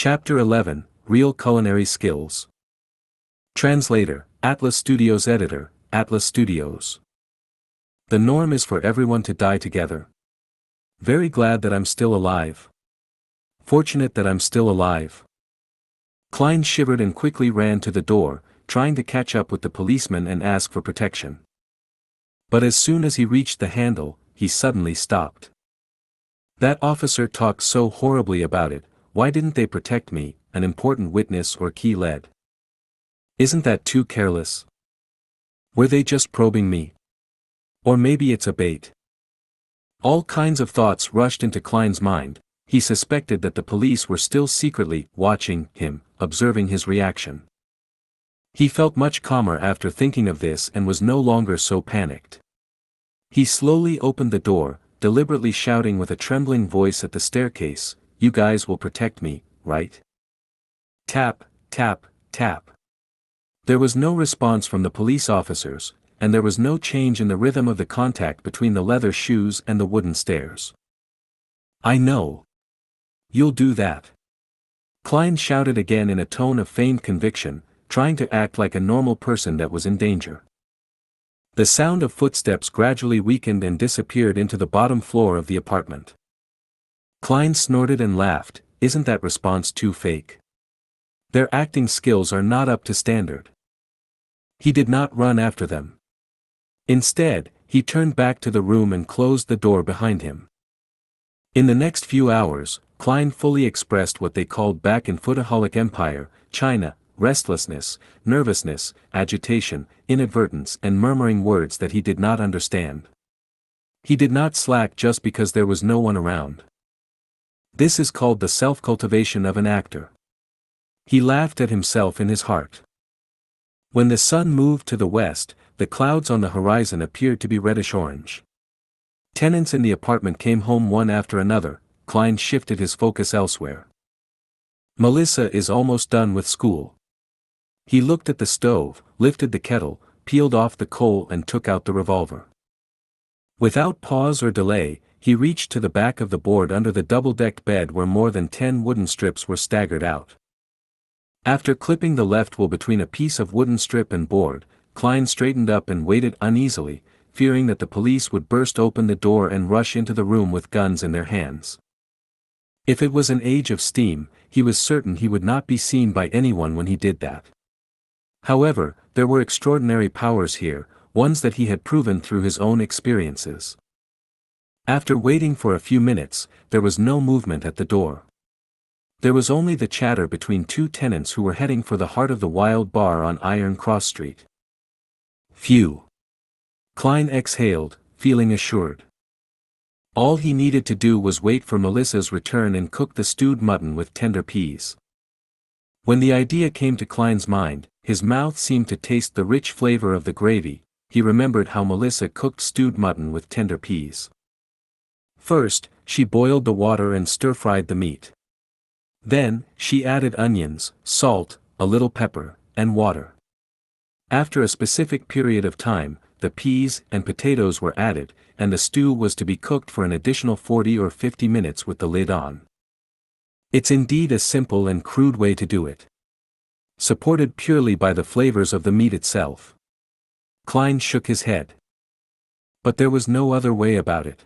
Chapter 11, Real Culinary Skills. Translator, Atlas Studios. Editor, Atlas Studios. The norm is for everyone to die together. Very glad that I'm still alive. Fortunate that I'm still alive. Klein shivered and quickly ran to the door, trying to catch up with the policeman and ask for protection. But as soon as he reached the handle, he suddenly stopped. That officer talked so horribly about it. Why didn't they protect me, an important witness or key lead? Isn't that too careless? Were they just probing me? Or maybe it's a bait. All kinds of thoughts rushed into Klein's mind. He suspected that the police were still secretly watching him, observing his reaction. He felt much calmer after thinking of this and was no longer so panicked. He slowly opened the door, deliberately shouting with a trembling voice at the staircase, "You guys will protect me, right?" Tap, tap, tap. There was no response from the police officers, and there was no change in the rhythm of the contact between the leather shoes and the wooden stairs. "I know. You'll do that." Klein shouted again in a tone of feigned conviction, trying to act like a normal person that was in danger. The sound of footsteps gradually weakened and disappeared into the bottom floor of the apartment. Klein snorted and laughed. Isn't that response too fake? Their acting skills are not up to standard. He did not run after them. Instead, he turned back to the room and closed the door behind him. In the next few hours, Klein fully expressed what they called back in Footaholic Empire, China, restlessness, nervousness, agitation, inadvertence and murmuring words that he did not understand. He did not slack just because there was no one around. This is called the self-cultivation of an actor. He laughed at himself in his heart. When the sun moved to the west, the clouds on the horizon appeared to be reddish-orange. Tenants in the apartment came home one after another. Klein shifted his focus elsewhere. Melissa is almost done with school. He looked at the stove, lifted the kettle, peeled off the coal and took out the revolver. Without pause or delay, he reached to the back of the board under the double-decked bed where more than 10 wooden strips were staggered out. After clipping the left wool between a piece of wooden strip and board, Klein straightened up and waited uneasily, fearing that the police would burst open the door and rush into the room with guns in their hands. If it was an age of steam, he was certain he would not be seen by anyone when he did that. However, there were extraordinary powers here, ones that he had proven through his own experiences. After waiting for a few minutes, there was no movement at the door. There was only the chatter between two tenants who were heading for the heart of the Wild Bar on Iron Cross Street. Phew. Klein exhaled, feeling assured. All he needed to do was wait for Melissa's return and cook the stewed mutton with tender peas. When the idea came to Klein's mind, his mouth seemed to taste the rich flavor of the gravy. He remembered how Melissa cooked stewed mutton with tender peas. First, she boiled the water and stir-fried the meat. Then, she added onions, salt, a little pepper, and water. After a specific period of time, the peas and potatoes were added, and the stew was to be cooked for an additional 40 or 50 minutes with the lid on. It's indeed a simple and crude way to do it. Supported purely by the flavors of the meat itself. Klein shook his head. But there was no other way about it.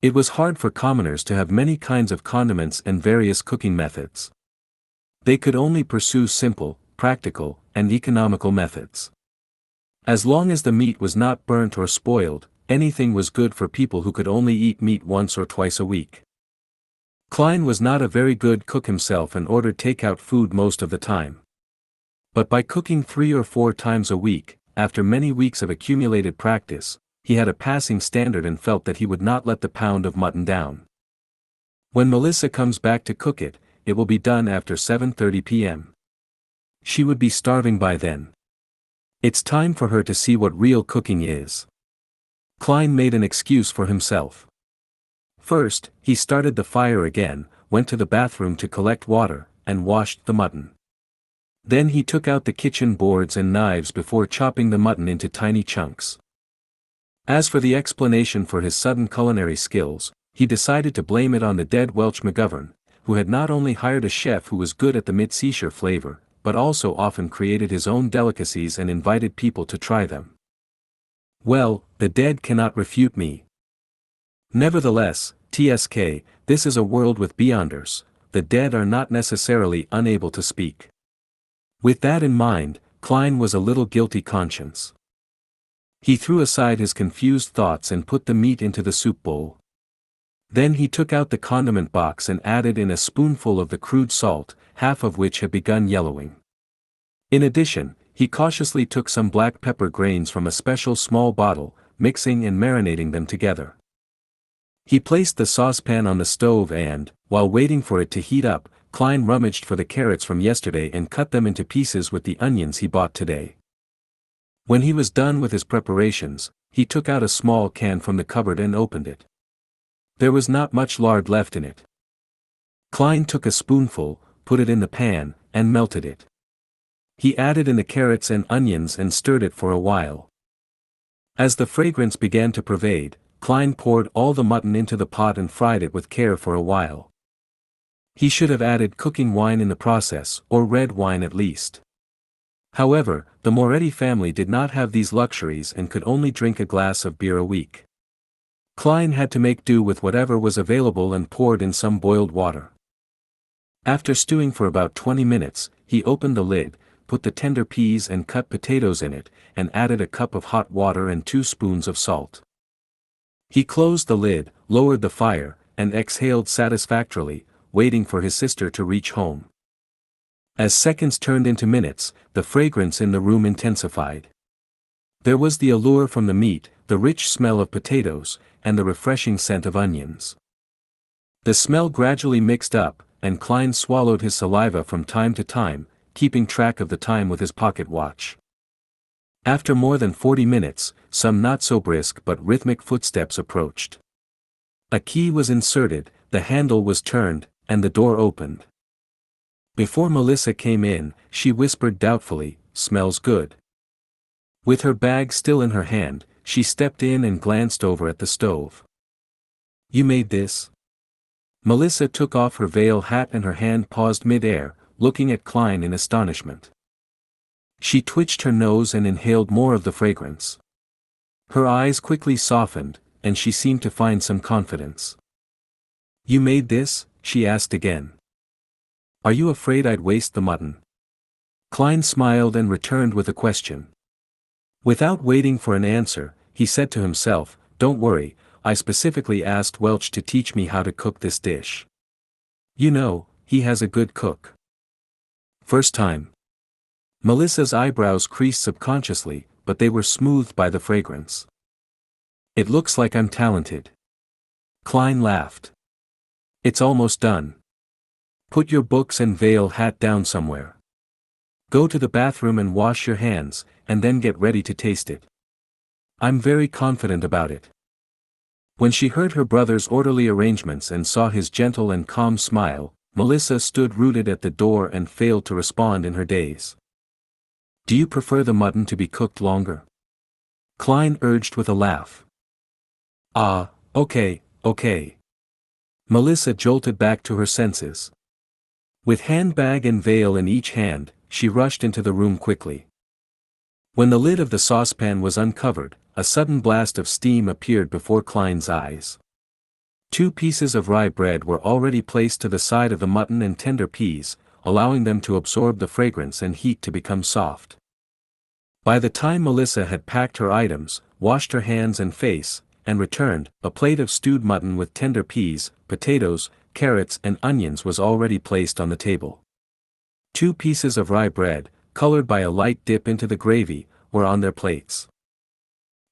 It was hard for commoners to have many kinds of condiments and various cooking methods. They could only pursue simple, practical, and economical methods. As long as the meat was not burnt or spoiled, anything was good for people who could only eat meat once or twice a week. Klein was not a very good cook himself and ordered takeout food most of the time. But by cooking 3 or 4 times a week, after many weeks of accumulated practice, he had a passing standard and felt that he would not let the pound of mutton down. When Melissa comes back to cook it, it will be done after 7:30 p.m. She would be starving by then. It's time for her to see what real cooking is. Klein made an excuse for himself. First, he started the fire again, went to the bathroom to collect water, and washed the mutton. Then he took out the kitchen boards and knives before chopping the mutton into tiny chunks. As for the explanation for his sudden culinary skills, he decided to blame it on the dead Welch McGovern, who had not only hired a chef who was good at the mit-seashore flavor, but also often created his own delicacies and invited people to try them. Well, the dead cannot refute me. Nevertheless, TSK, this is a world with beyonders, the dead are not necessarily unable to speak. With that in mind, Klein was a little guilty conscience. He threw aside his confused thoughts and put the meat into the soup bowl. Then he took out the condiment box and added in a spoonful of the crude salt, half of which had begun yellowing. In addition, he cautiously took some black pepper grains from a special small bottle, mixing and marinating them together. He placed the saucepan on the stove and, while waiting for it to heat up, Klein rummaged for the carrots from yesterday and cut them into pieces with the onions he bought today. When he was done with his preparations, he took out a small can from the cupboard and opened it. There was not much lard left in it. Klein took a spoonful, put it in the pan, and melted it. He added in the carrots and onions and stirred it for a while. As the fragrance began to pervade, Klein poured all the mutton into the pot and fried it with care for a while. He should have added cooking wine in the process, or red wine at least. However, the Moretti family did not have these luxuries and could only drink a glass of beer a week. Klein had to make do with whatever was available and poured in some boiled water. After stewing for about 20 minutes, he opened the lid, put the tender peas and cut potatoes in it, and added a cup of hot water and 2 spoons of salt. He closed the lid, lowered the fire, and exhaled satisfactorily, waiting for his sister to reach home. As seconds turned into minutes, the fragrance in the room intensified. There was the allure from the meat, the rich smell of potatoes, and the refreshing scent of onions. The smell gradually mixed up, and Klein swallowed his saliva from time to time, keeping track of the time with his pocket watch. After more than 40 minutes, some not so brisk but rhythmic footsteps approached. A key was inserted, the handle was turned, and the door opened. Before Melissa came in, she whispered doubtfully, "Smells good." With her bag still in her hand, she stepped in and glanced over at the stove. "You made this?" Melissa took off her veil hat and her hand paused mid-air, looking at Klein in astonishment. She twitched her nose and inhaled more of the fragrance. Her eyes quickly softened, and she seemed to find some confidence. "You made this?" she asked again. "Are you afraid I'd waste the mutton?" Klein smiled and returned with a question. Without waiting for an answer, he said to himself, "Don't worry, I specifically asked Welch to teach me how to cook this dish. You know, he has a good cook." "First time." Melissa's eyebrows creased subconsciously, but they were smoothed by the fragrance. "It looks like I'm talented." Klein laughed. "It's almost done. Put your books and veil hat down somewhere. Go to the bathroom and wash your hands, and then get ready to taste it. I'm very confident about it." When she heard her brother's orderly arrangements and saw his gentle and calm smile, Melissa stood rooted at the door and failed to respond in her daze. "Do you prefer the mutton to be cooked longer?" Klein urged with a laugh. "Ah, okay. Melissa jolted back to her senses. With handbag and veil in each hand, she rushed into the room quickly. When the lid of the saucepan was uncovered, a sudden blast of steam appeared before Klein's eyes. 2 pieces of rye bread were already placed to the side of the mutton and tender peas, allowing them to absorb the fragrance and heat to become soft. By the time Melissa had packed her items, washed her hands and face, and returned, a plate of stewed mutton with tender peas, potatoes, carrots and onions was already placed on the table. 2 pieces of rye bread, colored by a light dip into the gravy, were on their plates.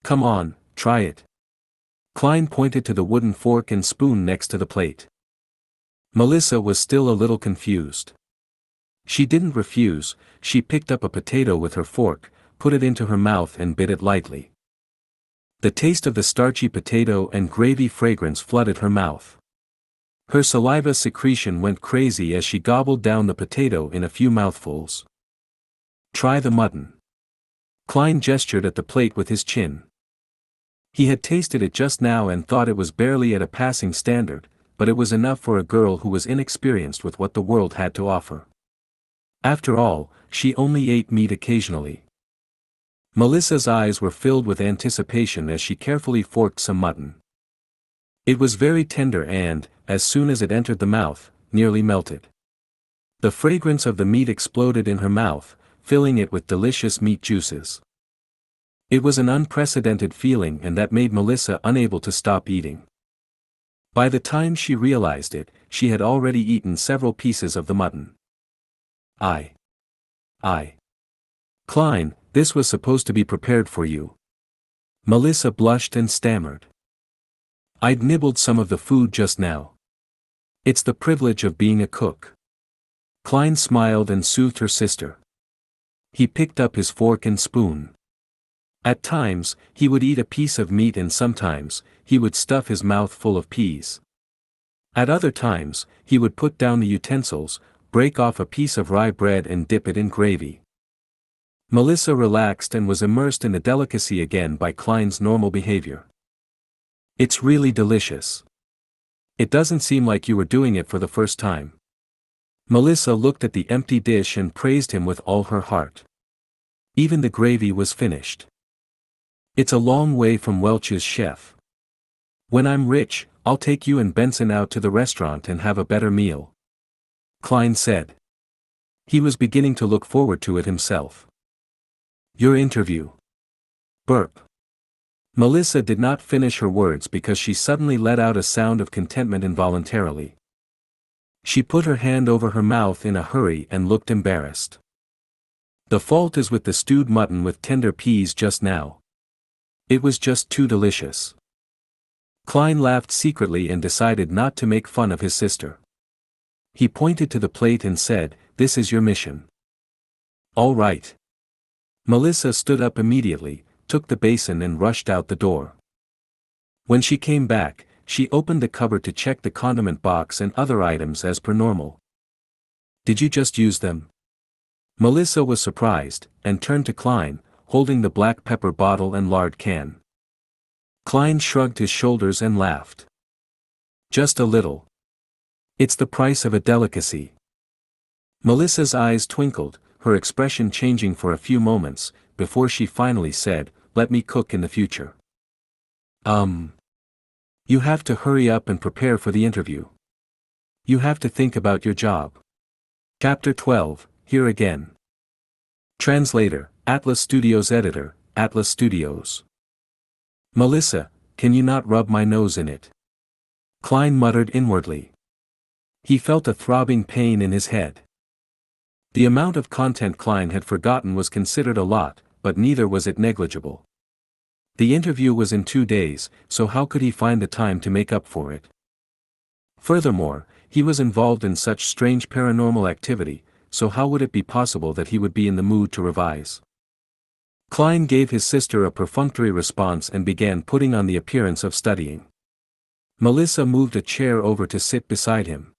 "Come on, try it." Klein pointed to the wooden fork and spoon next to the plate. Melissa was still a little confused. She didn't refuse, she picked up a potato with her fork, put it into her mouth and bit it lightly. The taste of the starchy potato and gravy fragrance flooded her mouth. Her saliva secretion went crazy as she gobbled down the potato in a few mouthfuls. "Try the mutton." Klein gestured at the plate with his chin. He had tasted it just now and thought it was barely at a passing standard, but it was enough for a girl who was inexperienced with what the world had to offer. After all, she only ate meat occasionally. Melissa's eyes were filled with anticipation as she carefully forked some mutton. It was very tender and, as soon as it entered the mouth, nearly melted. The fragrance of the meat exploded in her mouth, filling it with delicious meat juices. It was an unprecedented feeling, and that made Melissa unable to stop eating. By the time she realized it, she had already eaten several pieces of the mutton. I. Klein, this was supposed to be prepared for you. Melissa blushed and stammered. I'd nibbled some of the food just now. It's the privilege of being a cook. Klein smiled and soothed her sister. He picked up his fork and spoon. At times, he would eat a piece of meat, and sometimes, he would stuff his mouth full of peas. At other times, he would put down the utensils, break off a piece of rye bread and dip it in gravy. Melissa relaxed and was immersed in the delicacy again by Klein's normal behavior. It's really delicious. It doesn't seem like you were doing it for the first time. Melissa looked at the empty dish and praised him with all her heart. Even the gravy was finished. It's a long way from Welch's chef. When I'm rich, I'll take you and Benson out to the restaurant and have a better meal. Klein said. He was beginning to look forward to it himself. Your interview. Burp. Melissa did not finish her words because she suddenly let out a sound of contentment involuntarily. She put her hand over her mouth in a hurry and looked embarrassed. The fault is with the stewed mutton with tender peas just now. It was just too delicious. Klein laughed secretly and decided not to make fun of his sister. He pointed to the plate and said, "This is your mission." All right. Melissa stood up immediately, took the basin and rushed out the door. When she came back, she opened the cupboard to check the condiment box and other items as per normal. Did you just use them? Melissa was surprised, and turned to Klein, holding the black pepper bottle and lard can. Klein shrugged his shoulders and laughed. Just a little. It's the price of a delicacy. Melissa's eyes twinkled, her expression changing for a few moments, before she finally said, "Let me cook in the future." You have to hurry up and prepare for the interview. You have to think about your job. Chapter 12, Here Again. Translator, Atlas Studios. Editor, Atlas Studios. Melissa, can you not rub my nose in it? Klein muttered inwardly. He felt a throbbing pain in his head. The amount of content Klein had forgotten was considered a lot, but neither was it negligible. The interview was in 2 days, so how could he find the time to make up for it? Furthermore, he was involved in such strange paranormal activity, so how would it be possible that he would be in the mood to revise? Klein gave his sister a perfunctory response and began putting on the appearance of studying. Melissa moved a chair over to sit beside him.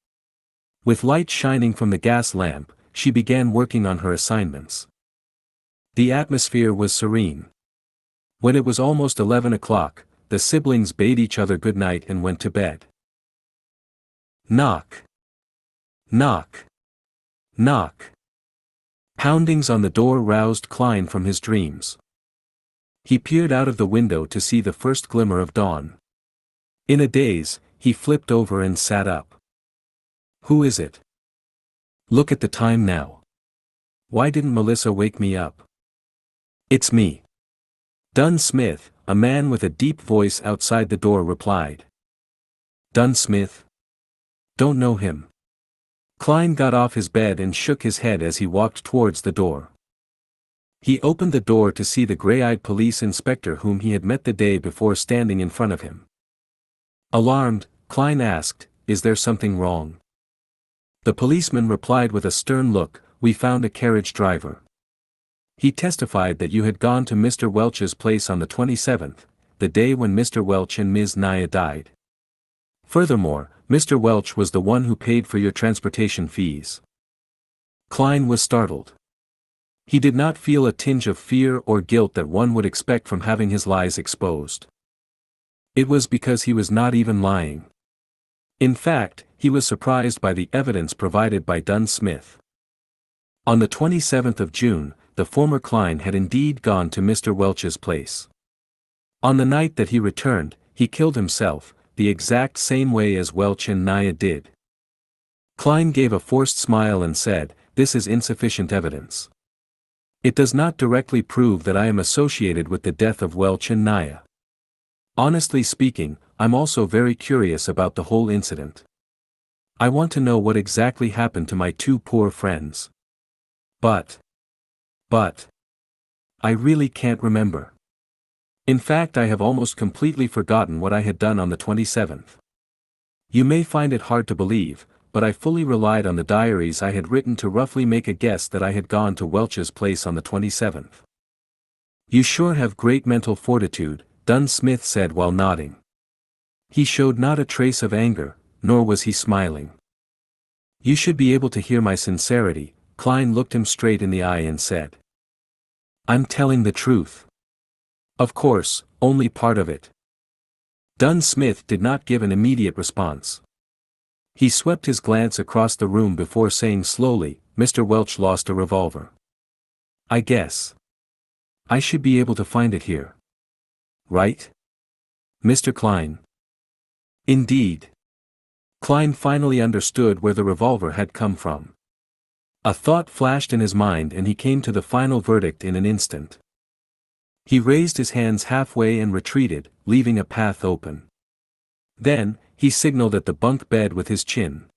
With light shining from the gas lamp, she began working on her assignments. The atmosphere was serene. When it was almost 11 o'clock, the siblings bade each other good night and went to bed. Knock. Knock. Knock. Poundings on the door roused Klein from his dreams. He peered out of the window to see the first glimmer of dawn. In a daze, he flipped over and sat up. Who is it? Look at the time now. Why didn't Melissa wake me up? It's me. Dunn Smith, a man with a deep voice outside the door replied. Dunn Smith? Don't know him. Klein got off his bed and shook his head as he walked towards the door. He opened the door to see the gray-eyed police inspector whom he had met the day before standing in front of him. Alarmed, Klein asked, "Is there something wrong?" The policeman replied with a stern look, "We found a carriage driver. He testified that you had gone to Mr. Welch's place on the 27th, the day when Mr. Welch and Ms. Naya died. Furthermore, Mr. Welch was the one who paid for your transportation fees." Klein was startled. He did not feel a tinge of fear or guilt that one would expect from having his lies exposed. It was because he was not even lying. In fact, he was surprised by the evidence provided by Dunn Smith. On the 27th of June, the former Klein had indeed gone to Mr. Welch's place. On the night that he returned, he killed himself, the exact same way as Welch and Naya did. Klein gave a forced smile and said, "This is insufficient evidence. It does not directly prove that I am associated with the death of Welch and Naya. Honestly speaking, I'm also very curious about the whole incident. I want to know what exactly happened to my two poor friends. But, I really can't remember. In fact, I have almost completely forgotten what I had done on the 27th. You may find it hard to believe, but I fully relied on the diaries I had written to roughly make a guess that I had gone to Welch's place on the 27th. You sure have great mental fortitude," Dunn Smith said while nodding. He showed not a trace of anger, nor was he smiling. "You should be able to hear my sincerity," Klein looked him straight in the eye and said. "I'm telling the truth." "Of course, only part of it." Dunn Smith did not give an immediate response. He swept his glance across the room before saying slowly, "Mr. Welch lost a revolver. I guess I should be able to find it here. Right? Mr. Klein?" Indeed. Klein finally understood where the revolver had come from. A thought flashed in his mind and he came to the final verdict in an instant. He raised his hands halfway and retreated, leaving a path open. Then, he signaled at the bunk bed with his chin.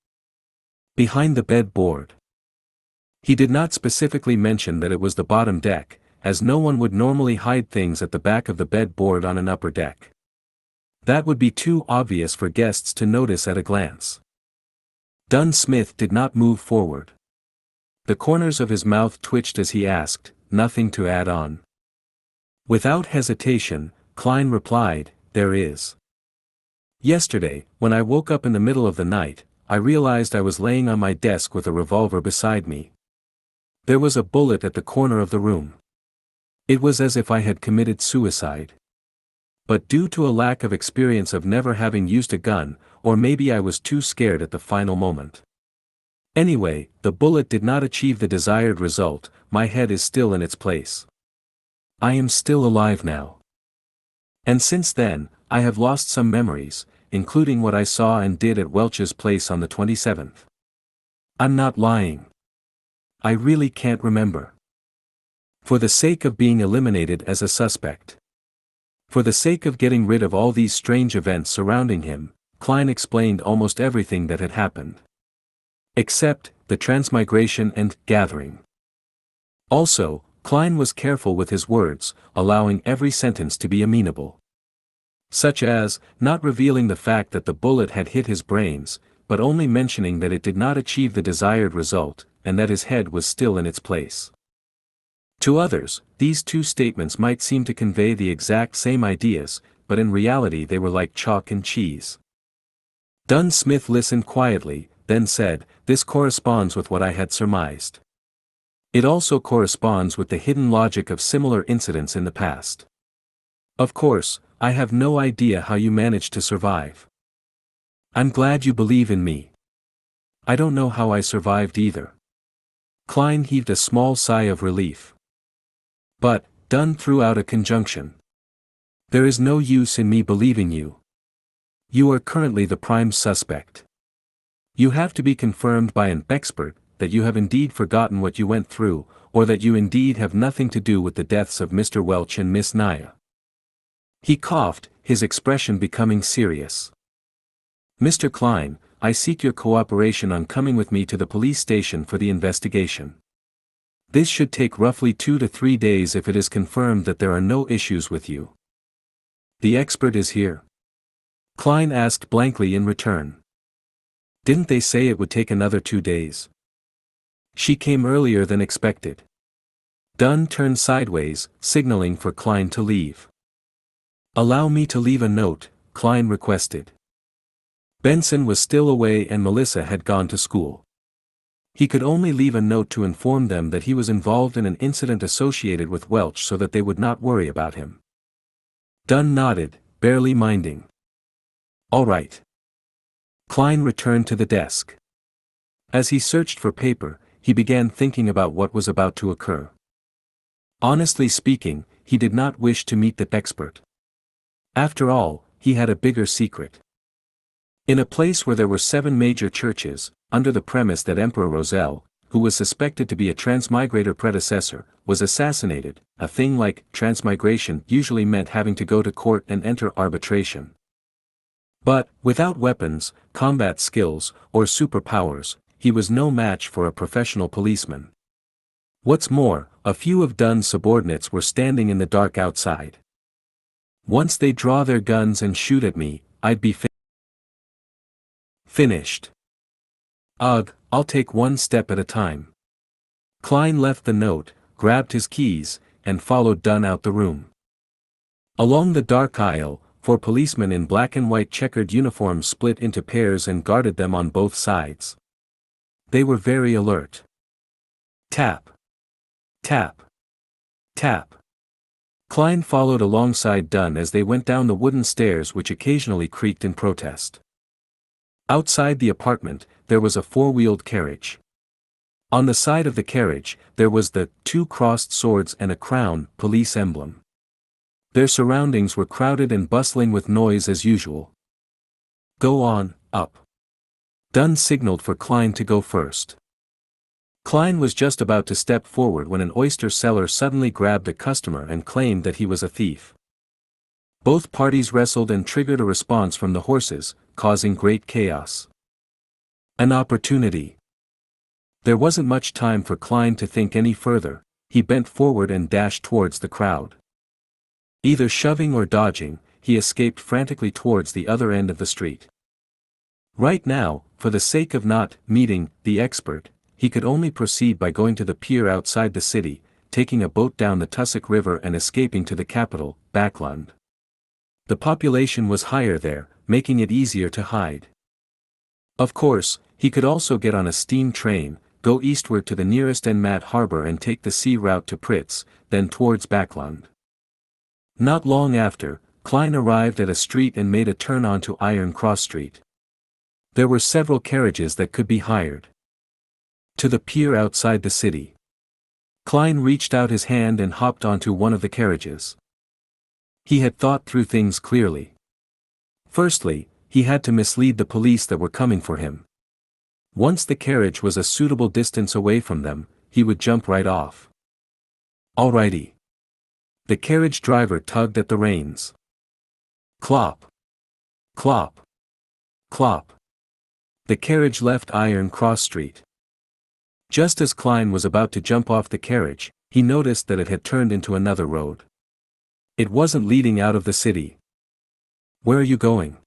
Behind the bed board. He did not specifically mention that it was the bottom deck, as no one would normally hide things at the back of the bed board on an upper deck. That would be too obvious for guests to notice at a glance. Dunn Smith did not move forward. The corners of his mouth twitched as he asked, "Nothing to add on?" Without hesitation, Klein replied, "There is. Yesterday, when I woke up in the middle of the night, I realized I was laying on my desk with a revolver beside me. There was a bullet at the corner of the room. It was as if I had committed suicide. But due to a lack of experience of never having used a gun, or maybe I was too scared at the final moment. Anyway, the bullet did not achieve the desired result, my head is still in its place. I am still alive now. And since then, I have lost some memories, including what I saw and did at Welch's place on the 27th. I'm not lying. I really can't remember. For the sake of being eliminated as a suspect. For the sake of getting rid of all these strange events surrounding him, Klein explained almost everything that had happened. Except, the transmigration and gathering. Also, Klein was careful with his words, allowing every sentence to be amenable. Such as, not revealing the fact that the bullet had hit his brains, but only mentioning that it did not achieve the desired result, and that his head was still in its place. To others, these two statements might seem to convey the exact same ideas, but in reality they were like chalk and cheese. Dunn Smith listened quietly, then said, "This corresponds with what I had surmised. It also corresponds with the hidden logic of similar incidents in the past. Of course, I have no idea how you managed to survive. I'm glad you believe in me. I don't know how I survived either." Klein heaved a small sigh of relief. "But," Dunn threw out a conjunction. "There is no use in me believing you. You are currently the prime suspect. You have to be confirmed by an expert that you have indeed forgotten what you went through, or that you indeed have nothing to do with the deaths of Mr. Welch and Miss Naya." He coughed, his expression becoming serious. "Mr. Klein, I seek your cooperation on coming with me to the police station for the investigation. This should take roughly 2 to 3 days if it is confirmed that there are no issues with you." "The expert is here?" Klein asked blankly in return. "Didn't they say it would take another 2 days? She came earlier than expected." Dunn turned sideways, signaling for Klein to leave. "Allow me to leave a note," Klein requested. Benson was still away and Melissa had gone to school. He could only leave a note to inform them that he was involved in an incident associated with Welch so that they would not worry about him. Dunn nodded, barely minding. "All right. Klein returned to the desk. As he searched for paper, he began thinking about what was about to occur. Honestly speaking, he did not wish to meet the expert. After all, he had a bigger secret. In a place where there were 7 major churches, under the premise that Emperor Roselle, who was suspected to be a transmigrator predecessor, was assassinated, a thing like transmigration usually meant having to go to court and enter arbitration. But, without weapons, combat skills, or superpowers, he was no match for a professional policeman. What's more, a few of Dunn's subordinates were standing in the dark outside. Once they draw their guns and shoot at me, I'd be finished. Ugh, I'll take one step at a time. Klein left the note, grabbed his keys, and followed Dunn out the room. Along the dark aisle, 4 policemen in black and white checkered uniforms split into pairs and guarded them on both sides. They were very alert. Tap. Tap. Tap. Klein followed alongside Dunn as they went down the wooden stairs which occasionally creaked in protest. Outside the apartment, there was a 4-wheeled carriage. On the side of the carriage, there was the 2 crossed swords and a crown police emblem. Their surroundings were crowded and bustling with noise as usual. Go on, up. Dunn signaled for Klein to go first. Klein was just about to step forward when an oyster seller suddenly grabbed a customer and claimed that he was a thief. Both parties wrestled and triggered a response from the horses, causing great chaos. An opportunity. There wasn't much time for Klein to think any further. He bent forward and dashed towards the crowd. Either shoving or dodging, he escaped frantically towards the other end of the street. Right now, for the sake of not meeting the expert, he could only proceed by going to the pier outside the city, taking a boat down the Tussock River and escaping to the capital, Backlund. The population was higher there, making it easier to hide. Of course, he could also get on a steam train, go eastward to the nearest Enmat harbor and take the sea route to Pritz, then towards Backlund. Not long after, Klein arrived at a street and made a turn onto Iron Cross Street. There were several carriages that could be hired. To the pier outside the city. Klein reached out his hand and hopped onto one of the carriages. He had thought through things clearly. Firstly, he had to mislead the police that were coming for him. Once the carriage was a suitable distance away from them, he would jump right off. Alrighty. The carriage driver tugged at the reins. Clop. Clop. Clop. The carriage left Iron Cross Street. Just as Klein was about to jump off the carriage, he noticed that it had turned into another road. It wasn't leading out of the city. Where are you going?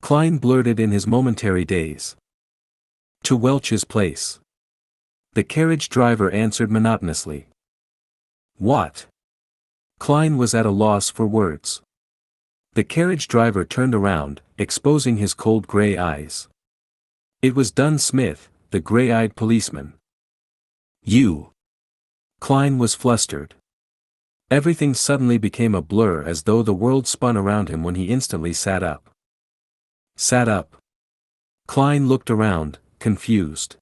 Klein blurted in his momentary daze. To Welch's place. The carriage driver answered monotonously. What? Klein was at a loss for words. The carriage driver turned around, exposing his cold gray eyes. It was Dunn Smith, the gray-eyed policeman. You. Klein was flustered. Everything suddenly became a blur as though the world spun around him when he instantly sat up. Sat up. Klein looked around, confused.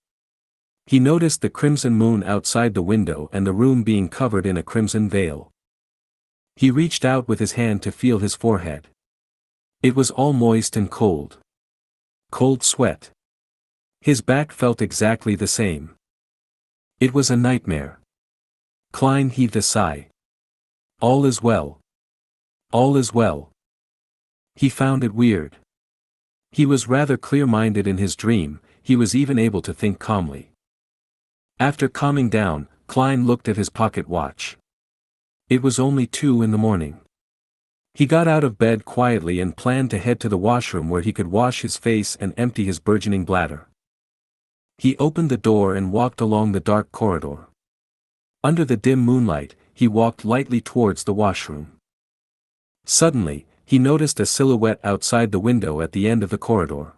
He noticed the crimson moon outside the window and the room being covered in a crimson veil. He reached out with his hand to feel his forehead. It was all moist and cold. Cold sweat. His back felt exactly the same. It was a nightmare. Klein heaved a sigh. All is well. All is well. He found it weird. He was rather clear-minded in his dream, he was even able to think calmly. After calming down, Klein looked at his pocket watch. It was only 2 in the morning. He got out of bed quietly and planned to head to the washroom where he could wash his face and empty his burgeoning bladder. He opened the door and walked along the dark corridor. Under the dim moonlight, he walked lightly towards the washroom. Suddenly, he noticed a silhouette outside the window at the end of the corridor.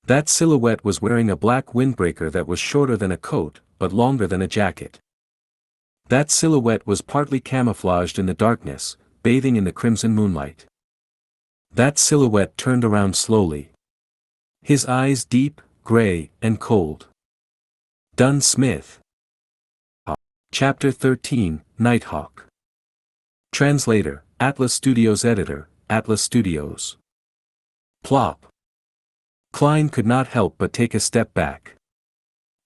That silhouette was wearing a black windbreaker that was shorter than a coat, but longer than a jacket. That silhouette was partly camouflaged in the darkness, bathing in the crimson moonlight. That silhouette turned around slowly. His eyes deep, gray, and cold. Dunn Smith. Chapter 13, Nighthawk. Translator, Atlas Studios Editor, Atlas Studios. Plop. Klein could not help but take a step back.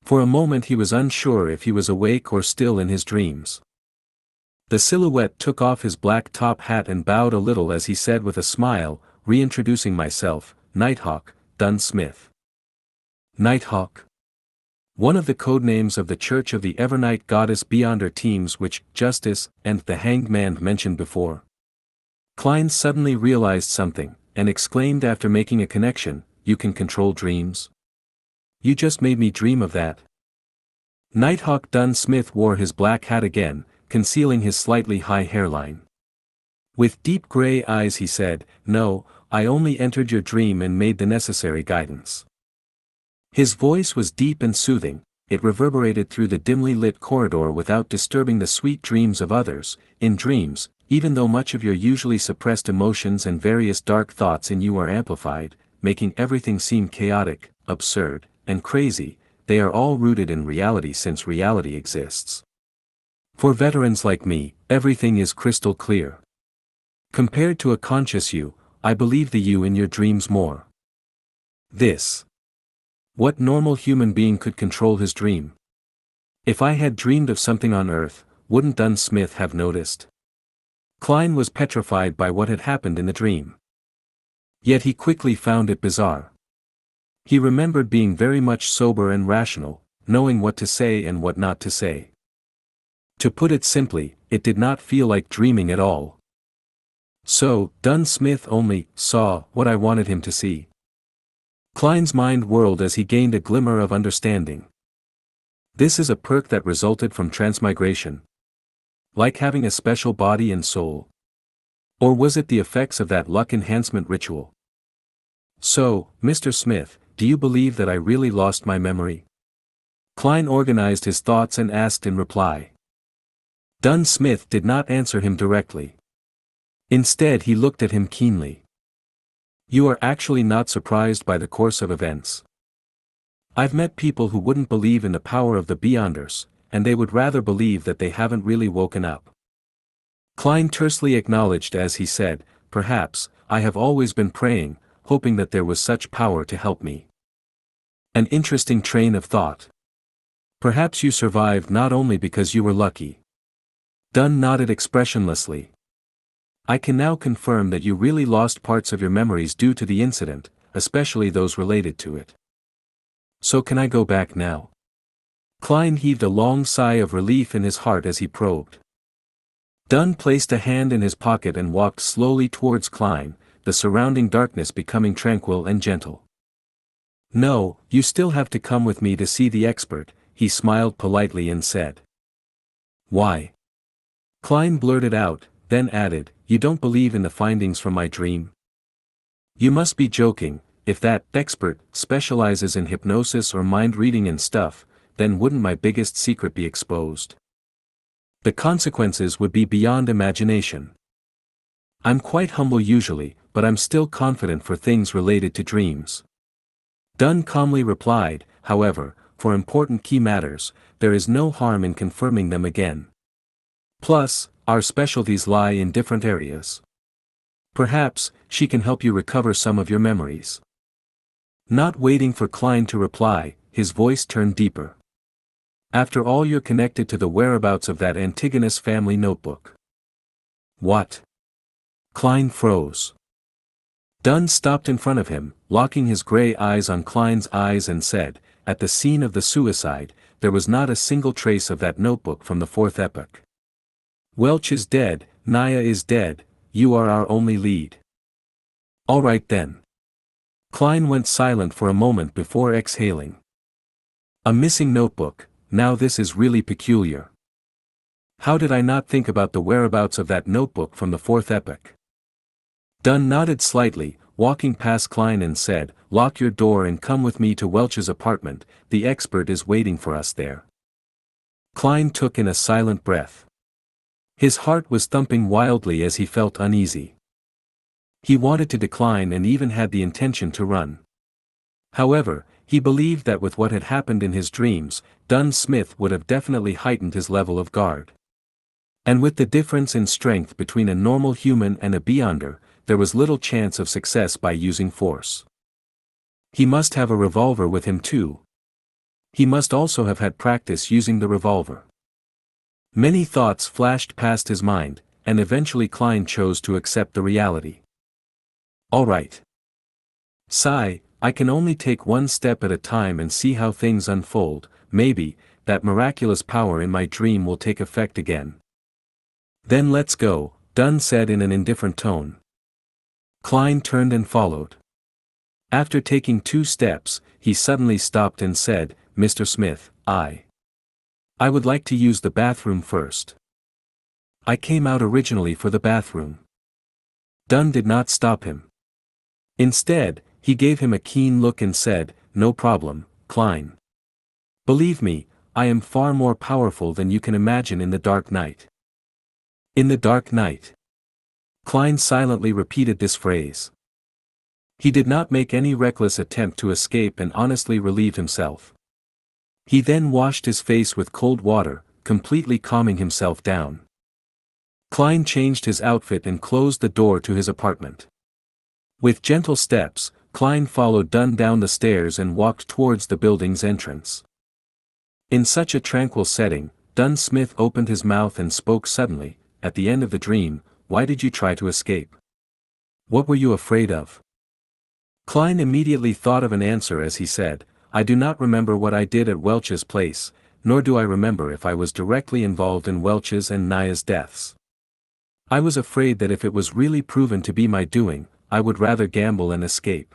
For a moment he was unsure if he was awake or still in his dreams. The silhouette took off his black top hat and bowed a little as he said with a smile, reintroducing myself, Nighthawk, Dunn Smith. Nighthawk? One of the codenames of the Church of the Evernight Goddess beyond our teams which Justice and the Hanged Man mentioned before. Klein suddenly realized something, and exclaimed after making a connection, "You can control dreams? You just made me dream of that." Nighthawk Dunn Smith wore his black hat again, concealing his slightly high hairline. With deep gray eyes he said, "No, I only entered your dream and made the necessary guidance." His voice was deep and soothing, it reverberated through the dimly lit corridor without disturbing the sweet dreams of others. In dreams, even though much of your usually suppressed emotions and various dark thoughts in you are amplified, making everything seem chaotic, absurd, and crazy, they are all rooted in reality since reality exists. For veterans like me, everything is crystal clear. Compared to a conscious you, I believe the you in your dreams more. What normal human being could control his dream? If I had dreamed of something on Earth, wouldn't Dunn Smith have noticed? Klein was petrified by what had happened in the dream. Yet he quickly found it bizarre. He remembered being very much sober and rational, knowing what to say and what not to say. To put it simply, it did not feel like dreaming at all. So, Dunn Smith only saw what I wanted him to see. Klein's mind whirled as he gained a glimmer of understanding. This is a perk that resulted from transmigration. Like having a special body and soul. Or was it the effects of that luck enhancement ritual? So, Mr. Smith, do you believe that I really lost my memory? Klein organized his thoughts and asked in reply. Dunn Smith did not answer him directly. Instead he looked at him keenly. You are actually not surprised by the course of events. I've met people who wouldn't believe in the power of the Beyonders, and they would rather believe that they haven't really woken up. Klein tersely acknowledged as he said, "Perhaps, I have always been praying, hoping that there was such power to help me." An interesting train of thought. Perhaps you survived not only because you were lucky. Dunn nodded expressionlessly. I can now confirm that you really lost parts of your memories due to the incident, especially those related to it. So can I go back now? Klein heaved a long sigh of relief in his heart as he probed. Dunn placed a hand in his pocket and walked slowly towards Klein, the surrounding darkness becoming tranquil and gentle. No, you still have to come with me to see the expert, he smiled politely and said. Why? Klein blurted out, then added, You don't believe in the findings from my dream? You must be joking. If that expert specializes in hypnosis or mind reading and stuff, then wouldn't my biggest secret be exposed? The consequences would be beyond imagination. I'm quite humble usually, but I'm still confident for things related to dreams. Dunn calmly replied, however, for important key matters, there is no harm in confirming them again. Plus, our specialties lie in different areas. Perhaps, she can help you recover some of your memories. Not waiting for Klein to reply, his voice turned deeper. After all, you're connected to the whereabouts of that Antigonus family notebook. What? Klein froze. Dunn stopped in front of him, locking his gray eyes on Klein's eyes and said, At the scene of the suicide, there was not a single trace of that notebook from the fourth epoch. Welch is dead, Naya is dead, you are our only lead. All right then. Klein went silent for a moment before exhaling. A missing notebook, now this is really peculiar. How did I not think about the whereabouts of that notebook from the fourth epoch? Dunn nodded slightly, walking past Klein and said, Lock your door and come with me to Welch's apartment, the expert is waiting for us there. Klein took in a silent breath. His heart was thumping wildly as he felt uneasy. He wanted to decline and even had the intention to run. However, he believed that with what had happened in his dreams, Dunn Smith would have definitely heightened his level of guard. And with the difference in strength between a normal human and a beyonder, there was little chance of success by using force. He must have a revolver with him too. He must also have had practice using the revolver. Many thoughts flashed past his mind, and eventually Klein chose to accept the reality. All right. Sigh, I can only take one step at a time and see how things unfold. Maybe, that miraculous power in my dream will take effect again. Then let's go, Dunn said in an indifferent tone. Klein turned and followed. After taking 2 steps, he suddenly stopped and said, Mr. Smith, I would like to use the bathroom first. I came out originally for the bathroom. Dunn did not stop him. Instead, he gave him a keen look and said, No problem, Klein. Believe me, I am far more powerful than you can imagine in the dark night. In the dark night. Klein silently repeated this phrase. He did not make any reckless attempt to escape and honestly relieved himself. He then washed his face with cold water, completely calming himself down. Klein changed his outfit and closed the door to his apartment. With gentle steps, Klein followed Dunn down the stairs and walked towards the building's entrance. In such a tranquil setting, Dunn Smith opened his mouth and spoke suddenly, at the end of the dream, Why did you try to escape? What were you afraid of? Klein immediately thought of an answer as he said, I do not remember what I did at Welch's place, nor do I remember if I was directly involved in Welch's and Naya's deaths. I was afraid that if it was really proven to be my doing, I would rather gamble and escape.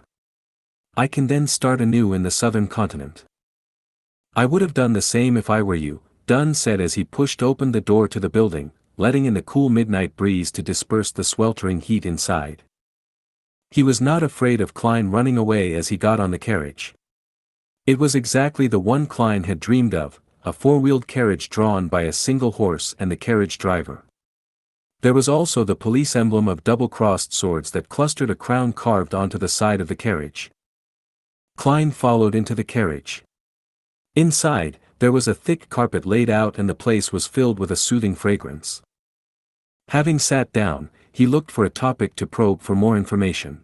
I can then start anew in the southern continent. I would have done the same if I were you, Dunn said as he pushed open the door to the building, letting in the cool midnight breeze to disperse the sweltering heat inside. He was not afraid of Klein running away as he got on the carriage. It was exactly the one Klein had dreamed of, a 4-wheeled carriage drawn by a single horse and the carriage driver. There was also the police emblem of double-crossed swords that clustered a crown carved onto the side of the carriage. Klein followed into the carriage. Inside, there was a thick carpet laid out and the place was filled with a soothing fragrance. Having sat down, he looked for a topic to probe for more information.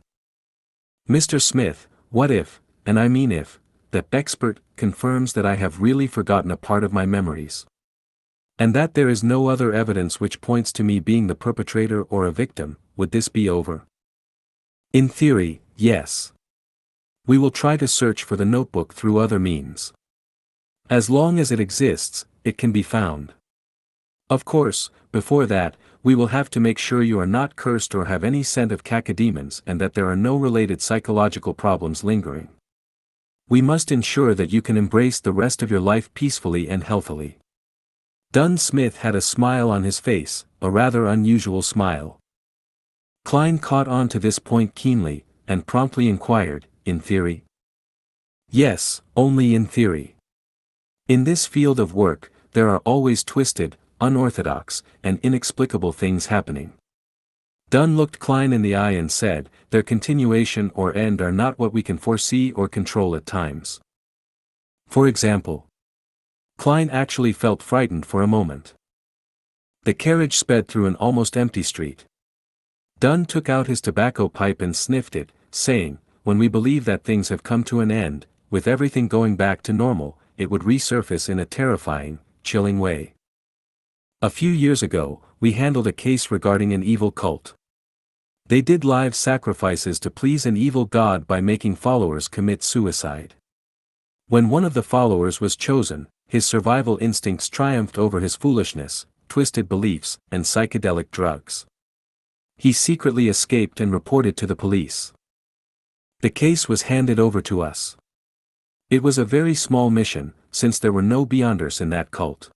Mr. Smith, what if, and I mean if, the expert confirms that I have really forgotten a part of my memories? And that there is no other evidence which points to me being the perpetrator or a victim, would this be over? In theory, yes. We will try to search for the notebook through other means. As long as it exists, it can be found. Of course, before that, we will have to make sure you are not cursed or have any scent of cacodemons and that there are no related psychological problems lingering. We must ensure that you can embrace the rest of your life peacefully and healthily. Dunn Smith had a smile on his face, a rather unusual smile. Klein caught on to this point keenly, and promptly inquired, in theory? Yes, only in theory. In this field of work, there are always twisted, unorthodox, and inexplicable things happening. Dunn looked Klein in the eye and said, their continuation or end are not what we can foresee or control at times. For example, Klein actually felt frightened for a moment. The carriage sped through an almost empty street. Dunn took out his tobacco pipe and sniffed it, saying, when we believe that things have come to an end, with everything going back to normal, it would resurface in a terrifying, chilling way. A few years ago, we handled a case regarding an evil cult. They did live sacrifices to please an evil god by making followers commit suicide. When one of the followers was chosen, his survival instincts triumphed over his foolishness, twisted beliefs, and psychedelic drugs. He secretly escaped and reported to the police. The case was handed over to us. It was a very small mission, since there were no beyonders in that cult.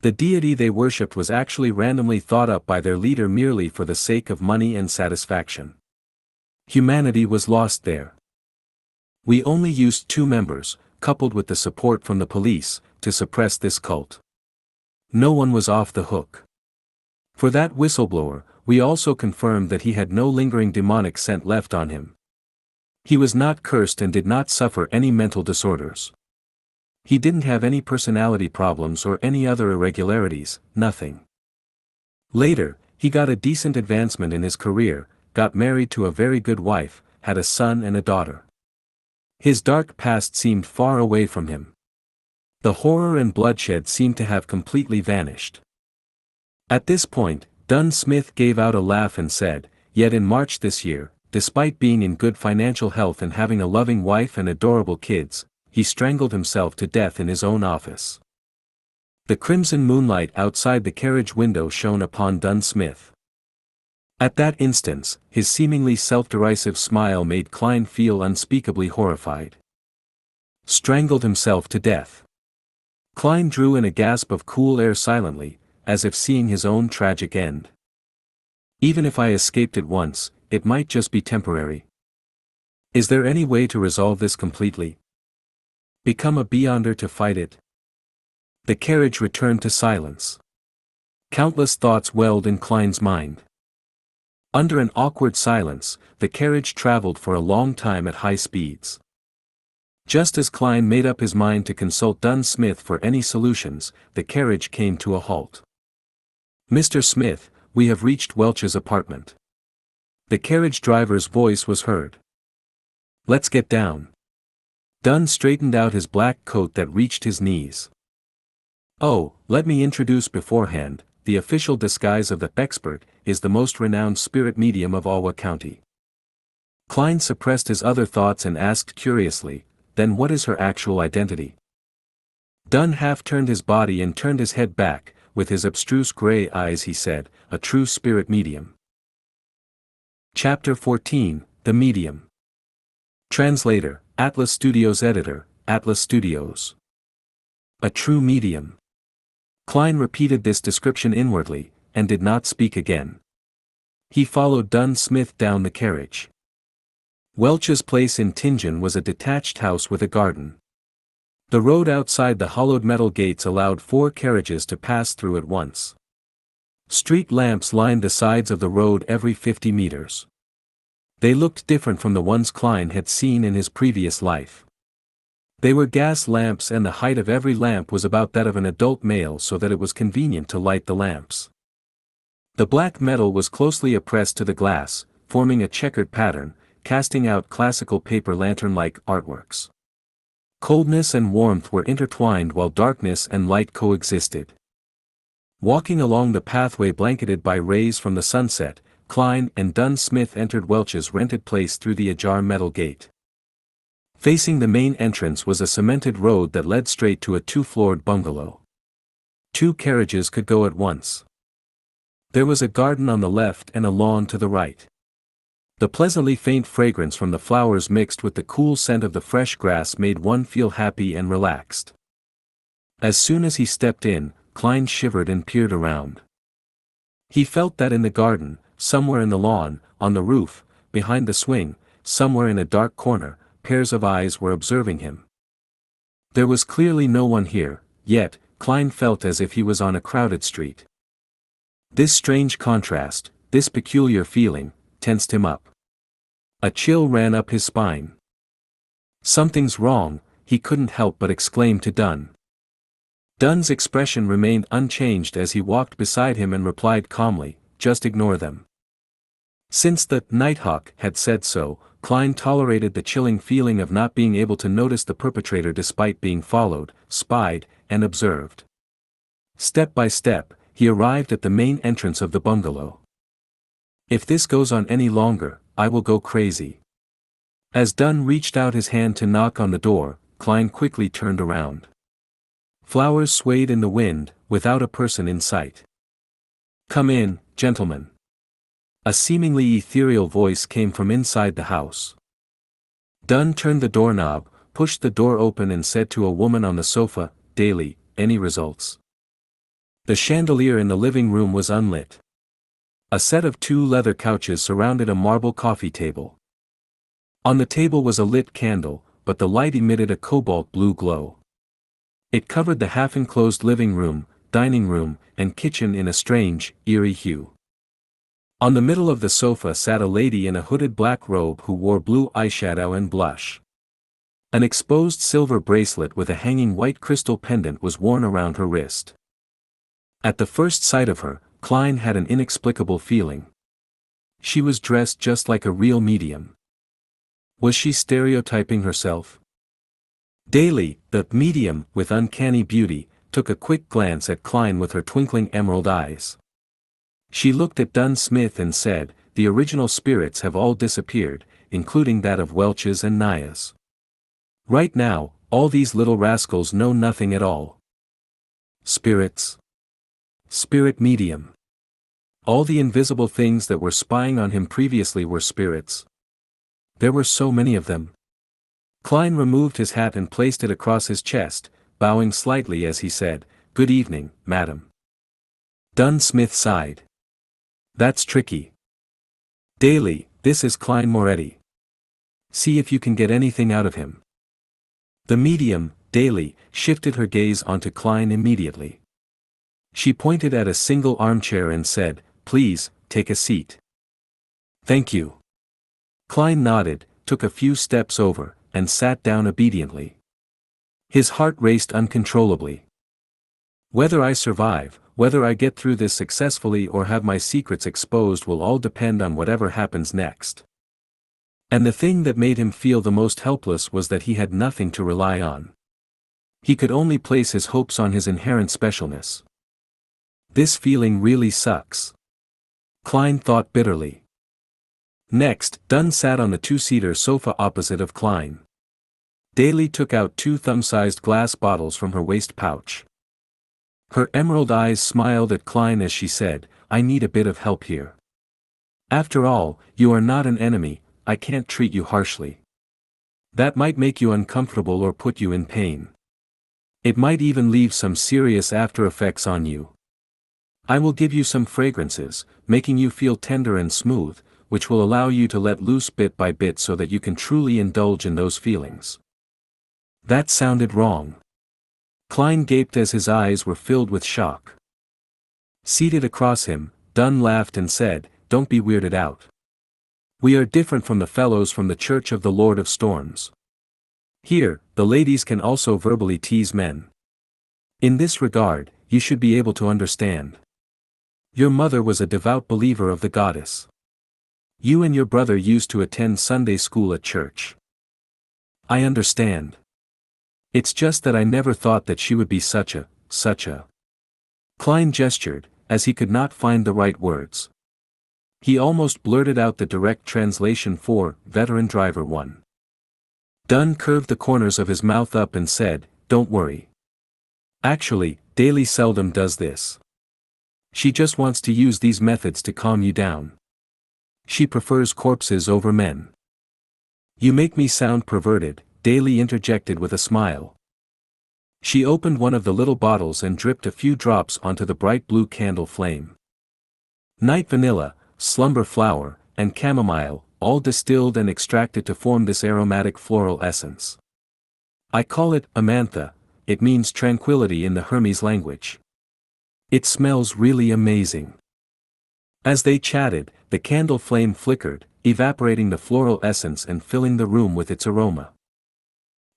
The deity they worshipped was actually randomly thought up by their leader merely for the sake of money and satisfaction. Humanity was lost there. We only used 2 members, coupled with the support from the police, to suppress this cult. No one was off the hook. For that whistleblower, we also confirmed that he had no lingering demonic scent left on him. He was not cursed and did not suffer any mental disorders. He didn't have any personality problems or any other irregularities, nothing. Later, he got a decent advancement in his career, got married to a very good wife, had a son and a daughter. His dark past seemed far away from him. The horror and bloodshed seemed to have completely vanished. At this point, Dunn Smith gave out a laugh and said, "Yet in March this year, despite being in good financial health and having a loving wife and adorable kids, he strangled himself to death in his own office." The crimson moonlight outside the carriage window shone upon Dunn Smith. At that instant, his seemingly self-derisive smile made Klein feel unspeakably horrified. Strangled himself to death. Klein drew in a gasp of cool air silently, as if seeing his own tragic end. Even if I escaped it once, it might just be temporary. Is there any way to resolve this completely? Become a beyonder to fight it? The carriage returned to silence. Countless thoughts welled in Klein's mind. Under an awkward silence, the carriage traveled for a long time at high speeds. Just as Klein made up his mind to consult Dunn Smith for any solutions, the carriage came to a halt. "Mr. Smith, we have reached Welch's apartment." The carriage driver's voice was heard. "Let's get down." Dunn straightened out his black coat that reached his knees. "Oh, let me introduce beforehand, the official disguise of the expert is the most renowned spirit medium of Alwa County." Klein suppressed his other thoughts and asked curiously, "Then what is her actual identity?" Dunn half turned his body and turned his head back, with his abstruse gray eyes he said, "A true spirit medium." Chapter 14, The Medium. Translator, Atlas Studios Editor, Atlas Studios. A true medium. Klein repeated this description inwardly, and did not speak again. He followed Dunn Smith down the carriage. Welch's place in Tingen was a detached house with a garden. The road outside the hollowed metal gates allowed 4 carriages to pass through at once. Street lamps lined the sides of the road every 50 meters. They looked different from the ones Klein had seen in his previous life. They were gas lamps and the height of every lamp was about that of an adult male so that it was convenient to light the lamps. The black metal was closely pressed to the glass, forming a checkered pattern, casting out classical paper lantern-like artworks. Coldness and warmth were intertwined while darkness and light coexisted. Walking along the pathway blanketed by rays from the sunset, Klein and Dunn Smith entered Welch's rented place through the ajar metal gate. Facing the main entrance was a cemented road that led straight to a 2-floored bungalow. 2 carriages could go at once. There was a garden on the left and a lawn to the right. The pleasantly faint fragrance from the flowers mixed with the cool scent of the fresh grass made one feel happy and relaxed. As soon as he stepped in, Klein shivered and peered around. He felt that in the garden, somewhere in the lawn, on the roof, behind the swing, somewhere in a dark corner, pairs of eyes were observing him. There was clearly no one here, yet, Klein felt as if he was on a crowded street. This strange contrast, this peculiar feeling, tensed him up. A chill ran up his spine. "Something's wrong," he couldn't help but exclaim to Dunn. Dunn's expression remained unchanged as he walked beside him and replied calmly, "Just ignore them." Since the Nighthawk had said so, Klein tolerated the chilling feeling of not being able to notice the perpetrator despite being followed, spied, and observed. Step by step, he arrived at the main entrance of the bungalow. "If this goes on any longer, I will go crazy." As Dunn reached out his hand to knock on the door, Klein quickly turned around. Flowers swayed in the wind, without a person in sight. "Come in, gentlemen." A seemingly ethereal voice came from inside the house. Dunn turned the doorknob, pushed the door open and said to a woman on the sofa, "Daily, any results?" The chandelier in the living room was unlit. A set of 2 leather couches surrounded a marble coffee table. On the table was a lit candle, but the light emitted a cobalt blue glow. It covered the half-enclosed living room, dining room, and kitchen in a strange, eerie hue. On the middle of the sofa sat a lady in a hooded black robe who wore blue eyeshadow and blush. An exposed silver bracelet with a hanging white crystal pendant was worn around her wrist. At the first sight of her, Klein had an inexplicable feeling. She was dressed just like a real medium. Was she stereotyping herself? Daly, the medium, with uncanny beauty, took a quick glance at Klein with her twinkling emerald eyes. She looked at Dunn Smith and said, "The original spirits have all disappeared, including that of Welch's and Naya's. Right now, all these little rascals know nothing at all." Spirits? Spirit medium. All the invisible things that were spying on him previously were spirits. There were so many of them. Klein removed his hat and placed it across his chest, bowing slightly as he said, "Good evening, madam." Dunn Smith sighed. "That's tricky. Daly, this is Klein Moretti. See if you can get anything out of him." The medium, Daly, shifted her gaze onto Klein immediately. She pointed at a single armchair and said, "Please, take a seat." "Thank you." Klein nodded, took a few steps over, and sat down obediently. His heart raced uncontrollably. "Whether I survive, whether I get through this successfully or have my secrets exposed will all depend on whatever happens next." And the thing that made him feel the most helpless was that he had nothing to rely on. He could only place his hopes on his inherent specialness. This feeling really sucks. Klein thought bitterly. Next, Dunn sat on the two-seater sofa opposite of Klein. Daly took out 2 thumb-sized glass bottles from her waist pouch. Her emerald eyes smiled at Klein as she said, "I need a bit of help here. After all, you are not an enemy, I can't treat you harshly. That might make you uncomfortable or put you in pain. It might even leave some serious after effects on you. I will give you some fragrances, making you feel tender and smooth, which will allow you to let loose bit by bit so that you can truly indulge in those feelings." That sounded wrong. Klein gaped as his eyes were filled with shock. Seated across him, Dunn laughed and said, "Don't be weirded out. We are different from the fellows from the Church of the Lord of Storms. Here, the ladies can also verbally tease men. In this regard, you should be able to understand. Your mother was a devout believer of the goddess. You and your brother used to attend Sunday school at church. I understand. It's just that I never thought that she would be such a. Klein gestured, as he could not find the right words. He almost blurted out the direct translation for, "Veteran Driver 1." Dunn curved the corners of his mouth up and said, "Don't worry. Actually, Daly seldom does this. She just wants to use these methods to calm you down. She prefers corpses over men." "You make me sound perverted," Daly interjected with a smile. She opened one of the little bottles and dripped a few drops onto the bright blue candle flame. Night vanilla, slumber flower, and chamomile, all distilled and extracted to form this aromatic floral essence. I call it amantha, it means tranquility in the Hermes language. It smells really amazing. As they chatted, the candle flame flickered, evaporating the floral essence and filling the room with its aroma.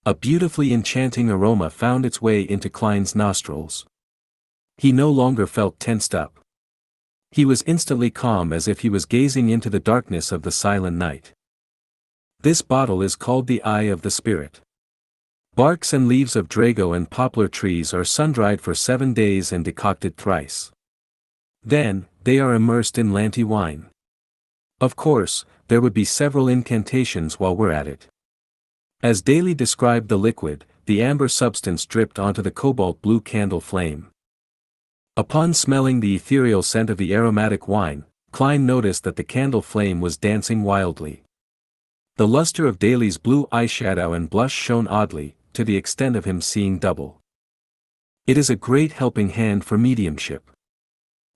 A beautifully enchanting aroma found its way into Klein's nostrils. He no longer felt tensed up. He was instantly calm as if he was gazing into the darkness of the silent night. This bottle is called the Eye of the Spirit. Barks and leaves of drago and poplar trees are sun-dried for 7 days and decocted thrice. Then, they are immersed in Lanty wine. Of course, there would be several incantations while we're at it. As Daly described the liquid, the amber substance dripped onto the cobalt blue candle flame. Upon smelling the ethereal scent of the aromatic wine, Klein noticed that the candle flame was dancing wildly. The luster of Daly's blue eyeshadow and blush shone oddly, to the extent of him seeing double. It is a great helping hand for mediumship.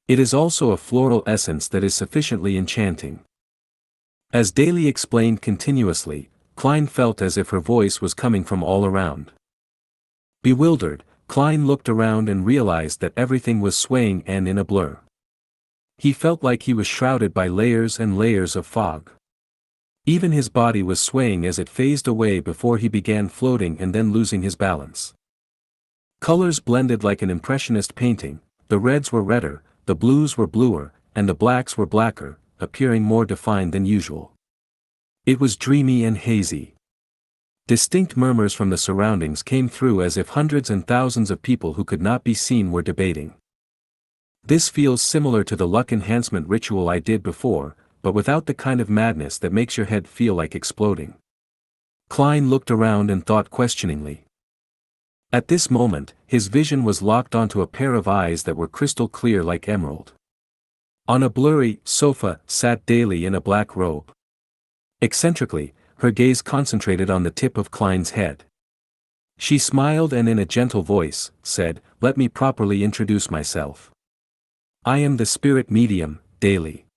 It is also a floral essence that is sufficiently enchanting. As Daly explained continuously, Klein felt as if her voice was coming from all around. Bewildered, Klein looked around and realized that everything was swaying and in a blur. He felt like he was shrouded by layers and layers of fog. Even his body was swaying as it phased away before he began floating and then losing his balance. Colors blended like an impressionist painting, the reds were redder, the blues were bluer, and the blacks were blacker, appearing more defined than usual. It was dreamy and hazy. Distinct murmurs from the surroundings came through as if hundreds and thousands of people who could not be seen were debating. This feels similar to the luck enhancement ritual I did before, but without the kind of madness that makes your head feel like exploding. Klein looked around and thought questioningly. At this moment, his vision was locked onto a pair of eyes that were crystal clear like emerald. On a blurry sofa sat Daly in a black robe. Eccentrically, her gaze concentrated on the tip of Klein's head. She smiled and in a gentle voice, said, "Let me properly introduce myself. I am the spirit medium, Daly.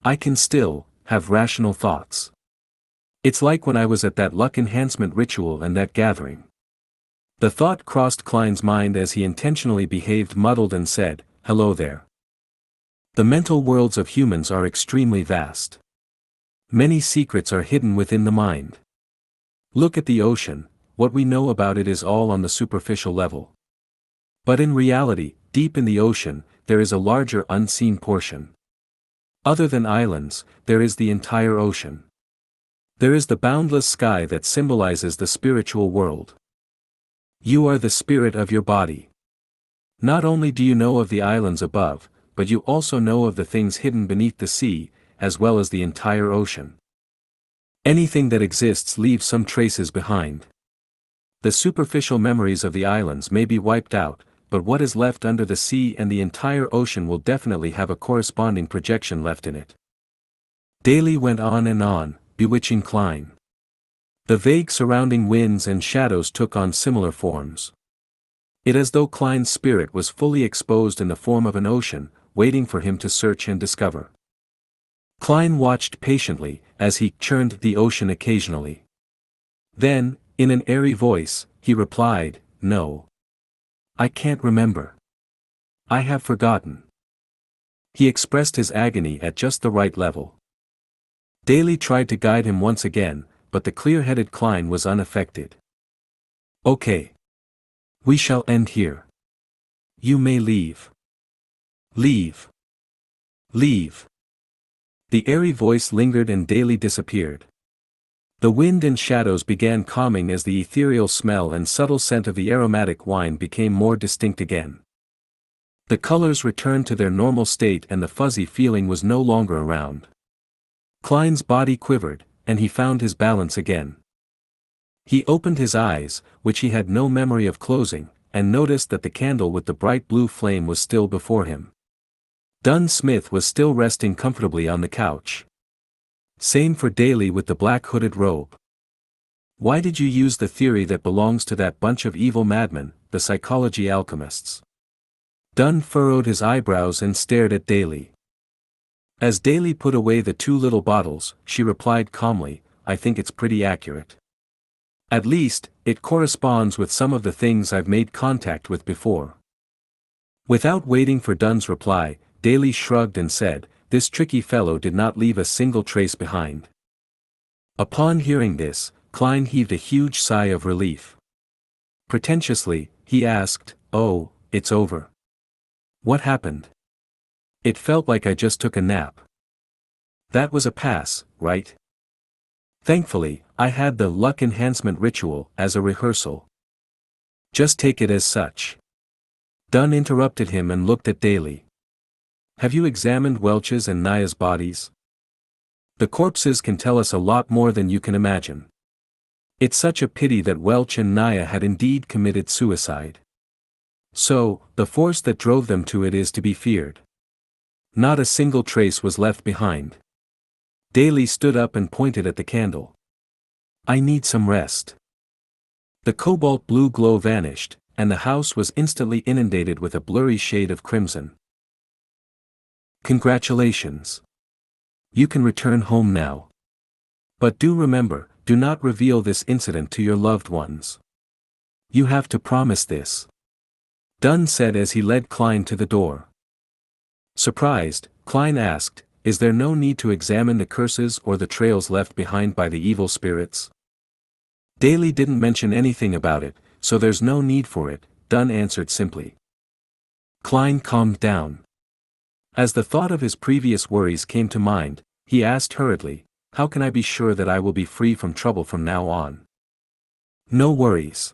I can still have rational thoughts. It's like when I was at that luck enhancement ritual and that gathering." The thought crossed Klein's mind as he intentionally behaved muddled and said, "Hello there." The mental worlds of humans are extremely vast. Many secrets are hidden within the mind. Look at the ocean, what we know about it is all on the superficial level. But in reality, deep in the ocean, there is a larger unseen portion. Other than islands, there is the entire ocean. There is the boundless sky that symbolizes the spiritual world. You are the spirit of your body. Not only do you know of the islands above, but you also know of the things hidden beneath the sea, as well as the entire ocean. Anything that exists leaves some traces behind. The superficial memories of the islands may be wiped out, but what is left under the sea and the entire ocean will definitely have a corresponding projection left in it. Daly went on, bewitching Klein. The vague surrounding winds and shadows took on similar forms. It as though Klein's spirit was fully exposed in the form of an ocean, waiting for him to search and discover. Klein watched patiently, as he churned the ocean occasionally. Then, in an airy voice, he replied, "No. I can't remember. I have forgotten." He expressed his agony at just the right level. Daly tried to guide him once again, but the clear-headed Klein was unaffected. "Okay. We shall end here. You may leave. Leave. Leave." The airy voice lingered and Daly disappeared. The wind and shadows began calming as the ethereal smell and subtle scent of the aromatic wine became more distinct again. The colors returned to their normal state and the fuzzy feeling was no longer around. Klein's body quivered, and he found his balance again. He opened his eyes, which he had no memory of closing, and noticed that the candle with the bright blue flame was still before him. Dunn Smith was still resting comfortably on the couch. Same for Daly with the black hooded robe. "Why did you use the theory that belongs to that bunch of evil madmen, the psychology alchemists?" Dunn furrowed his eyebrows and stared at Daly. As Daly put away the two little bottles, she replied calmly, "I think it's pretty accurate. At least, it corresponds with some of the things I've made contact with before." Without waiting for Dunn's reply, Daly shrugged and said, "This tricky fellow did not leave a single trace behind." Upon hearing this, Klein heaved a huge sigh of relief. Pretentiously, he asked, "Oh, it's over. What happened?" "It felt like I just took a nap." "That was a pass, right?" "Thankfully, I had the luck enhancement ritual as a rehearsal." "Just take it as such." Dunn interrupted him and looked at Daly. "Have you examined Welch's and Naya's bodies? The corpses can tell us a lot more than you can imagine. It's such a pity that Welch and Naya had indeed committed suicide. So, the force that drove them to it is to be feared. Not a single trace was left behind." Daly stood up and pointed at the candle. "I need some rest." The cobalt blue glow vanished, and the house was instantly inundated with a blurry shade of crimson. "Congratulations. You can return home now. But do remember, do not reveal this incident to your loved ones. You have to promise this," Dunn said as he led Klein to the door. Surprised, Klein asked, "Is there no need to examine the curses or the trails left behind by the evil spirits?" "Daly didn't mention anything about it, so there's no need for it," Dunn answered simply. Klein calmed down. As the thought of his previous worries came to mind, he asked hurriedly, "How can I be sure that I will be free from trouble from now on?" "No worries."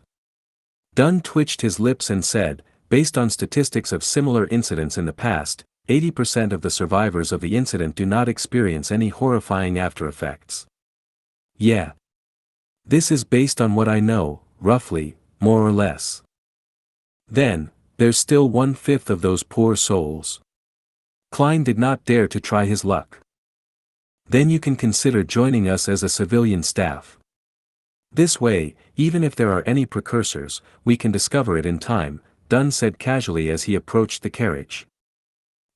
Dunn twitched his lips and said, "Based on statistics of similar incidents in the past, 80% of the survivors of the incident do not experience any horrifying aftereffects." "Yeah. This is based on what I know, roughly, more or less." "Then, there's still 1/5 of those poor souls." Klein did not dare to try his luck. "Then you can consider joining us as a civilian staff. This way, even if there are any precursors, we can discover it in time," Dunn said casually as he approached the carriage.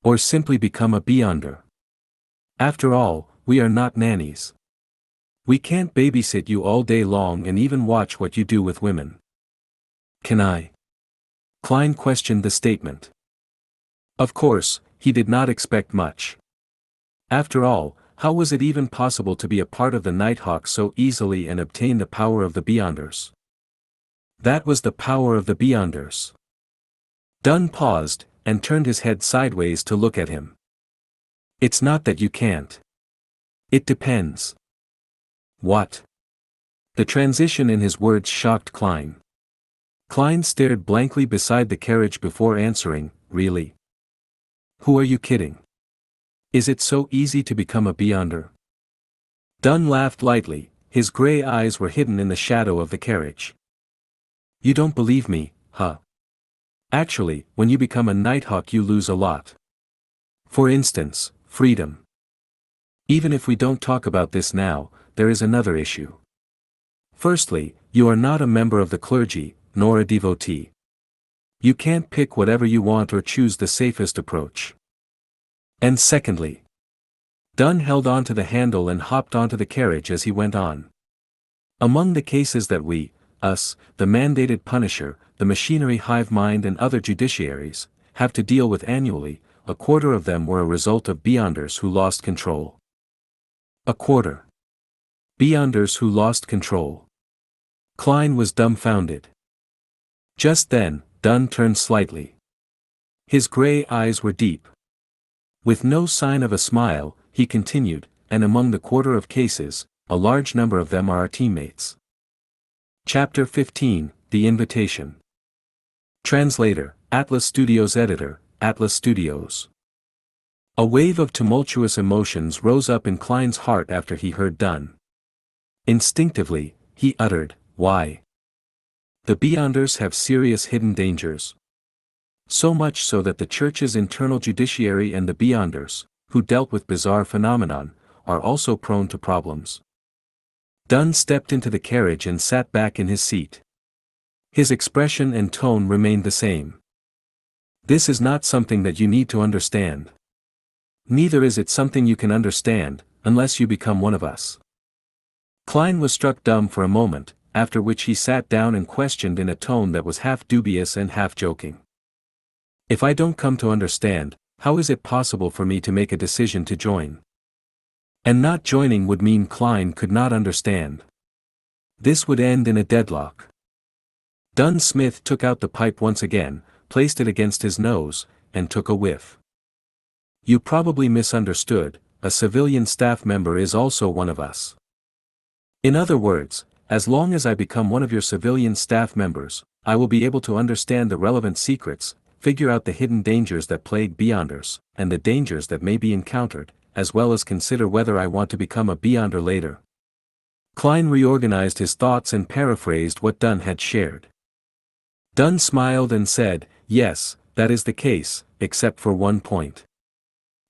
"Or simply become a beyonder. After all, we are not nannies. We can't babysit you all day long and even watch what you do with women." "Can I?" Klein questioned the statement. Of course, he did not expect much. After all, how was it even possible to be a part of the Nighthawk so easily and obtain the power of the Beyonders? That was the power of the Beyonders. Dunn paused, and turned his head sideways to look at him. "It's not that you can't. It depends." "What?" The transition in his words shocked Klein. Klein stared blankly beside the carriage before answering, "Really? Who are you kidding? Is it so easy to become a beyonder?" Dunn laughed lightly, his gray eyes were hidden in the shadow of the carriage. "You don't believe me, huh? Actually, when you become a Nighthawk you lose a lot. For instance, freedom. Even if we don't talk about this now, there is another issue. Firstly, you are not a member of the clergy, nor a devotee. You can't pick whatever you want or choose the safest approach. And secondly," Dunn held on to the handle and hopped onto the carriage as he went on. "Among the cases that we, us, the mandated punisher, the machinery hive mind and other judiciaries, have to deal with annually, 1/4 of them were a result of beyonders who lost control." 1/4. Beyonders who lost control. Klein was dumbfounded. Just then, Dunn turned slightly. His gray eyes were deep. With no sign of a smile, he continued, "And among the 1/4 of cases, a large number of them are our teammates." Chapter 15, The Invitation. Translator, Atlas Studios. Editor, Atlas Studios. A wave of tumultuous emotions rose up in Klein's heart after he heard Dunn. Instinctively, he uttered, "Why? The Beyonders have serious hidden dangers. So much so that the Church's internal judiciary and the Beyonders, who dealt with bizarre phenomenon, are also prone to problems." Dunn stepped into the carriage and sat back in his seat. His expression and tone remained the same. "This is not something that you need to understand. Neither is it something you can understand, unless you become one of us." Klein was struck dumb for a moment, after which he sat down and questioned in a tone that was half dubious and half joking. "If I don't come to understand, how is it possible for me to make a decision to join?" And not joining would mean Klein could not understand. This would end in a deadlock. Dunn Smith took out the pipe once again, placed it against his nose, and took a whiff. "You probably misunderstood, a civilian staff member is also one of us. In other words, as long as I become one of your civilian staff members, I will be able to understand the relevant secrets, figure out the hidden dangers that plague Beyonders, and the dangers that may be encountered, as well as consider whether I want to become a Beyonder later." Klein reorganized his thoughts and paraphrased what Dunn had shared. Dunn smiled and said, "Yes, that is the case, except for one point.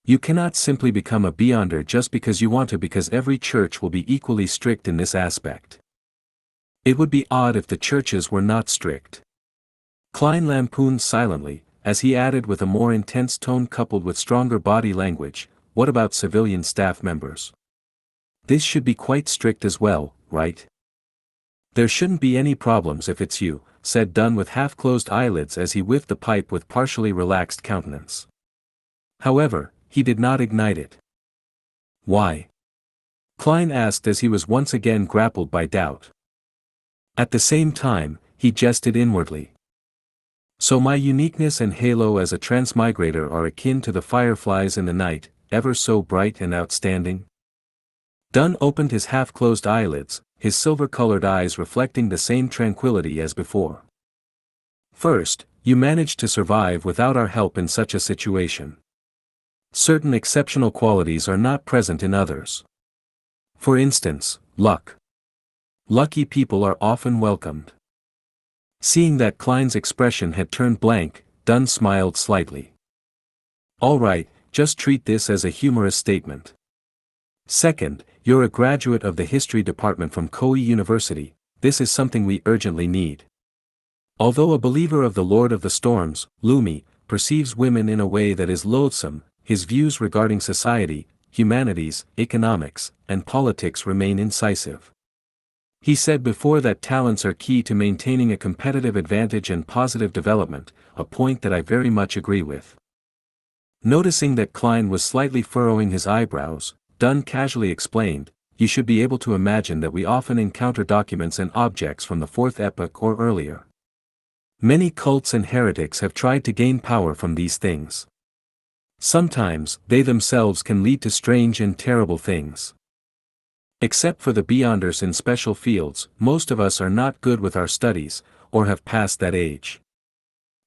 You cannot simply become a Beyonder just because you want to, because every church will be equally strict in this aspect. It would be odd if the churches were not strict." Klein lampooned silently, as he added with a more intense tone coupled with stronger body language, "What about civilian staff members? This should be quite strict as well, right?" "There shouldn't be any problems if it's you," said Dunn with half-closed eyelids as he whiffed the pipe with partially relaxed countenance. However, he did not ignite it. Why? Klein asked as he was once again grappled by doubt. At the same time, he jested inwardly. So my uniqueness and halo as a transmigrator are akin to the fireflies in the night, ever so bright and outstanding? Dunn opened his half-closed eyelids, his silver-colored eyes reflecting the same tranquility as before. First, you managed to survive without our help in such a situation. Certain exceptional qualities are not present in others. For instance, luck. Lucky people are often welcomed. Seeing that Klein's expression had turned blank, Dunn smiled slightly. All right, just treat this as a humorous statement. Second, you're a graduate of the history department from Koei University. This is something we urgently need. Although a believer of the Lord of the Storms, Lumi, perceives women in a way that is loathsome, his views regarding society, humanities, economics, and politics remain incisive. He said before that talents are key to maintaining a competitive advantage and positive development, a point that I very much agree with. Noticing that Klein was slightly furrowing his eyebrows, Dunn casually explained, you should be able to imagine that we often encounter documents and objects from the Fourth Epoch or earlier. Many cults and heretics have tried to gain power from these things. Sometimes, they themselves can lead to strange and terrible things. Except for the beyonders in special fields, most of us are not good with our studies, or have passed that age.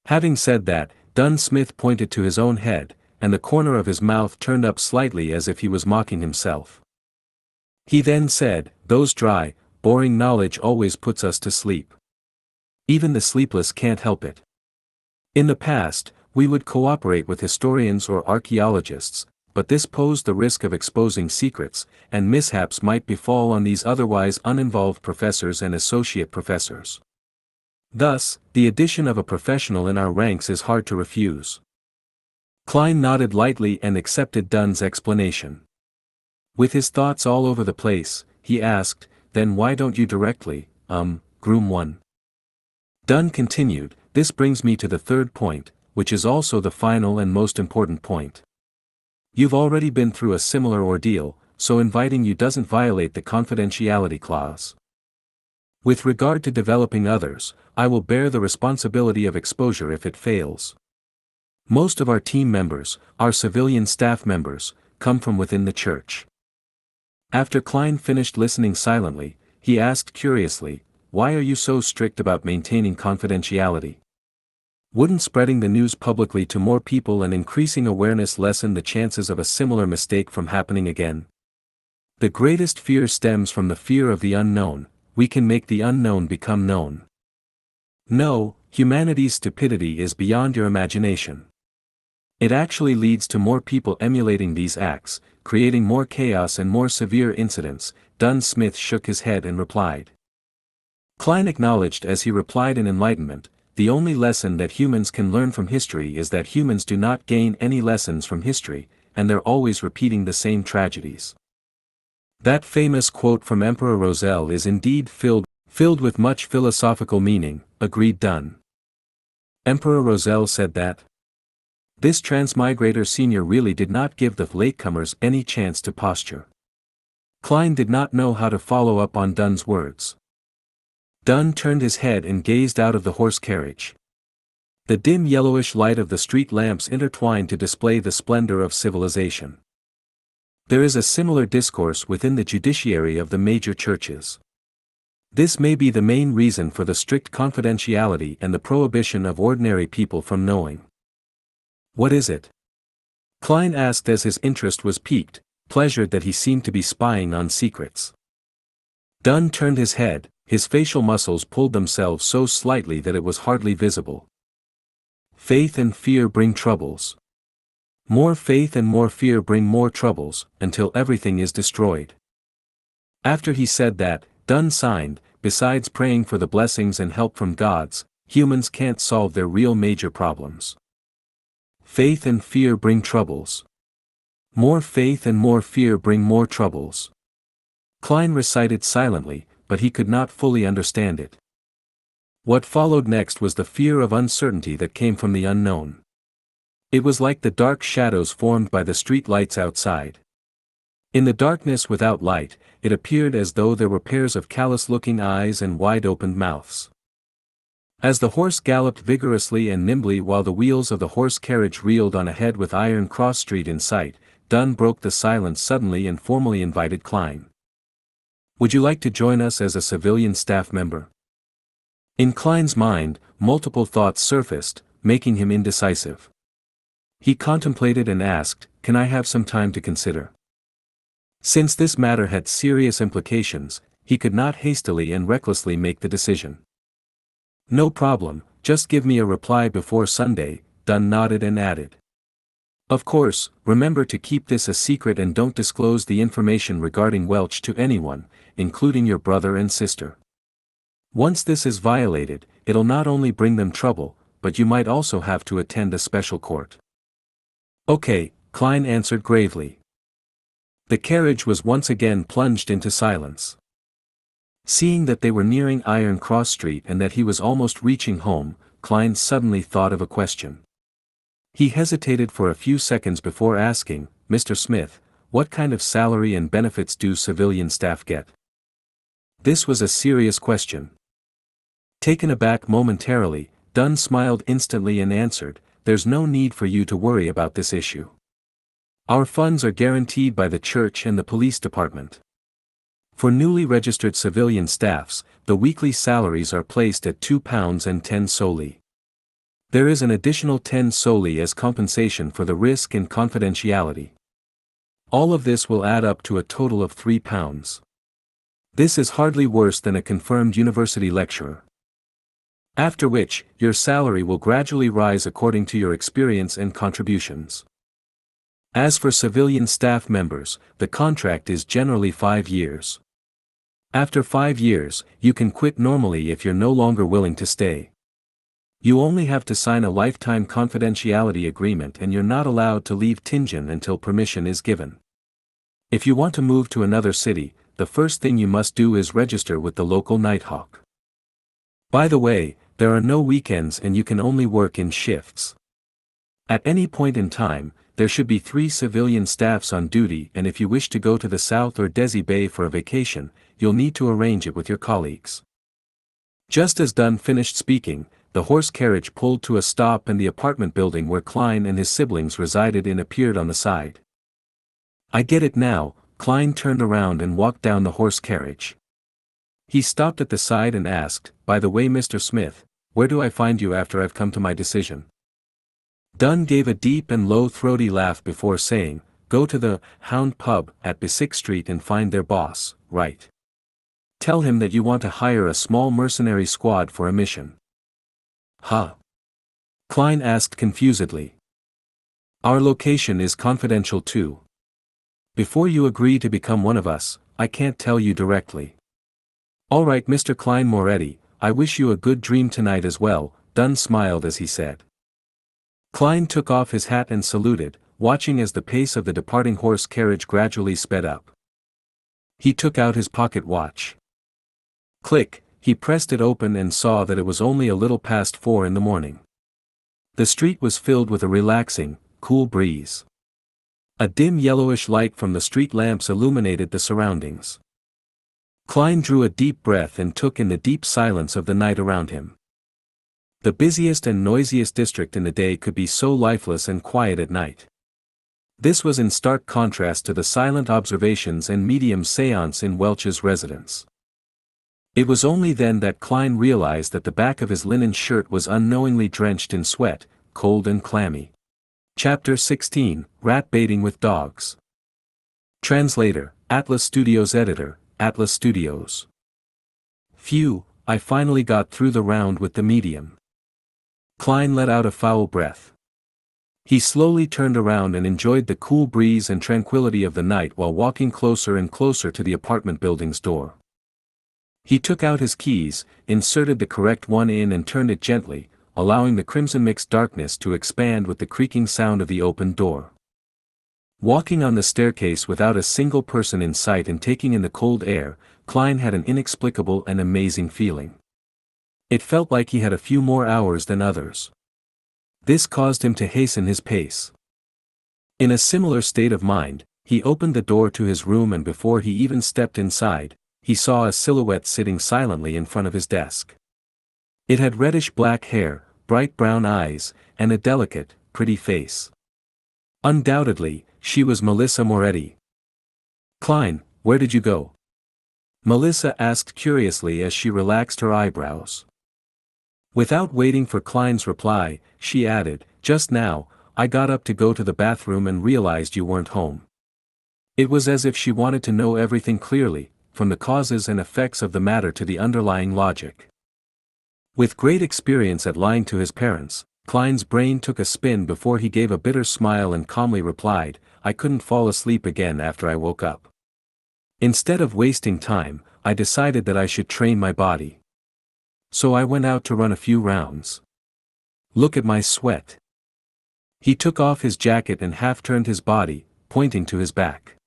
Having said that, Dunn Smith pointed to his own head, and the corner of his mouth turned up slightly as if he was mocking himself. He then said, those dry, boring knowledge always puts us to sleep. Even the sleepless can't help it. In the past, we would cooperate with historians or archaeologists, but this posed the risk of exposing secrets, and mishaps might befall on these otherwise uninvolved professors and associate professors. Thus, the addition of a professional in our ranks is hard to refuse. Klein nodded lightly and accepted Dunn's explanation. With his thoughts all over the place, he asked, then why don't you directly, groom one? Dunn continued, this brings me to the third point, which is also the final and most important point. You've already been through a similar ordeal, so inviting you doesn't violate the confidentiality clause. With regard to developing others, I will bear the responsibility of exposure if it fails. Most of our team members, our civilian staff members, come from within the church. After Klein finished listening silently, he asked curiously, why are you so strict about maintaining confidentiality? Wouldn't spreading the news publicly to more people and increasing awareness lessen the chances of a similar mistake from happening again? The greatest fear stems from the fear of the unknown. We can make the unknown become known. No, humanity's stupidity is beyond your imagination. It actually leads to more people emulating these acts, creating more chaos and more severe incidents. Dunn Smith shook his head and replied. Klein acknowledged as he replied in enlightenment, the only lesson that humans can learn from history is that humans do not gain any lessons from history, and they're always repeating the same tragedies. That famous quote from Emperor Roselle is indeed filled with much philosophical meaning, agreed Dunn. Emperor Roselle said that. This transmigrator senior really did not give the latecomers any chance to posture. Klein did not know how to follow up on Dunn's words. Dunn turned his head and gazed out of the horse carriage. The dim yellowish light of the street lamps intertwined to display the splendor of civilization. There is a similar discourse within the judiciary of the major churches. This may be the main reason for the strict confidentiality and the prohibition of ordinary people from knowing. What is it? Klein asked as his interest was piqued, pleasured that he seemed to be spying on secrets. Dunn turned his head, his facial muscles pulled themselves so slightly that it was hardly visible. Faith and fear bring troubles. More faith and more fear bring more troubles, until everything is destroyed. After he said that, Dunn signed, besides praying for the blessings and help from gods, humans can't solve their real major problems. Faith and fear bring troubles. More faith and more fear bring more troubles. Klein recited silently, but he could not fully understand it. What followed next was the fear of uncertainty that came from the unknown. It was like the dark shadows formed by the street lights outside. In the darkness without light, it appeared as though there were pairs of callous-looking eyes and wide-opened mouths. As the horse galloped vigorously and nimbly while the wheels of the horse carriage reeled on ahead with Iron Cross Street in sight, Dunn broke the silence suddenly and formally invited Klein. "Would you like to join us as a civilian staff member?" In Klein's mind, multiple thoughts surfaced, making him indecisive. He contemplated and asked, "Can I have some time to consider?" Since this matter had serious implications, he could not hastily and recklessly make the decision. "No problem, just give me a reply before Sunday," Dunn nodded and added. "Of course, remember to keep this a secret and don't disclose the information regarding Welch to anyone, including your brother and sister. Once this is violated, it'll not only bring them trouble, but you might also have to attend a special court." "Okay," Klein answered gravely. The carriage was once again plunged into silence. Seeing that they were nearing Iron Cross Street and that he was almost reaching home, Klein suddenly thought of a question. He hesitated for a few seconds before asking, "Mr. Smith, what kind of salary and benefits do civilian staff get?" This was a serious question. Taken aback momentarily, Dunn smiled instantly and answered, "There's no need for you to worry about this issue. Our funds are guaranteed by the church and the police department. For newly registered civilian staffs, the weekly salaries are placed at £2.10 solely. There is an additional 10 solely as compensation for the risk and confidentiality. All of this will add up to a total of £3. This is hardly worse than a confirmed university lecturer. After which, your salary will gradually rise according to your experience and contributions. As for civilian staff members, the contract is generally 5 years. After 5 years, you can quit normally if you're no longer willing to stay. You only have to sign a lifetime confidentiality agreement and you're not allowed to leave Tianjin until permission is given. If you want to move to another city, the first thing you must do is register with the local Nighthawk. By the way, there are no weekends and you can only work in shifts. At any point in time, there should be 3 civilian staffs on duty, and if you wish to go to the South or Desi Bay for a vacation, you'll need to arrange it with your colleagues." Just as Dunn finished speaking, the horse carriage pulled to a stop and the apartment building where Klein and his siblings resided in appeared on the side. "I get it now," Klein turned around and walked down the horse carriage. He stopped at the side and asked, "By the way, Mr. Smith, where do I find you after I've come to my decision?" Dunn gave a deep and low throaty laugh before saying, "Go to the Hound Pub at Bisick Street and find their boss, right? Tell him that you want to hire a small mercenary squad for a mission." "Huh?" Klein asked confusedly. "Our location is confidential too. Before you agree to become one of us, I can't tell you directly." "All right, Mr. Klein Moretti, I wish you a good dream tonight as well," Dunn smiled as he said. Klein took off his hat and saluted, watching as the pace of the departing horse carriage gradually sped up. He took out his pocket watch. Click, he pressed it open and saw that it was only a little past 4 in the morning. The street was filled with a relaxing, cool breeze. A dim yellowish light from the street lamps illuminated the surroundings. Klein drew a deep breath and took in the deep silence of the night around him. The busiest and noisiest district in the day could be so lifeless and quiet at night. This was in stark contrast to the silent observations and medium seance in Welch's residence. It was only then that Klein realized that the back of his linen shirt was unknowingly drenched in sweat, cold and clammy. Chapter 16, Rat Baiting with Dogs. Translator, Atlas Studios Editor, Atlas Studios. Phew, I finally got through the round with the medium. Klein let out a foul breath. He slowly turned around and enjoyed the cool breeze and tranquility of the night while walking closer and closer to the apartment building's door. He took out his keys, inserted the correct one in and turned it gently, allowing the crimson-mixed darkness to expand with the creaking sound of the opened door. Walking on the staircase without a single person in sight and taking in the cold air, Klein had an inexplicable and amazing feeling. It felt like he had a few more hours than others. This caused him to hasten his pace. In a similar state of mind, he opened the door to his room, and before he even stepped inside, he saw a silhouette sitting silently in front of his desk. It had reddish-black hair, bright brown eyes, and a delicate, pretty face. Undoubtedly, she was Melissa Moretti. "Klein, where did you go?" Melissa asked curiously as she relaxed her eyebrows. Without waiting for Klein's reply, she added, "Just now, I got up to go to the bathroom and realized you weren't home." It was as if she wanted to know everything clearly, from the causes and effects of the matter to the underlying logic. With great experience at lying to his parents, Klein's brain took a spin before he gave a bitter smile and calmly replied, "I couldn't fall asleep again after I woke up. Instead of wasting time, I decided that I should train my body. So I went out to run a few rounds. Look at my sweat." He took off his jacket and half-turned his body, pointing to his back.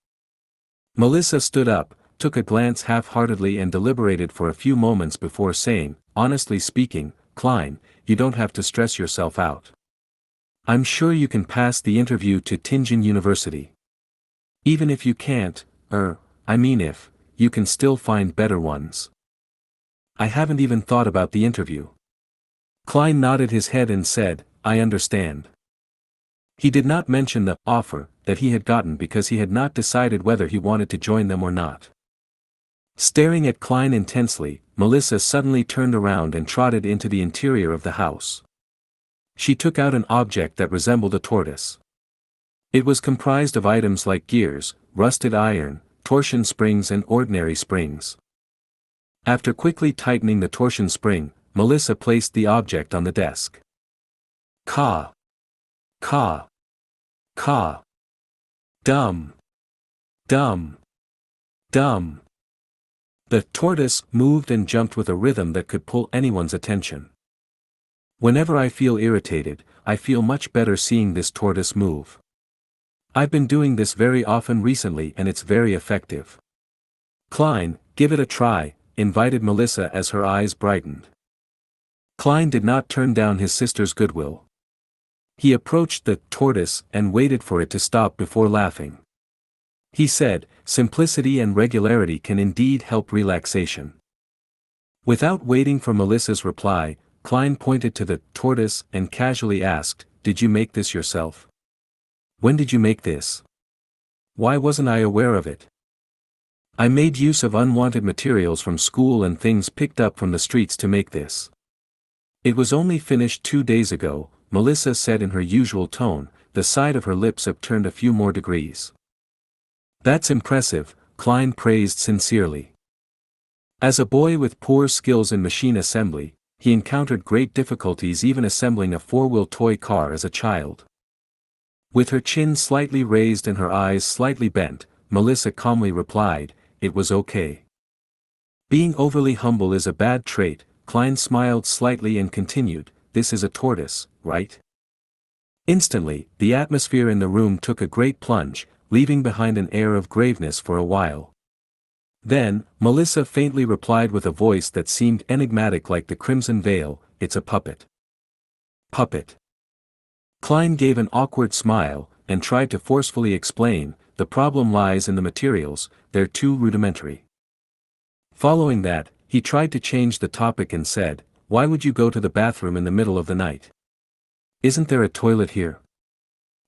Melissa stood up, took a glance half-heartedly and deliberated for a few moments before saying, "Honestly speaking, Klein, you don't have to stress yourself out. I'm sure you can pass the interview to Tianjin University. Even if you can't, if, you can still find better ones. I haven't even thought about the interview." Klein nodded his head and said, "I understand." He did not mention the offer that he had gotten because he had not decided whether he wanted to join them or not. Staring at Klein intensely, Melissa suddenly turned around and trotted into the interior of the house. She took out an object that resembled a tortoise. It was comprised of items like gears, rusted iron, torsion springs and ordinary springs. After quickly tightening the torsion spring, Melissa placed the object on the desk. Caw. Caw. Caw. Dum. Dum. Dum. The tortoise moved and jumped with a rhythm that could pull anyone's attention. Whenever I feel irritated, I feel much better seeing this tortoise move. I've been doing this very often recently and it's very effective. Klein, give it a try, invited Melissa as her eyes brightened. Klein did not turn down his sister's goodwill. He approached the tortoise and waited for it to stop before laughing. He said, "Simplicity and regularity can indeed help relaxation." Without waiting for Melissa's reply, Klein pointed to the tortoise and casually asked, "Did you make this yourself? When did you make this? Why wasn't I aware of it?" "I made use of unwanted materials from school and things picked up from the streets to make this. It was only finished 2 days ago," Melissa said in her usual tone, the side of her lips upturned a few more degrees. "That's impressive," Klein praised sincerely. As a boy with poor skills in machine assembly, he encountered great difficulties even assembling a four-wheel toy car as a child. With her chin slightly raised and her eyes slightly bent, Melissa calmly replied, "It was okay." Being overly humble is a bad trait, Klein smiled slightly and continued, "This is a tortoise, right?" Instantly, the atmosphere in the room took a great plunge, leaving behind an air of graveness for a while. Then, Melissa faintly replied with a voice that seemed enigmatic like the crimson veil, "It's a puppet." Puppet. Klein gave an awkward smile, and tried to forcefully explain, "The problem lies in the materials, they're too rudimentary." Following that, he tried to change the topic and said, "Why would you go to the bathroom in the middle of the night? Isn't there a toilet here?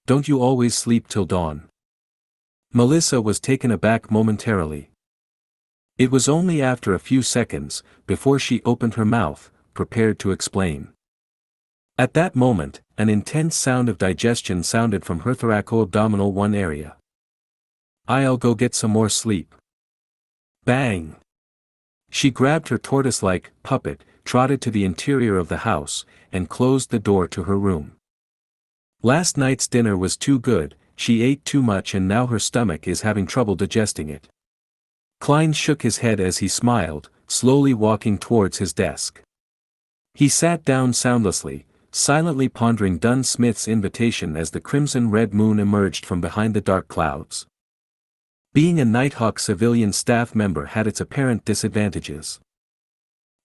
Don't you always sleep till dawn?" Melissa was taken aback momentarily. It was only after a few seconds, before she opened her mouth, prepared to explain. At that moment, an intense sound of digestion sounded from her thoraco-abdominal one area. "I'll go get some more sleep." Bang! She grabbed her tortoise-like puppet, trotted to the interior of the house, and closed the door to her room. Last night's dinner was too good, she ate too much and now her stomach is having trouble digesting it. Klein shook his head as he smiled, slowly walking towards his desk. He sat down soundlessly, silently pondering Dunn Smith's invitation as the crimson-red moon emerged from behind the dark clouds. Being a Nighthawk civilian staff member had its apparent disadvantages.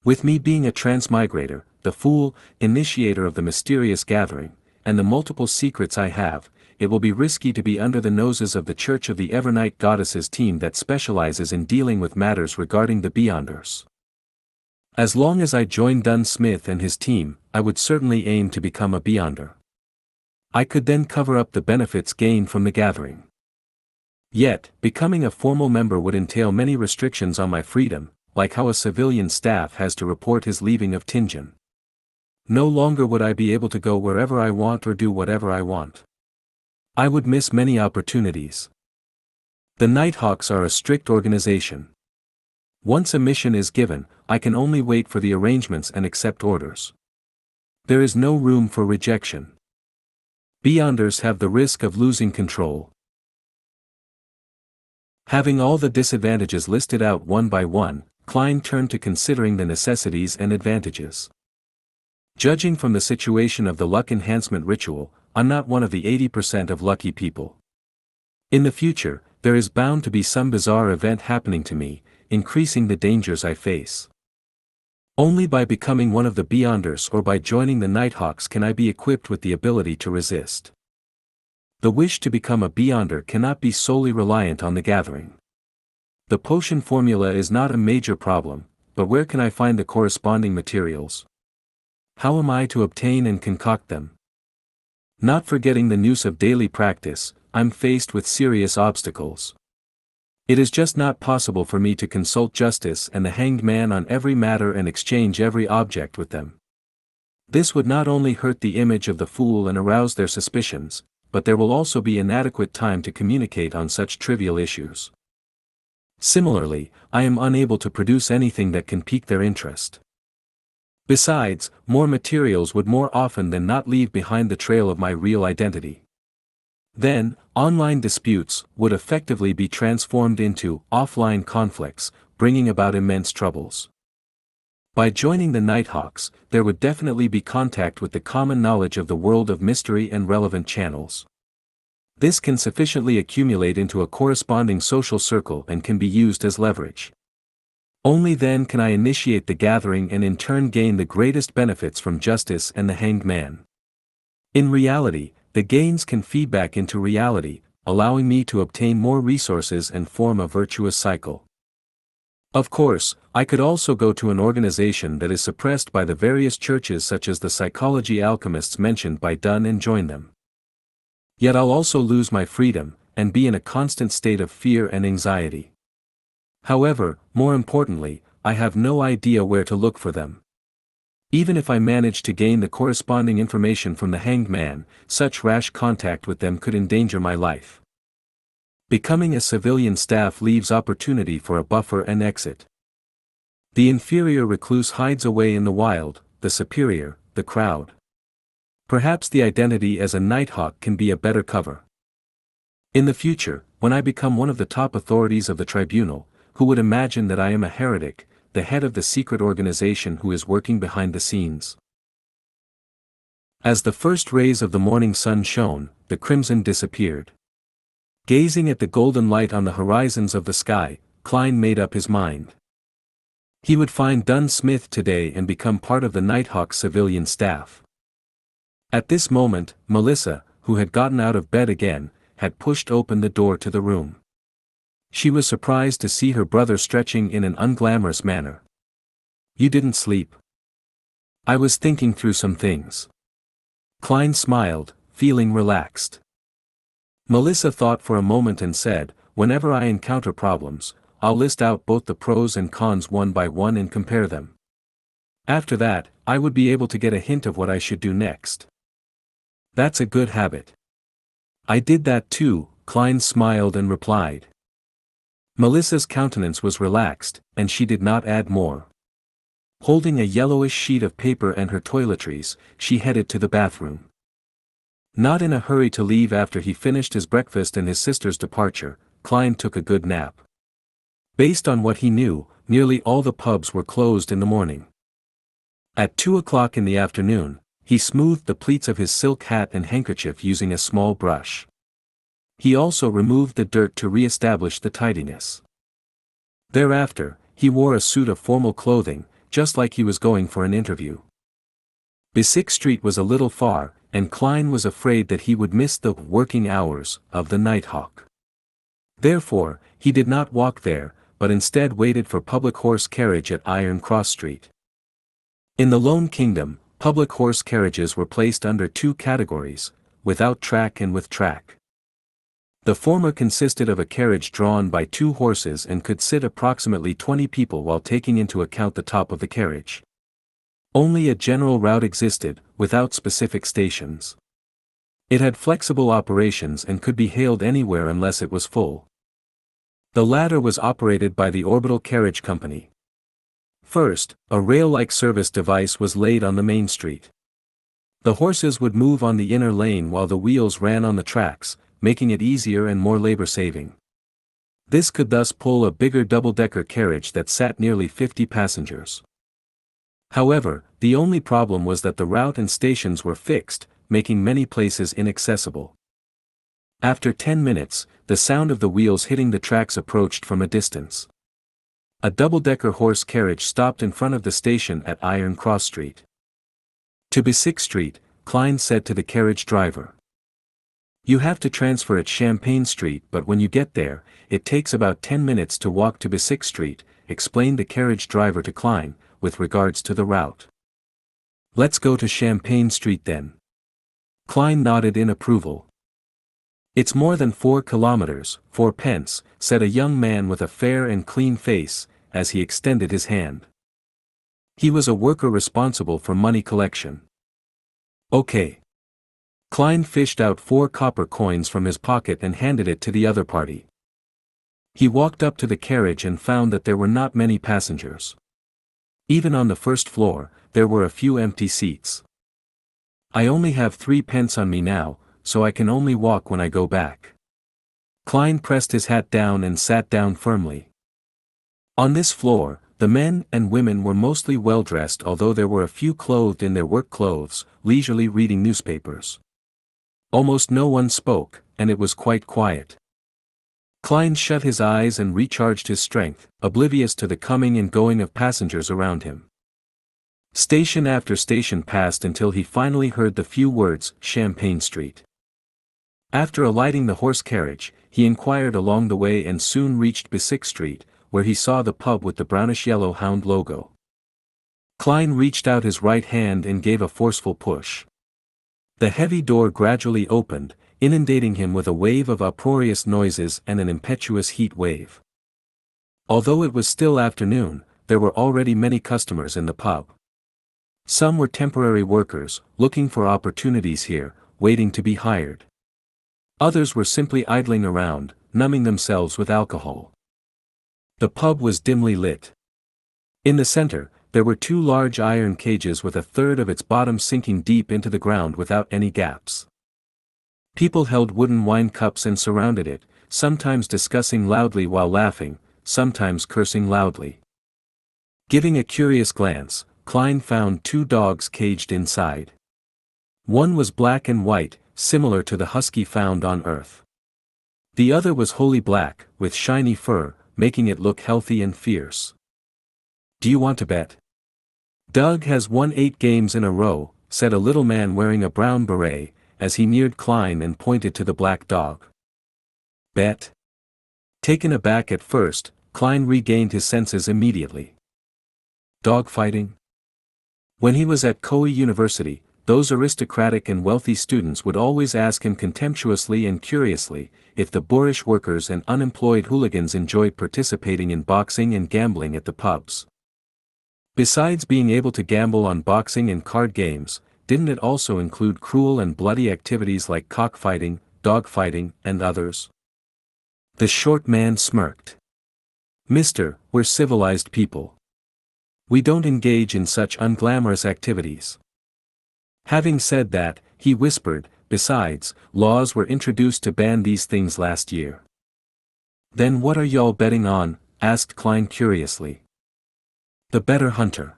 With me being a transmigrator, the fool, initiator of the mysterious gathering, and the multiple secrets I have, it will be risky to be under the noses of the Church of the Evernight Goddesses team that specializes in dealing with matters regarding the Beyonders. As long as I join Dunn Smith and his team, I would certainly aim to become a Beyonder. I could then cover up the benefits gained from the gathering. Yet, becoming a formal member would entail many restrictions on my freedom, like how a civilian staff has to report his leaving of Tingen. No longer would I be able to go wherever I want or do whatever I want. I would miss many opportunities. The Nighthawks are a strict organization. Once a mission is given, I can only wait for the arrangements and accept orders. There is no room for rejection. Beyonders have the risk of losing control. Having all the disadvantages listed out one by one, Klein turned to considering the necessities and advantages. Judging from the situation of the luck enhancement ritual, I'm not one of the 80% of lucky people. In the future, there is bound to be some bizarre event happening to me, increasing the dangers I face. Only by becoming one of the Beyonders or by joining the Nighthawks can I be equipped with the ability to resist. The wish to become a Beyonder cannot be solely reliant on the gathering. The potion formula is not a major problem, but where can I find the corresponding materials? How am I to obtain and concoct them? Not forgetting the noose of daily practice, I'm faced with serious obstacles. It is just not possible for me to consult justice and the hanged man on every matter and exchange every object with them. This would not only hurt the image of the fool and arouse their suspicions, but there will also be inadequate time to communicate on such trivial issues. Similarly, I am unable to produce anything that can pique their interest. Besides, more materials would more often than not leave behind the trail of my real identity. Then, online disputes would effectively be transformed into offline conflicts, bringing about immense troubles. By joining the Nighthawks, there would definitely be contact with the common knowledge of the world of mystery and relevant channels. This can sufficiently accumulate into a corresponding social circle and can be used as leverage. Only then can I initiate the gathering and in turn gain the greatest benefits from justice and the hanged man. In reality, the gains can feed back into reality, allowing me to obtain more resources and form a virtuous cycle. Of course, I could also go to an organization that is suppressed by the various churches such as the psychology alchemists mentioned by Dunn and join them. Yet I'll also lose my freedom, and be in a constant state of fear and anxiety. However, more importantly, I have no idea where to look for them. Even if I manage to gain the corresponding information from the hanged man, such rash contact with them could endanger my life. Becoming a civilian staff leaves opportunity for a buffer and exit. The inferior recluse hides away in the wild, the superior, the crowd. Perhaps the identity as a Nighthawk can be a better cover. In the future, when I become one of the top authorities of the tribunal, who would imagine that I am a heretic, the head of the secret organization who is working behind the scenes? As the first rays of the morning sun shone, the crimson disappeared. Gazing at the golden light on the horizons of the sky, Klein made up his mind. He would find Dunn Smith today and become part of the Nighthawk civilian staff. At this moment, Melissa, who had gotten out of bed again, had pushed open the door to the room. She was surprised to see her brother stretching in an unglamorous manner. "You didn't sleep?" "I was thinking through some things." Klein smiled, feeling relaxed. Melissa thought for a moment and said, "Whenever I encounter problems, I'll list out both the pros and cons one by one and compare them. After that, I would be able to get a hint of what I should do next." "That's a good habit." "I did that too," Klein smiled and replied. Melissa's countenance was relaxed, and she did not add more. Holding a yellowish sheet of paper and her toiletries, she headed to the bathroom. Not in a hurry to leave after he finished his breakfast and his sister's departure, Klein took a good nap. Based on what he knew, nearly all the pubs were closed in the morning. At 2 o'clock in the afternoon, he smoothed the pleats of his silk hat and handkerchief using a small brush. He also removed the dirt to re-establish the tidiness. Thereafter, he wore a suit of formal clothing, just like he was going for an interview. Bisick Street was a little far, and Klein was afraid that he would miss the working hours of the Nighthawk. Therefore, he did not walk there, but instead waited for public horse carriage at Iron Cross Street. In the Lone Kingdom, public horse carriages were placed under two categories, without track and with track. The former consisted of a carriage drawn by two horses and could sit approximately 20 people while taking into account the top of the carriage. Only a general route existed, without specific stations. It had flexible operations and could be hailed anywhere unless it was full. The latter was operated by the Orbital Carriage Company. First, a rail-like service device was laid on the main street. The horses would move on the inner lane while the wheels ran on the tracks, making it easier and more labor-saving. This could thus pull a bigger double-decker carriage that sat nearly 50 passengers. However, the only problem was that the route and stations were fixed, making many places inaccessible. After 10 minutes, the sound of the wheels hitting the tracks approached from a distance. A double-decker horse carriage stopped in front of the station at Iron Cross Street. To Bisick Street, Klein said to the carriage driver. You have to transfer at Champagne Street, but when you get there, it takes about 10 minutes to walk to Bisick Street, explained the carriage driver to Klein, with regards to the route. Let's go to Champagne Street then. Klein nodded in approval. It's more than 4 kilometers, 4 pence, said a young man with a fair and clean face, as he extended his hand. He was a worker responsible for money collection. Okay. Klein fished out 4 copper coins from his pocket and handed it to the other party. He walked up to the carriage and found that there were not many passengers. Even on the first floor, there were a few empty seats. I only have 3 pence on me now, so I can only walk when I go back. Klein pressed his hat down and sat down firmly. On this floor, the men and women were mostly well-dressed, although there were a few clothed in their work clothes, leisurely reading newspapers. Almost no one spoke, and it was quite quiet. Klein shut his eyes and recharged his strength, oblivious to the coming and going of passengers around him. Station after station passed until he finally heard the few words, Champagne Street. After alighting the horse carriage, he inquired along the way and soon reached Bisick Street, where he saw the pub with the brownish-yellow hound logo. Klein reached out his right hand and gave a forceful push. The heavy door gradually opened, inundating him with a wave of uproarious noises and an impetuous heat wave. Although it was still afternoon, there were already many customers in the pub. Some were temporary workers, looking for opportunities here, waiting to be hired. Others were simply idling around, numbing themselves with alcohol. The pub was dimly lit. In the center, there were 2 large iron cages with a third of its bottom sinking deep into the ground without any gaps. People held wooden wine cups and surrounded it, sometimes discussing loudly while laughing, sometimes cursing loudly. Giving a curious glance, Klein found 2 dogs caged inside. One was black and white, similar to the husky found on Earth. The other was wholly black, with shiny fur, making it look healthy and fierce. Do you want to bet? Doug has won 8 games in a row, said a little man wearing a brown beret, as he neared Klein and pointed to the black dog. Bet? Taken aback at first, Klein regained his senses immediately. Dog fighting? When he was at Koei University, those aristocratic and wealthy students would always ask him contemptuously and curiously, if the boorish workers and unemployed hooligans enjoyed participating in boxing and gambling at the pubs. Besides being able to gamble on boxing and card games, didn't it also include cruel and bloody activities like cockfighting, dogfighting, and others? The short man smirked. Mister, we're civilized people. We don't engage in such unglamorous activities. Having said that, he whispered, besides, laws were introduced to ban these things last year. Then what are y'all betting on? Asked Klein curiously. The better hunter.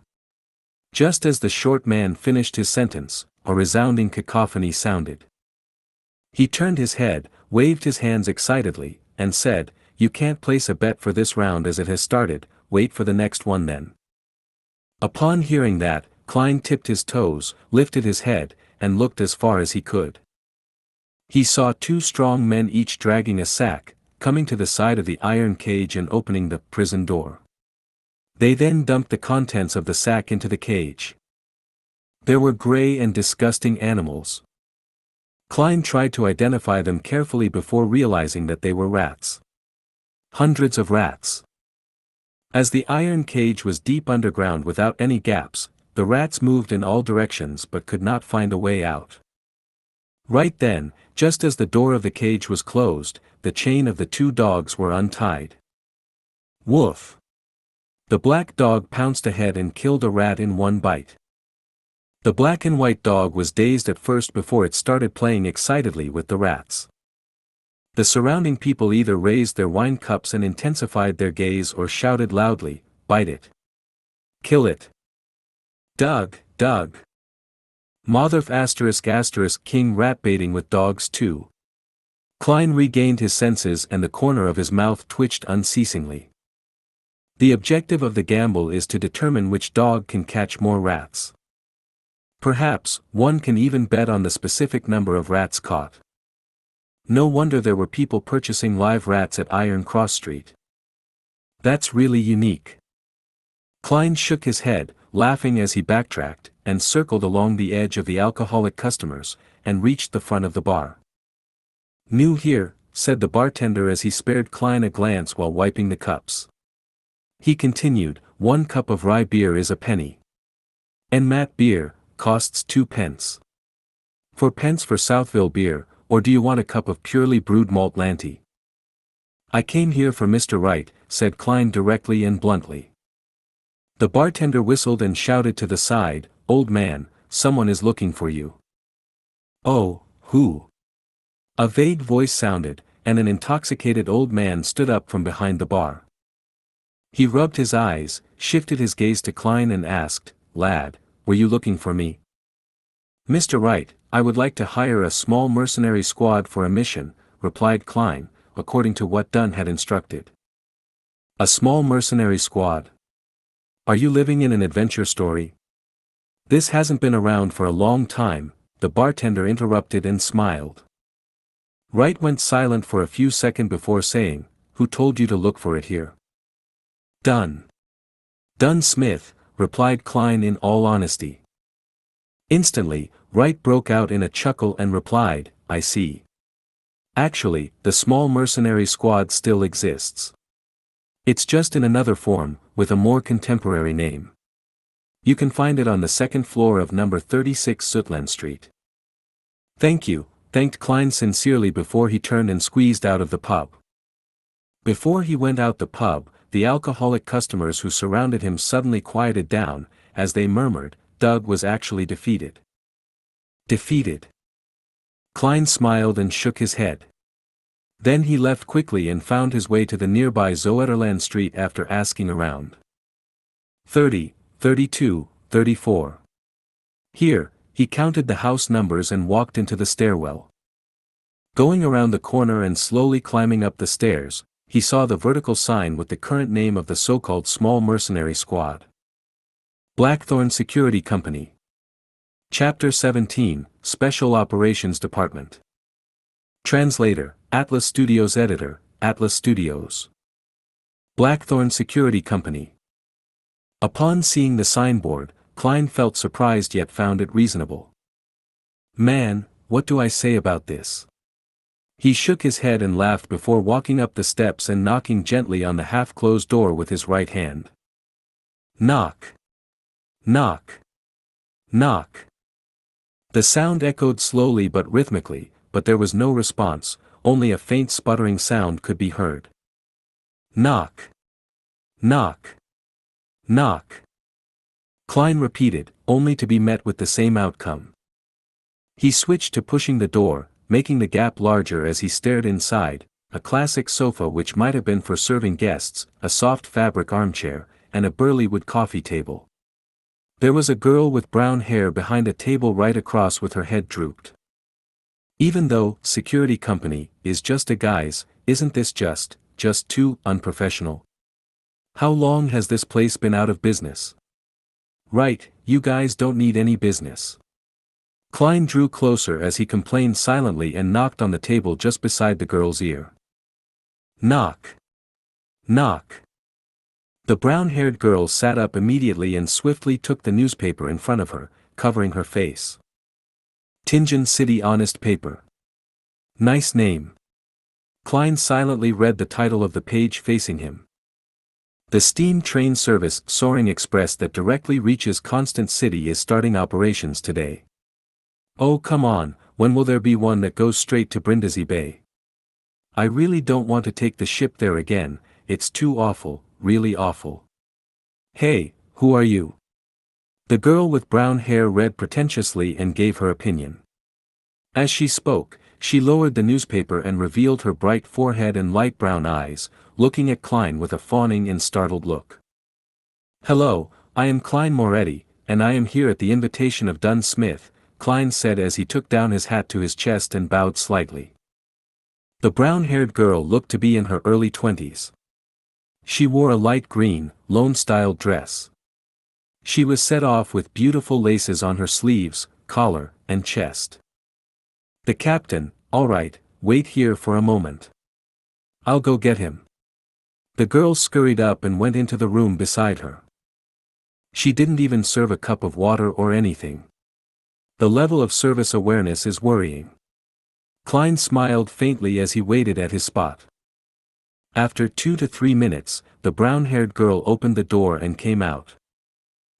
Just as the short man finished his sentence, a resounding cacophony sounded. He turned his head, waved his hands excitedly, and said, "You can't place a bet for this round as it has started, wait for the next one then." Upon hearing that, Klein tipped his toes, lifted his head, and looked as far as he could. He saw two strong men each dragging a sack, coming to the side of the iron cage and opening the prison door. They then dumped the contents of the sack into the cage. There were gray and disgusting animals. Klein tried to identify them carefully before realizing that they were rats. Hundreds of rats. As the iron cage was deep underground without any gaps, the rats moved in all directions but could not find a way out. Right then, just as the door of the cage was closed, the chain of the two dogs were untied. Woof! The black dog pounced ahead and killed a rat in one bite. The black and white dog was dazed at first before it started playing excitedly with the rats. The surrounding people either raised their wine cups and intensified their gaze or shouted loudly, "Bite it! Kill it! Doug, Doug! Motherf **** king rat baiting with dogs too." Klein regained his senses and the corner of his mouth twitched unceasingly. The objective of the gamble is to determine which dog can catch more rats. Perhaps, one can even bet on the specific number of rats caught. No wonder there were people purchasing live rats at Iron Cross Street. That's really unique. Klein shook his head, laughing as he backtracked, and circled along the edge of the alcoholic customers, and reached the front of the bar. "New here," said the bartender as he spared Klein a glance while wiping the cups. He continued, "1 cup of rye beer is a penny. And mat beer costs 2 pence. 4 pence for Southville beer, or do you want a cup of purely brewed malt lanty?" "I came here for Mr. Wright," said Klein directly and bluntly. The bartender whistled and shouted to the side, "Old man, someone is looking for you." "Oh, who?" A vague voice sounded, and an intoxicated old man stood up from behind the bar. He rubbed his eyes, shifted his gaze to Klein and asked, "Lad, were you looking for me?" "Mr. Wright, I would like to hire a small mercenary squad for a mission," replied Klein, according to what Dunn had instructed. "A small mercenary squad? Are you living in an adventure story?" "This hasn't been around for a long time," the bartender interrupted and smiled. Wright went silent for a few seconds before saying, "Who told you to look for it here?" "Dunn. Dunn Smith," replied Klein in all honesty. Instantly, Wright broke out in a chuckle and replied, "I see. Actually, the small mercenary squad still exists. It's just in another form, with a more contemporary name. You can find it on the second floor of number 36 Sutland Street." "Thank you," thanked Klein sincerely before he turned and squeezed out of the pub. Before he went out the pub, the alcoholic customers who surrounded him suddenly quieted down, as they murmured, "Doug was actually defeated." Defeated? Klein smiled and shook his head. Then he left quickly and found his way to the nearby Zoeterland Street after asking around. 30, 32, 34. Here, he counted the house numbers and walked into the stairwell. Going around the corner and slowly climbing up the stairs, he saw the vertical sign with the current name of the so-called small mercenary squad. Blackthorn Security Company. Chapter 17, Special Operations Department. Translator, Atlas Studios Editor, Atlas Studios. Blackthorn Security Company. Upon seeing the signboard, Klein felt surprised yet found it reasonable. "Man, what do I say about this?" He shook his head and laughed before walking up the steps and knocking gently on the half-closed door with his right hand. Knock. Knock. Knock. The sound echoed slowly but rhythmically, but there was no response, only a faint sputtering sound could be heard. Knock. Knock. Knock. Klein repeated, only to be met with the same outcome. He switched to pushing the door, making the gap larger as he stared inside, a classic sofa which might have been for serving guests, a soft fabric armchair, and a burly wood coffee table. There was a girl with brown hair behind a table right across with her head drooped. Even though security company is just a guise, isn't this just too unprofessional? How long has this place been out of business? Right, you guys don't need any business. Klein drew closer as he complained silently and knocked on the table just beside the girl's ear. Knock. Knock. The brown-haired girl sat up immediately and swiftly took the newspaper in front of her, covering her face. Tianjin City Honest Paper. Nice name. Klein silently read the title of the page facing him. The steam train service Soaring Express that directly reaches Constant City is starting operations today. Oh come on, when will there be one that goes straight to Brindisi Bay? I really don't want to take the ship there again, it's too awful, really awful. Hey, who are you? The girl with brown hair read pretentiously and gave her opinion. As she spoke, she lowered the newspaper and revealed her bright forehead and light brown eyes, looking at Klein with a fawning and startled look. Hello, I am Klein Moretti, and I am here at the invitation of Dunn Smith, Klein said as he took down his hat to his chest and bowed slightly. The brown-haired girl looked to be in her early 20s. She wore a light green, Lone-style dress. She was set off with beautiful laces on her sleeves, collar, and chest. The captain, all right, wait here for a moment. I'll go get him. The girl scurried up and went into the room beside her. She didn't even serve a cup of water or anything. The level of service awareness is worrying. Klein smiled faintly as he waited at his spot. After 2 to 3 minutes, the brown-haired girl opened the door and came out.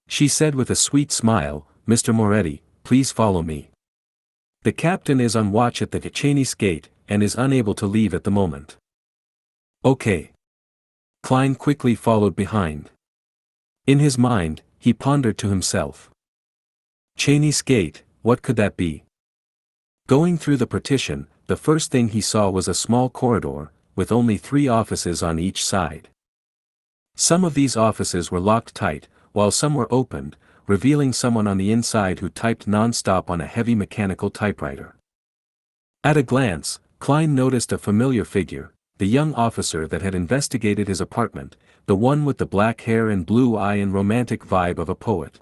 She said with a sweet smile, Mr. Moretti, please follow me. The captain is on watch at the Chinese gate, and is unable to leave at the moment. Okay. Klein quickly followed behind. In his mind, he pondered to himself. Chinese gate, what could that be? Going through the partition, the first thing he saw was a small corridor, with only 3 offices on each side. Some of these offices were locked tight, while some were opened, revealing someone on the inside who typed non-stop on a heavy mechanical typewriter. At a glance, Klein noticed a familiar figure, the young officer that had investigated his apartment, the one with the black hair and blue eye and romantic vibe of a poet.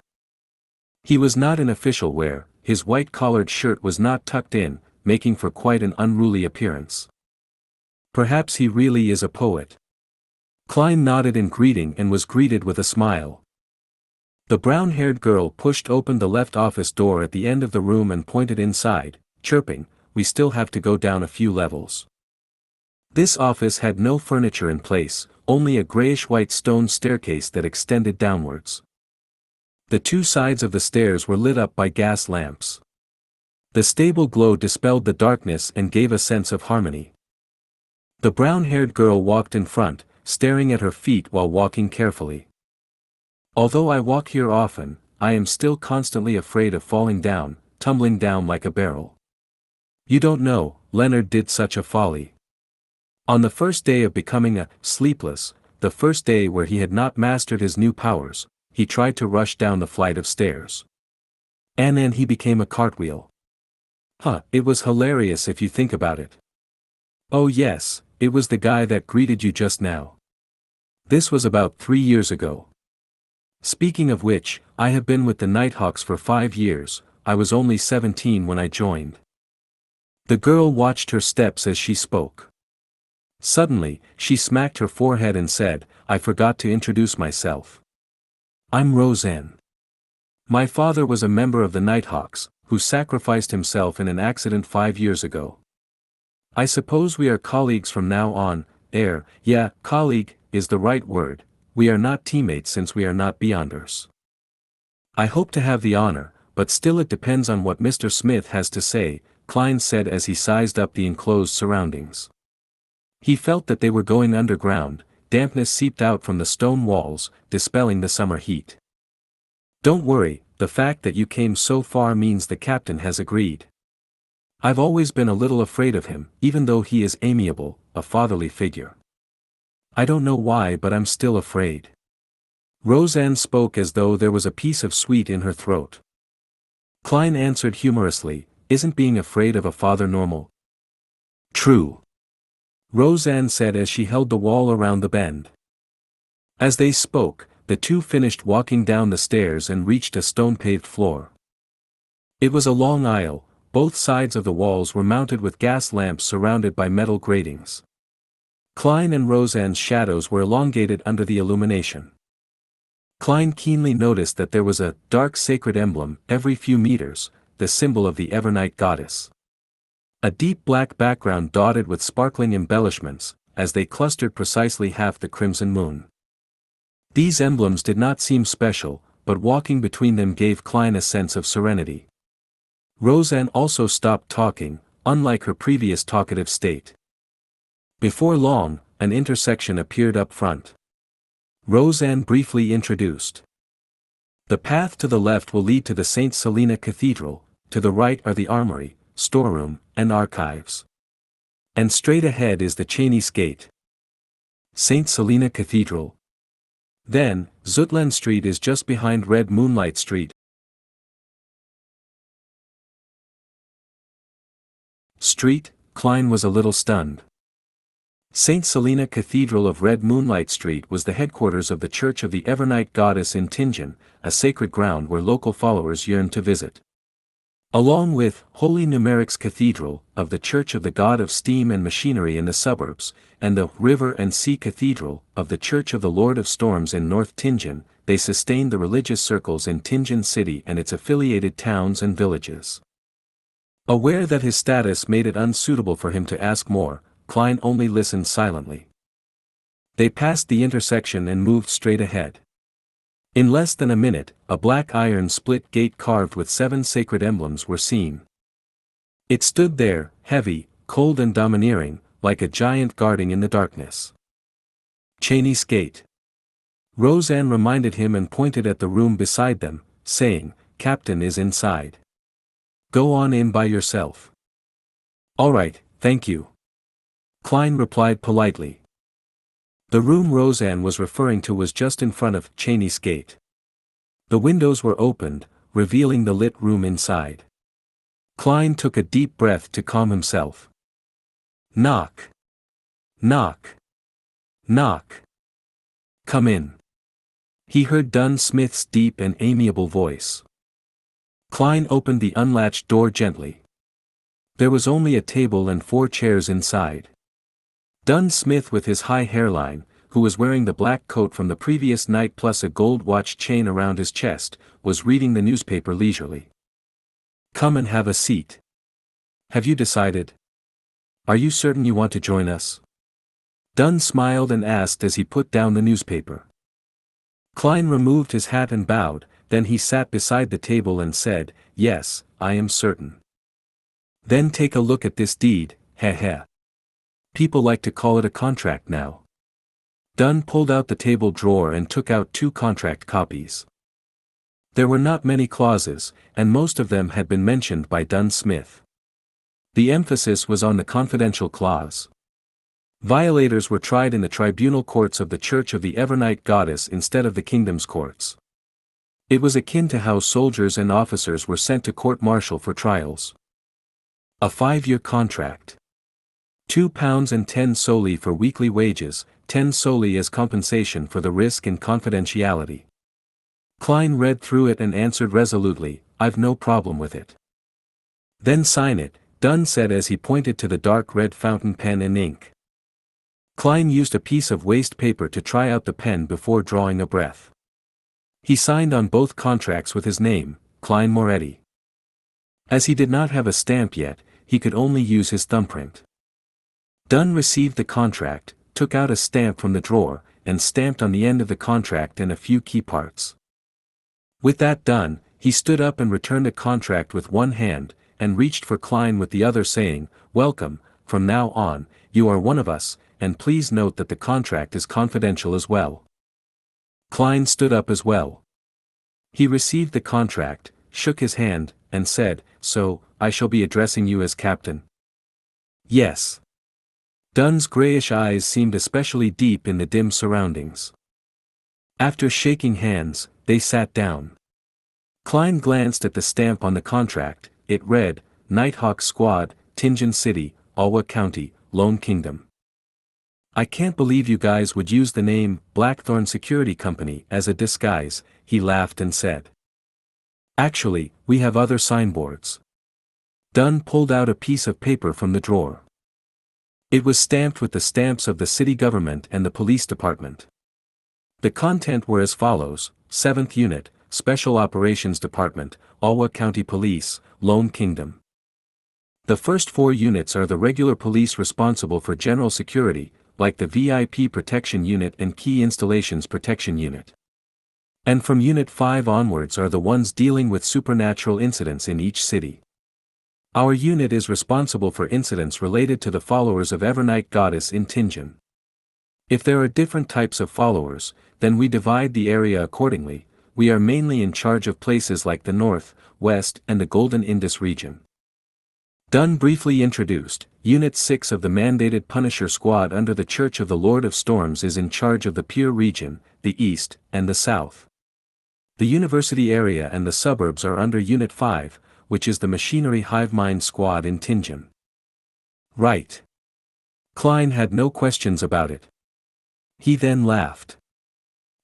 He was not in official wear, his white-collared shirt was not tucked in, making for quite an unruly appearance. Perhaps he really is a poet. Klein nodded in greeting and was greeted with a smile. The brown-haired girl pushed open the left office door at the end of the room and pointed inside, chirping, we still have to go down a few levels. This office had no furniture in place, only a grayish-white stone staircase that extended downwards. The 2 sides of the stairs were lit up by gas lamps. The stable glow dispelled the darkness and gave a sense of harmony. The brown-haired girl walked in front, staring at her feet while walking carefully. Although I walk here often, I am still constantly afraid of falling down, tumbling down like a barrel. You don't know, Leonard did such a folly. On the first day of becoming a sleepless, the first day where he had not mastered his new powers, he tried to rush down the flight of stairs. And then he became a cartwheel. It was hilarious if you think about it. Oh yes, it was the guy that greeted you just now. This was about 3 years ago. Speaking of which, I have been with the Nighthawks for 5 years, I was only 17 when I joined. The girl watched her steps as she spoke. Suddenly, she smacked her forehead and said, I forgot to introduce myself. I'm Roseanne. My father was a member of the Nighthawks, who sacrificed himself in an accident 5 years ago. I suppose we are colleagues from now on, yeah, colleague is the right word. We are not teammates since we are not Beyonders. I hope to have the honor, but still it depends on what Mr. Smith has to say, Klein said as he sized up the enclosed surroundings. He felt that they were going underground, dampness seeped out from the stone walls, dispelling the summer heat. Don't worry, the fact that you came so far means the captain has agreed. I've always been a little afraid of him, even though he is amiable, a fatherly figure. I don't know why but I'm still afraid. Roseanne spoke as though there was a piece of sweet in her throat. Klein answered humorously, isn't being afraid of a father normal? True. Roseanne said as she held the wall around the bend. As they spoke, the two finished walking down the stairs and reached a stone-paved floor. It was a long aisle, both sides of the walls were mounted with gas lamps surrounded by metal gratings. Klein and Roseanne's shadows were elongated under the illumination. Klein keenly noticed that there was a dark sacred emblem every few meters, the symbol of the Evernight goddess. A deep black background dotted with sparkling embellishments, as they clustered precisely half the crimson moon. These emblems did not seem special, but walking between them gave Klein a sense of serenity. Roseanne also stopped talking, unlike her previous talkative state. Before long, an intersection appeared up front. Roseanne briefly introduced. The path to the left will lead to the St. Selena Cathedral, to the right are the armory, storeroom, and archives. And straight ahead is the Chinese Gate. St. Selena Cathedral. Then, Zutland Street is just behind Red Moonlight Street. Klein was a little stunned. St. Selena Cathedral of Red Moonlight Street was the headquarters of the Church of the Evernight Goddess in Tianjin, a sacred ground where local followers yearned to visit. Along with Holy Numeric's Cathedral, of the Church of the God of Steam and Machinery in the suburbs, and the River and Sea Cathedral, of the Church of the Lord of Storms in North Tianjin, they sustained the religious circles in Tianjin City and its affiliated towns and villages. Aware that his status made it unsuitable for him to ask more, Klein only listened silently. They passed the intersection and moved straight ahead. In less than a minute, a black iron split gate carved with 7 sacred emblems were seen. It stood there, heavy, cold and domineering, like a giant guarding in the darkness. Chinese Gate. Roseanne reminded him and pointed at the room beside them, saying, "Captain is inside. Go on in by yourself." "All right, thank you." Klein replied politely. The room Roseanne was referring to was just in front of Chinese Gate. The windows were opened, revealing the lit room inside. Klein took a deep breath to calm himself. Knock. Knock. Knock. Come in. He heard Dunn Smith's deep and amiable voice. Klein opened the unlatched door gently. There was only a table and 4 chairs inside. Dunn Smith, with his high hairline, who was wearing the black coat from the previous night plus a gold watch chain around his chest, was reading the newspaper leisurely. "Come and have a seat. Have you decided? Are you certain you want to join us?" Dunn smiled and asked as he put down the newspaper. Klein removed his hat and bowed, then he sat beside the table and said, "Yes, I am certain." "Then take a look at this deed, heh. People like to call it a contract now." Dunn pulled out the table drawer and took out 2 contract copies. There were not many clauses, and most of them had been mentioned by Dunn Smith. The emphasis was on the confidential clause. Violators were tried in the tribunal courts of the Church of the Evernight Goddess instead of the kingdom's courts. It was akin to how soldiers and officers were sent to court-martial for trials. A 5-year contract. £2.10 solely for weekly wages, 10 solely as compensation for the risk and confidentiality. Klein read through it and answered resolutely, "I've no problem with it." "Then sign it," Dunn said as he pointed to the dark red fountain pen and ink. Klein used a piece of waste paper to try out the pen before drawing a breath. He signed on both contracts with his name, Klein Moretti. As he did not have a stamp yet, he could only use his thumbprint. Dunn received the contract, took out a stamp from the drawer, and stamped on the end of the contract and a few key parts. With that done, he stood up and returned the contract with one hand, and reached for Klein with the other, saying, "Welcome, from now on, you are one of us, and please note that the contract is confidential as well." Klein stood up as well. He received the contract, shook his hand, and said, "So, I shall be addressing you as Captain?" "Yes." Dunn's grayish eyes seemed especially deep in the dim surroundings. After shaking hands, they sat down. Klein glanced at the stamp on the contract. It read, "Nighthawk Squad, Tianjin City, Alwa County, Lone Kingdom." "I can't believe you guys would use the name Blackthorn Security Company as a disguise," he laughed and said. Actually, we have other signboards. Dunn pulled out a piece of paper from the drawer. It was stamped with the stamps of the city government and the police department. The content were as follows: 7th Unit, Special Operations Department, Alwa County Police, Lone Kingdom. The first 4 units are the regular police responsible for general security, like the VIP Protection Unit and Key Installations Protection Unit. And from Unit 5 onwards are the ones dealing with supernatural incidents in each city. Our unit is responsible for incidents related to the followers of Evernight Goddess in Tinjin. If there are different types of followers, then we divide the area accordingly. We are mainly in charge of places like the North, West and the Golden Indus region. Dunn briefly introduced, Unit 6 of the mandated Punisher Squad under the Church of the Lord of Storms is in charge of the Pure region, the East, and the South. The university area and the suburbs are under Unit 5, which is the Machinery Hive Mind Squad in Tinjin. Right. Klein had no questions about it. He then laughed.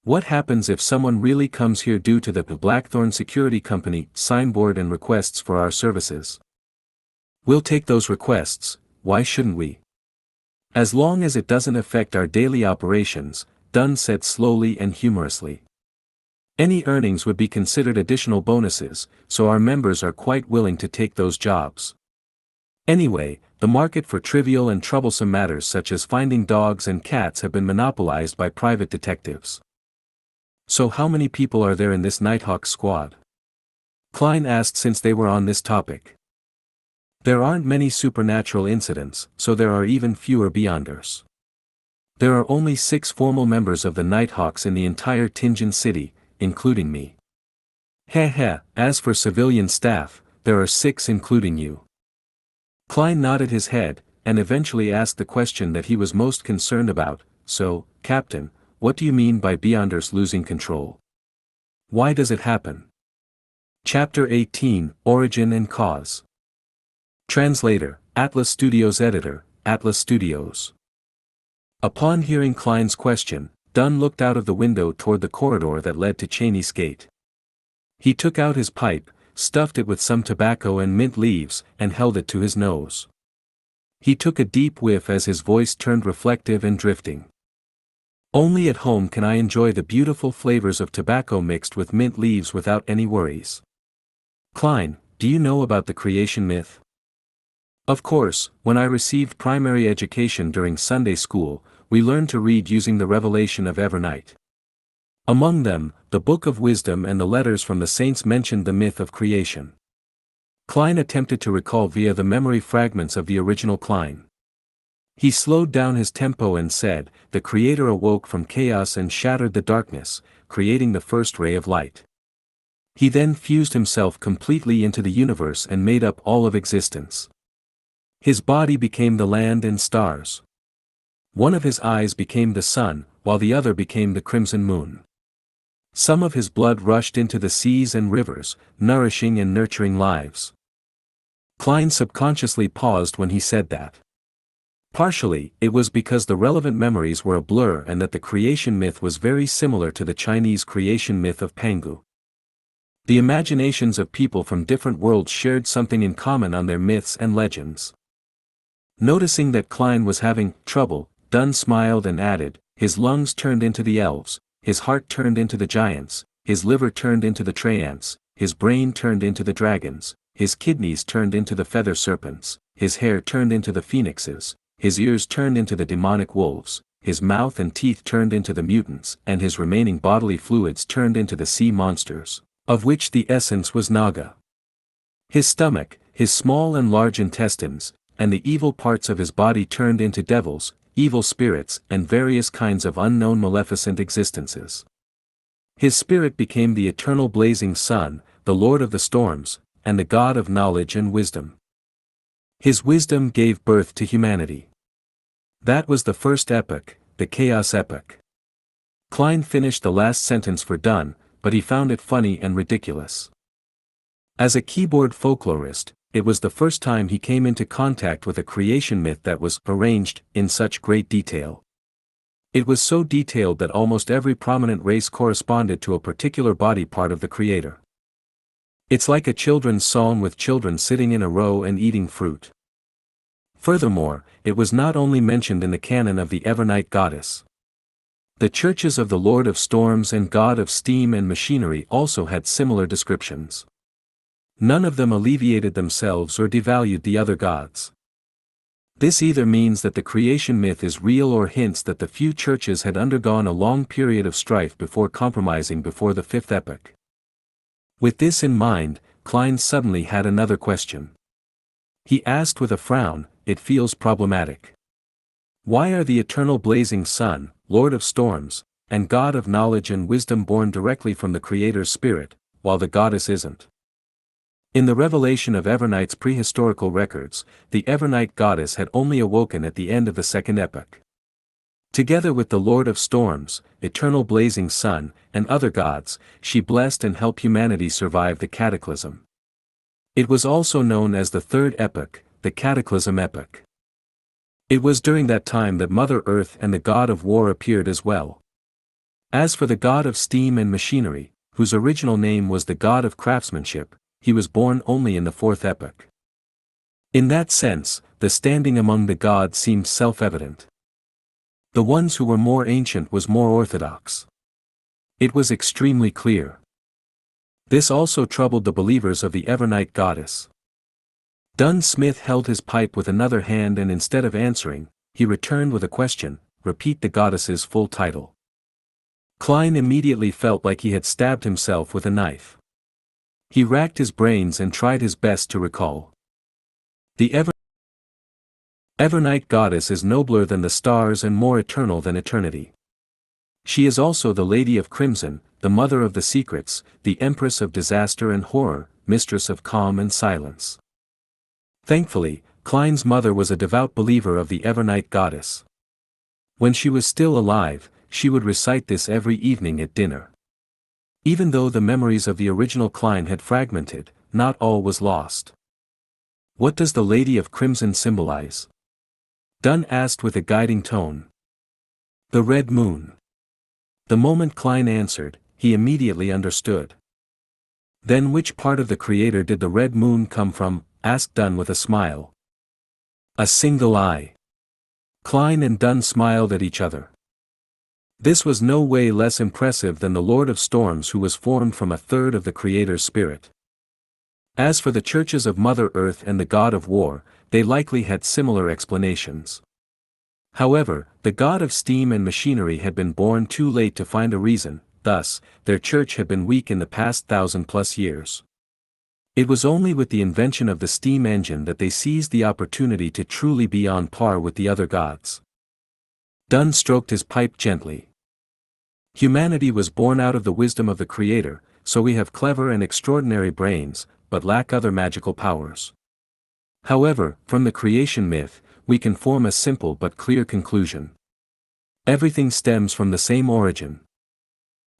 What happens if someone really comes here due to the Blackthorn Security Company signboard and requests for our services? We'll take those requests, why shouldn't we? As long as it doesn't affect our daily operations, Dunn said slowly and humorously. Any earnings would be considered additional bonuses, so our members are quite willing to take those jobs. Anyway, the market for trivial and troublesome matters such as finding dogs and cats have been monopolized by private detectives. So how many people are there in this Nighthawk squad? Klein asked since they were on this topic. There aren't many supernatural incidents, so there are even fewer Beyonders. There are only 6 formal members of the Nighthawks in the entire Tinjin city, including me. Heh, as for civilian staff, there are 6 including you. Klein nodded his head, and eventually asked the question that he was most concerned about, so, Captain, what do you mean by Beyonders losing control? Why does it happen? Chapter 18, Origin and Cause. Translator, Atlas Studios Editor, Atlas Studios. Upon hearing Klein's question, Dunn looked out of the window toward the corridor that led to Cheney's gate. He took out his pipe, stuffed it with some tobacco and mint leaves, and held it to his nose. He took a deep whiff as his voice turned reflective and drifting. Only at home can I enjoy the beautiful flavors of tobacco mixed with mint leaves without any worries. Klein, do you know about the creation myth? Of course, when I received primary education during Sunday school, we learned to read using the revelation of Evernight. Among them, the Book of Wisdom and the letters from the saints mentioned the myth of creation. Klein attempted to recall via the memory fragments of the original Klein. He slowed down his tempo and said, the Creator awoke from chaos and shattered the darkness, creating the first ray of light. He then fused himself completely into the universe and made up all of existence. His body became the land and stars. One of his eyes became the sun, while the other became the crimson moon. Some of his blood rushed into the seas and rivers, nourishing and nurturing lives. Klein subconsciously paused when he said that. Partially, it was because the relevant memories were a blur and that the creation myth was very similar to the Chinese creation myth of Pangu. The imaginations of people from different worlds shared something in common on their myths and legends. Noticing that Klein was having trouble, Dunn smiled and added, his lungs turned into the elves, his heart turned into the giants, his liver turned into the Treants, his brain turned into the dragons, his kidneys turned into the feather serpents, his hair turned into the phoenixes, his ears turned into the demonic wolves, his mouth and teeth turned into the mutants, and his remaining bodily fluids turned into the sea monsters, of which the essence was Naga. His stomach, his small and large intestines, and the evil parts of his body turned into devils, evil spirits and various kinds of unknown maleficent existences. His spirit became the eternal blazing sun, the lord of the storms, and the god of knowledge and wisdom. His wisdom gave birth to humanity. That was the first epoch, the chaos epoch. Klein finished the last sentence for Dunn, but he found it funny and ridiculous. As a keyboard folklorist, it was the first time he came into contact with a creation myth that was arranged in such great detail. It was so detailed that almost every prominent race corresponded to a particular body part of the creator. It's like a children's song with children sitting in a row and eating fruit. Furthermore, it was not only mentioned in the canon of the Evernight goddess. The churches of the Lord of Storms and God of Steam and Machinery also had similar descriptions. None of them alleviated themselves or devalued the other gods. This either means that the creation myth is real or hints that the few churches had undergone a long period of strife before compromising before the fifth epoch. With this in mind, Klein suddenly had another question. He asked with a frown, "It feels problematic. Why are the eternal blazing sun, Lord of Storms, and God of knowledge and wisdom born directly from the Creator's spirit, while the goddess isn't?" In the revelation of Evernight's prehistorical records, the Evernight goddess had only awoken at the end of the second epoch. Together with the Lord of Storms, eternal blazing sun, and other gods, she blessed and helped humanity survive the cataclysm. It was also known as the third epoch, the Cataclysm epoch. It was during that time that Mother Earth and the God of War appeared as well. As for the God of Steam and Machinery, whose original name was the God of Craftsmanship, he was born only in the fourth epoch. In that sense, the standing among the gods seemed self-evident. The ones who were more ancient was more orthodox. It was extremely clear. This also troubled the believers of the Evernight goddess. Dunn Smith held his pipe with another hand and instead of answering, he returned with a question, "Repeat the goddess's full title." Klein immediately felt like he had stabbed himself with a knife. He racked his brains and tried his best to recall. The Evernight goddess is nobler than the stars and more eternal than eternity. She is also the Lady of Crimson, the Mother of the Secrets, the Empress of Disaster and Horror, Mistress of Calm and Silence. Thankfully, Klein's mother was a devout believer of the Evernight goddess. When she was still alive, she would recite this every evening at dinner. Even though the memories of the original Klein had fragmented, not all was lost. "What does the Lady of Crimson symbolize?" Dunn asked with a guiding tone. "The red moon." The moment Klein answered, he immediately understood. "Then which part of the Creator did the red moon come from?" asked Dunn with a smile. "A single eye." Klein and Dunn smiled at each other. This was no way less impressive than the Lord of Storms, who was formed from a third of the Creator's spirit. As for the churches of Mother Earth and the God of War, they likely had similar explanations. However, the God of Steam and Machinery had been born too late to find a reason, thus, their church had been weak in the past 1,000+ years. It was only with the invention of the steam engine that they seized the opportunity to truly be on par with the other gods. Dunn stroked his pipe gently. "Humanity was born out of the wisdom of the Creator, so we have clever and extraordinary brains, but lack other magical powers. However, from the creation myth, we can form a simple but clear conclusion. Everything stems from the same origin."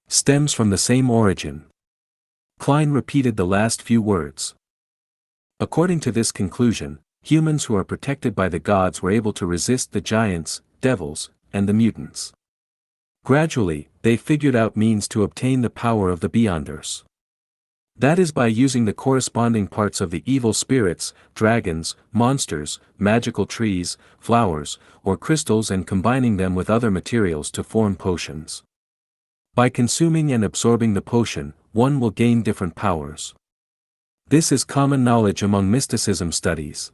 Stems from the same origin. Klein repeated the last few words. According to this conclusion, humans who are protected by the gods were able to resist the giants, devils, and the mutants. Gradually, they figured out means to obtain the power of the Beyonders. That is by using the corresponding parts of the evil spirits, dragons, monsters, magical trees, flowers, or crystals and combining them with other materials to form potions. By consuming and absorbing the potion, one will gain different powers. This is common knowledge among mysticism studies.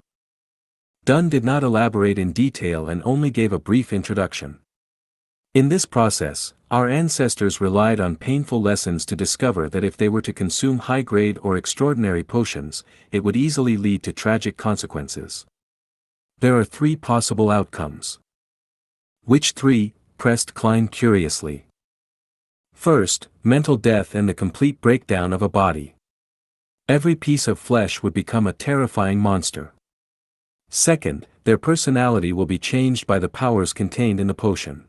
Dunn did not elaborate in detail and only gave a brief introduction. In this process, our ancestors relied on painful lessons to discover that if they were to consume high-grade or extraordinary potions, it would easily lead to tragic consequences. There are 3 possible outcomes. "Which 3?" pressed Klein curiously. "First, mental death and the complete breakdown of a body. Every piece of flesh would become a terrifying monster. Second, their personality will be changed by the powers contained in the potion.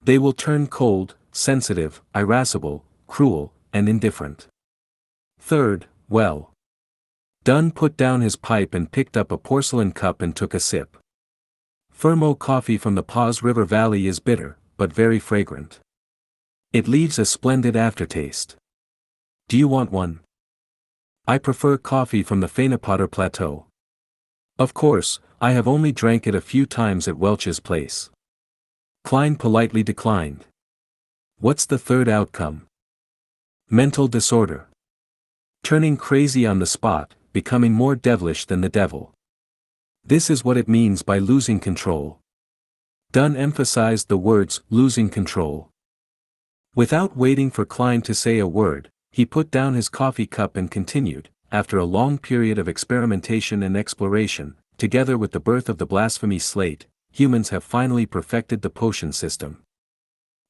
They will turn cold, sensitive, irascible, cruel, and indifferent. Third, well." Dunn put down his pipe and picked up a porcelain cup and took a sip. "Fermo coffee from the Paws River Valley is bitter, but very fragrant. It leaves a splendid aftertaste. Do you want one?" I prefer coffee from the Fanapotter Plateau. Of course, I have only drank it a few times at Welch's place. Klein politely declined. What's the third outcome? Mental disorder. Turning crazy on the spot, becoming more devilish than the devil. This is what it means by losing control. Dunn emphasized the words, losing control. Without waiting for Klein to say a word, he put down his coffee cup and continued, after a long period of experimentation and exploration, together with the birth of the blasphemy slate, humans have finally perfected the potion system.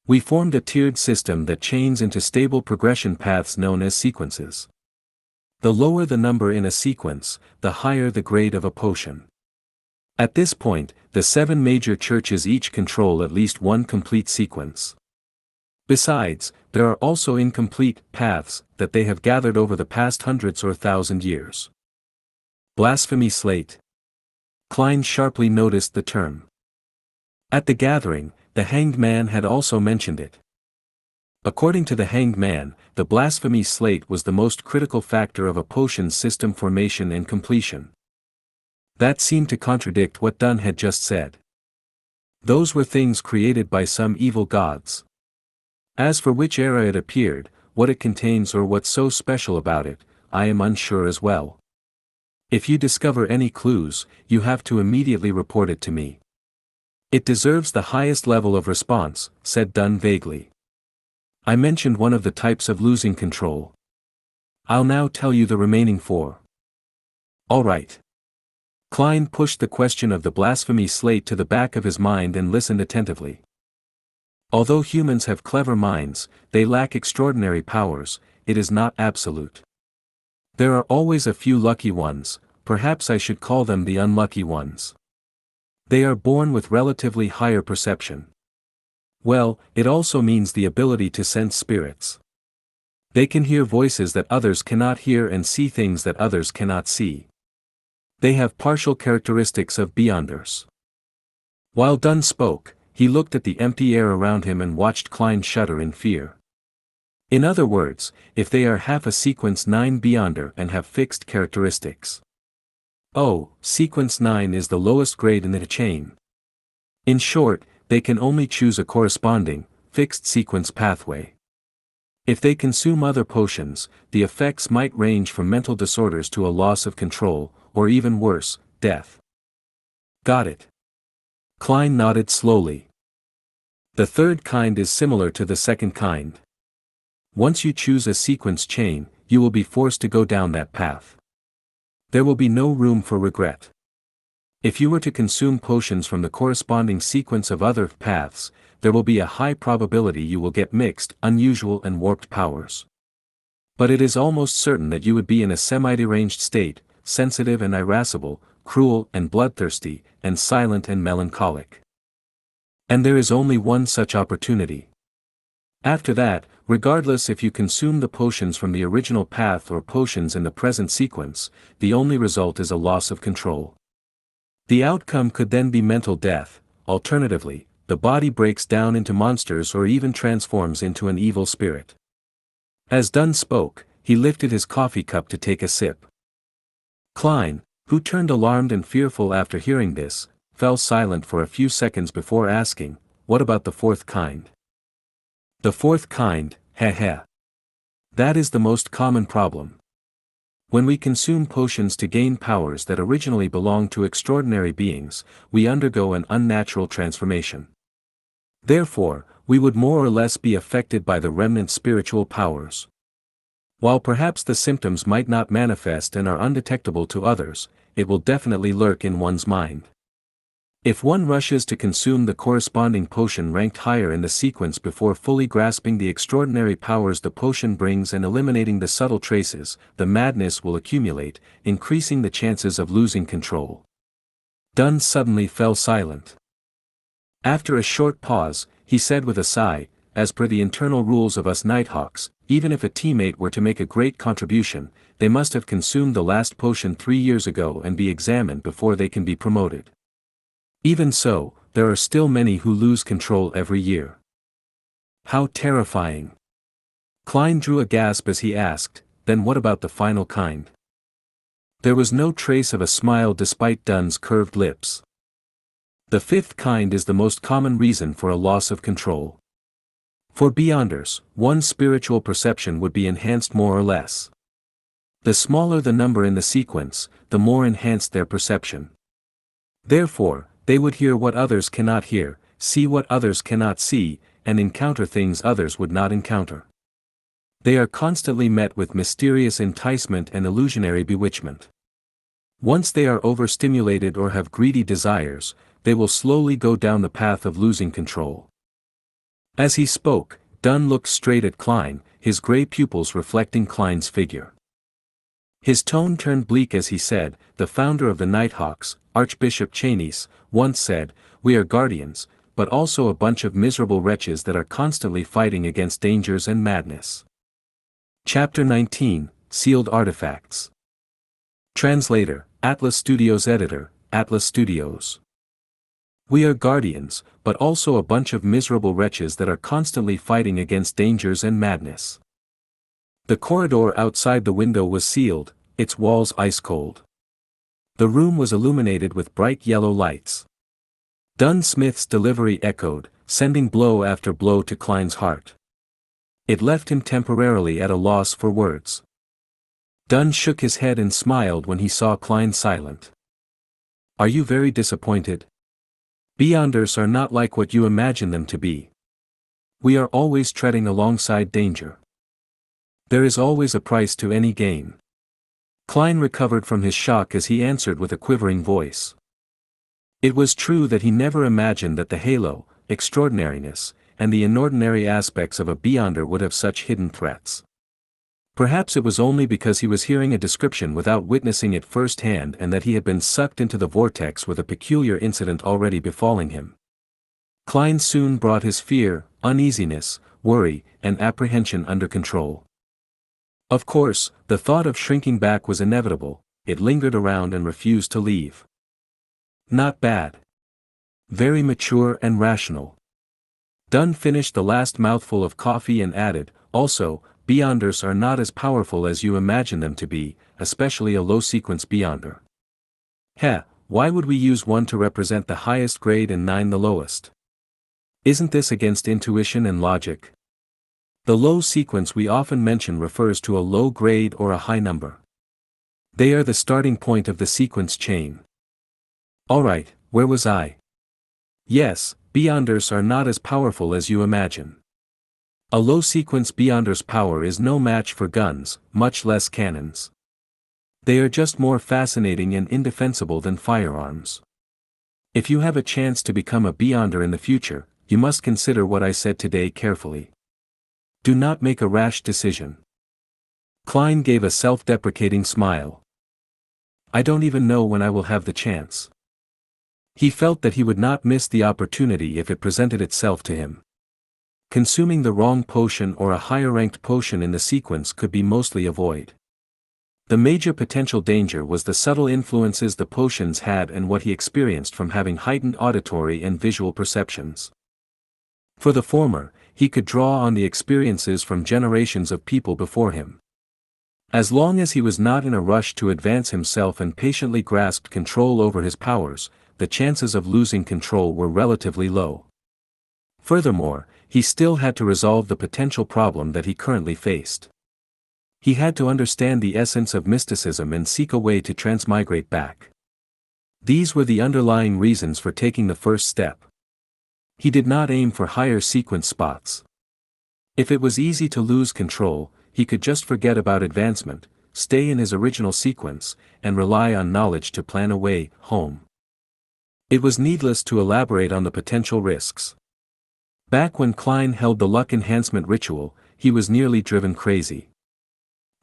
We formed a tiered system that chains into stable progression paths known as sequences. The lower the number in a sequence, the higher the grade of a potion. At this point, the 7 major churches each control at least one complete sequence. Besides, there are also incomplete paths that they have gathered over the past hundreds or thousand years. Blasphemy slate. Klein sharply noticed the term. At the gathering, the Hanged Man had also mentioned it. According to the Hanged Man, the blasphemy slate was the most critical factor of a potion's system formation and completion. That seemed to contradict what Dunn had just said. Those were things created by some evil gods. As for which era it appeared, what it contains or what's so special about it, I am unsure as well. If you discover any clues, you have to immediately report it to me. It deserves the highest level of response, said Dunn vaguely. I mentioned one of the types of losing control. I'll now tell you the remaining 4. All right. Klein pushed the question of the blasphemy slate to the back of his mind and listened attentively. Although humans have clever minds, they lack extraordinary powers, it is not absolute. There are always a few lucky ones, perhaps I should call them the unlucky ones. They are born with relatively higher perception. Well, it also means the ability to sense spirits. They can hear voices that others cannot hear and see things that others cannot see. They have partial characteristics of beyonders. While Dunn spoke, he looked at the empty air around him and watched Klein shudder in fear. In other words, if they are half a sequence 9 beyonder and have fixed characteristics. Oh, sequence 9 is the lowest grade in the chain. In short, they can only choose a corresponding, fixed sequence pathway. If they consume other potions, the effects might range from mental disorders to a loss of control, or even worse, death. Got it. Klein nodded slowly. The third kind is similar to the second kind. Once you choose a sequence chain, you will be forced to go down that path. There will be no room for regret. If you were to consume potions from the corresponding sequence of other paths, there will be a high probability you will get mixed, unusual and warped powers. But it is almost certain that you would be in a semi-deranged state, sensitive and irascible, cruel and bloodthirsty, and silent and melancholic. And there is only one such opportunity. After that, regardless if you consume the potions from the original path or potions in the present sequence, the only result is a loss of control. The outcome could then be mental death, alternatively, the body breaks down into monsters or even transforms into an evil spirit. As Dunn spoke, he lifted his coffee cup to take a sip. Klein, who turned alarmed and fearful after hearing this, fell silent for a few seconds before asking, what about the fourth kind? The fourth kind, heh. That is the most common problem. When we consume potions to gain powers that originally belonged to extraordinary beings, we undergo an unnatural transformation. Therefore, we would more or less be affected by the remnant spiritual powers. While perhaps the symptoms might not manifest and are undetectable to others, it will definitely lurk in one's mind. If one rushes to consume the corresponding potion ranked higher in the sequence before fully grasping the extraordinary powers the potion brings and eliminating the subtle traces, the madness will accumulate, increasing the chances of losing control. Dunn suddenly fell silent. After a short pause, he said with a sigh, as per the internal rules of us Nighthawks, even if a teammate were to make a great contribution, they must have consumed the last potion 3 years ago and be examined before they can be promoted. Even so, there are still many who lose control every year. How terrifying. Klein drew a gasp as he asked, then what about the final kind? There was no trace of a smile despite Dunn's curved lips. The fifth kind is the most common reason for a loss of control. For Beyonders, one's spiritual perception would be enhanced more or less. The smaller the number in the sequence, the more enhanced their perception. Therefore, they would hear what others cannot hear, see what others cannot see, and encounter things others would not encounter. They are constantly met with mysterious enticement and illusionary bewitchment. Once they are overstimulated or have greedy desires, they will slowly go down the path of losing control. As he spoke, Dunn looked straight at Klein, his gray pupils reflecting Klein's figure. His tone turned bleak as he said, "The founder of the Nighthawks, Archbishop Chainies, once said, 'We are guardians, but also a bunch of miserable wretches that are constantly fighting against dangers and madness.'" Chapter 19, Sealed Artifacts. Translator, Atlas Studios Editor, Atlas Studios. We are guardians, but also a bunch of miserable wretches that are constantly fighting against dangers and madness. The corridor outside the window was sealed, its walls ice-cold. The room was illuminated with bright yellow lights. Dunn Smith's delivery echoed, sending blow after blow to Klein's heart. It left him temporarily at a loss for words. Dunn shook his head and smiled when he saw Klein silent. "Are you very disappointed? Beyonders are not like what you imagine them to be. We are always treading alongside danger. There is always a price to any gain." Klein recovered from his shock as he answered with a quivering voice. It was true that he never imagined that the halo, extraordinariness, and the inordinary aspects of a Beyonder would have such hidden threats. Perhaps it was only because he was hearing a description without witnessing it firsthand and that he had been sucked into the vortex with a peculiar incident already befalling him. Klein soon brought his fear, uneasiness, worry, and apprehension under control. Of course, the thought of shrinking back was inevitable, it lingered around and refused to leave. Not bad. Very mature and rational. Dunn finished the last mouthful of coffee and added, "Also, Beyonders are not as powerful as you imagine them to be, especially a low-sequence Beyonder. Why would we use 1 to represent the highest grade and 9 the lowest? Isn't this against intuition and logic? The low sequence we often mention refers to a low grade or a high number. They are the starting point of the sequence chain." Alright, where was I? Yes, Beyonders are not as powerful as you imagine. A low-sequence Beyonder's power is no match for guns, much less cannons. They are just more fascinating and indefensible than firearms. If you have a chance to become a Beyonder in the future, you must consider what I said today carefully. Do not make a rash decision. Klein gave a self-deprecating smile. I don't even know when I will have the chance. He felt that he would not miss the opportunity if it presented itself to him. Consuming the wrong potion or a higher-ranked potion in the sequence could be mostly avoided. The major potential danger was the subtle influences the potions had and what he experienced from having heightened auditory and visual perceptions. For the former, he could draw on the experiences from generations of people before him. As long as he was not in a rush to advance himself and patiently grasped control over his powers, the chances of losing control were relatively low. Furthermore, he still had to resolve the potential problem that he currently faced. He had to understand the essence of mysticism and seek a way to transmigrate back. These were the underlying reasons for taking the first step. He did not aim for higher sequence spots. If it was easy to lose control, he could just forget about advancement, stay in his original sequence, and rely on knowledge to plan a way home. It was needless to elaborate on the potential risks. Back when Klein held the luck enhancement ritual, he was nearly driven crazy.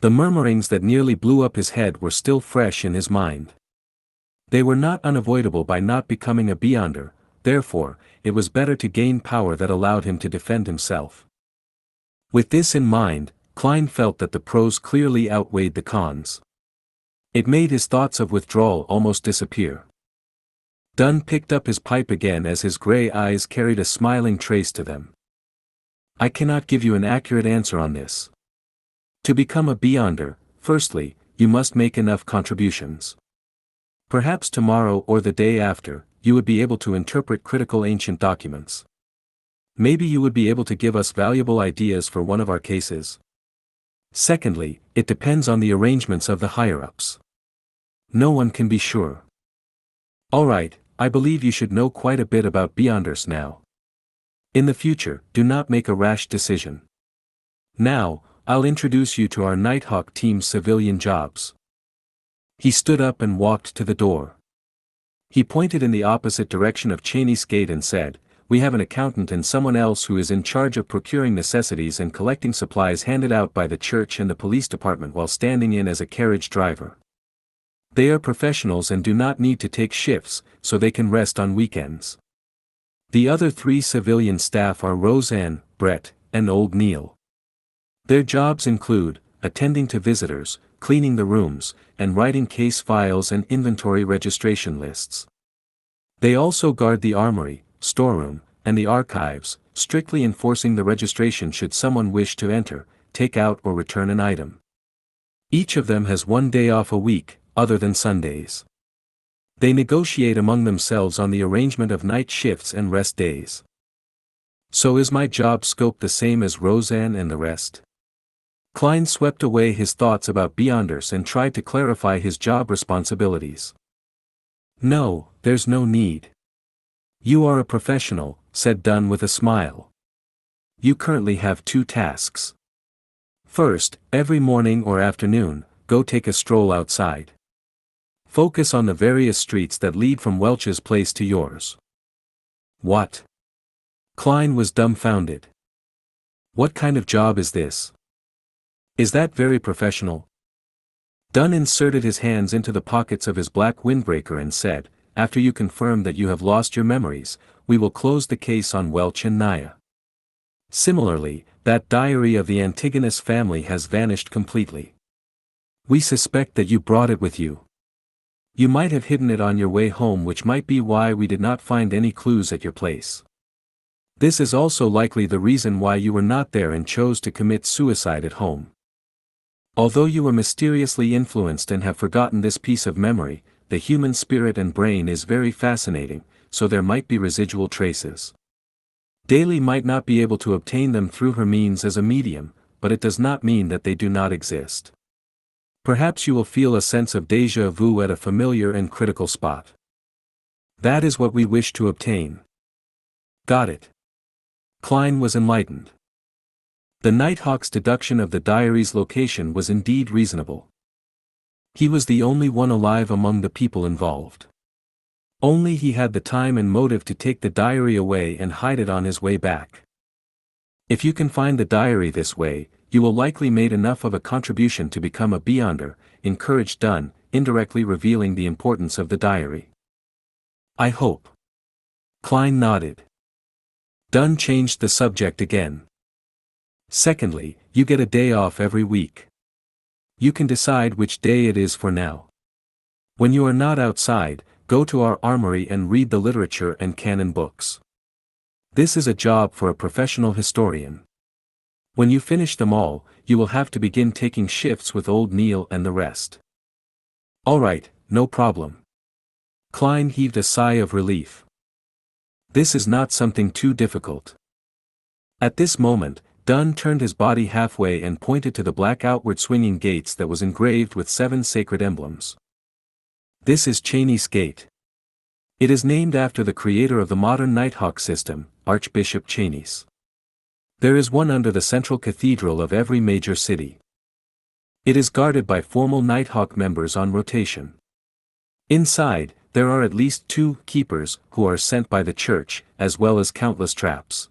The murmurings that nearly blew up his head were still fresh in his mind. They were not unavoidable by not becoming a Beyonder, therefore, it was better to gain power that allowed him to defend himself. With this in mind, Klein felt that the pros clearly outweighed the cons. It made his thoughts of withdrawal almost disappear. Dunn picked up his pipe again as his gray eyes carried a smiling trace to them. I cannot give you an accurate answer on this. To become a Beyonder, firstly, you must make enough contributions. Perhaps tomorrow or the day after, you would be able to interpret critical ancient documents. Maybe you would be able to give us valuable ideas for one of our cases. Secondly, it depends on the arrangements of the higher-ups. No one can be sure. Alright, I believe you should know quite a bit about Beyonders now. In the future, do not make a rash decision. Now, I'll introduce you to our Nighthawk team's civilian jobs. He stood up and walked to the door. He pointed in the opposite direction of Cheney's gate and said, "We have an accountant and someone else who is in charge of procuring necessities and collecting supplies handed out by the church and the police department while standing in as a carriage driver. They are professionals and do not need to take shifts, so they can rest on weekends." The other 3 civilian staff are Roseanne, Brett, and Old Neil. Their jobs include attending to visitors, cleaning the rooms, and writing case files and inventory registration lists. They also guard the armory, storeroom, and the archives, strictly enforcing the registration should someone wish to enter, take out or return an item. Each of them has 1 day off a week, other than Sundays. They negotiate among themselves on the arrangement of night shifts and rest days. So is my job scope the same as Roseanne and the rest? Klein swept away his thoughts about Beyonders and tried to clarify his job responsibilities. "No, there's no need. You are a professional," said Dunn with a smile. "You currently have 2 tasks. First, every morning or afternoon, go take a stroll outside. Focus on the various streets that lead from Welch's place to yours." "What?" Klein was dumbfounded. "What kind of job is this? Is that very professional?" Dunn inserted his hands into the pockets of his black windbreaker and said, "After you confirm that you have lost your memories, we will close the case on Welch and Naya. Similarly, that diary of the Antigonus family has vanished completely. We suspect that you brought it with you. You might have hidden it on your way home, which might be why we did not find any clues at your place. This is also likely the reason why you were not there and chose to commit suicide at home. Although you were mysteriously influenced and have forgotten this piece of memory, the human spirit and brain is very fascinating, so there might be residual traces. Daly might not be able to obtain them through her means as a medium, but it does not mean that they do not exist. Perhaps you will feel a sense of déjà vu at a familiar and critical spot. That is what we wish to obtain." "Got it." Klein was enlightened. The Nighthawk's deduction of the diary's location was indeed reasonable. He was the only one alive among the people involved. Only he had the time and motive to take the diary away and hide it on his way back. "If you can find the diary this way, you will likely made enough of a contribution to become a Beyonder," encouraged Dunn, indirectly revealing the importance of the diary. "I hope." Klein nodded. Dunn changed the subject again. "Secondly, you get a day off every week. You can decide which day it is for now. When you are not outside, go to our armory and read the literature and canon books. This is a job for a professional historian. When you finish them all, you will have to begin taking shifts with Old Neil and the rest." "Alright, no problem." Klein heaved a sigh of relief. This is not something too difficult. At this moment, Dunn turned his body halfway and pointed to the black outward swinging gates that was engraved with 7 sacred emblems. "This is Cheney's Gate. It is named after the creator of the modern Nighthawk system, Archbishop Cheney's. There is one under the central cathedral of every major city. It is guarded by formal Nighthawk members on rotation. Inside, there are at least 2 keepers who are sent by the church, as well as countless traps.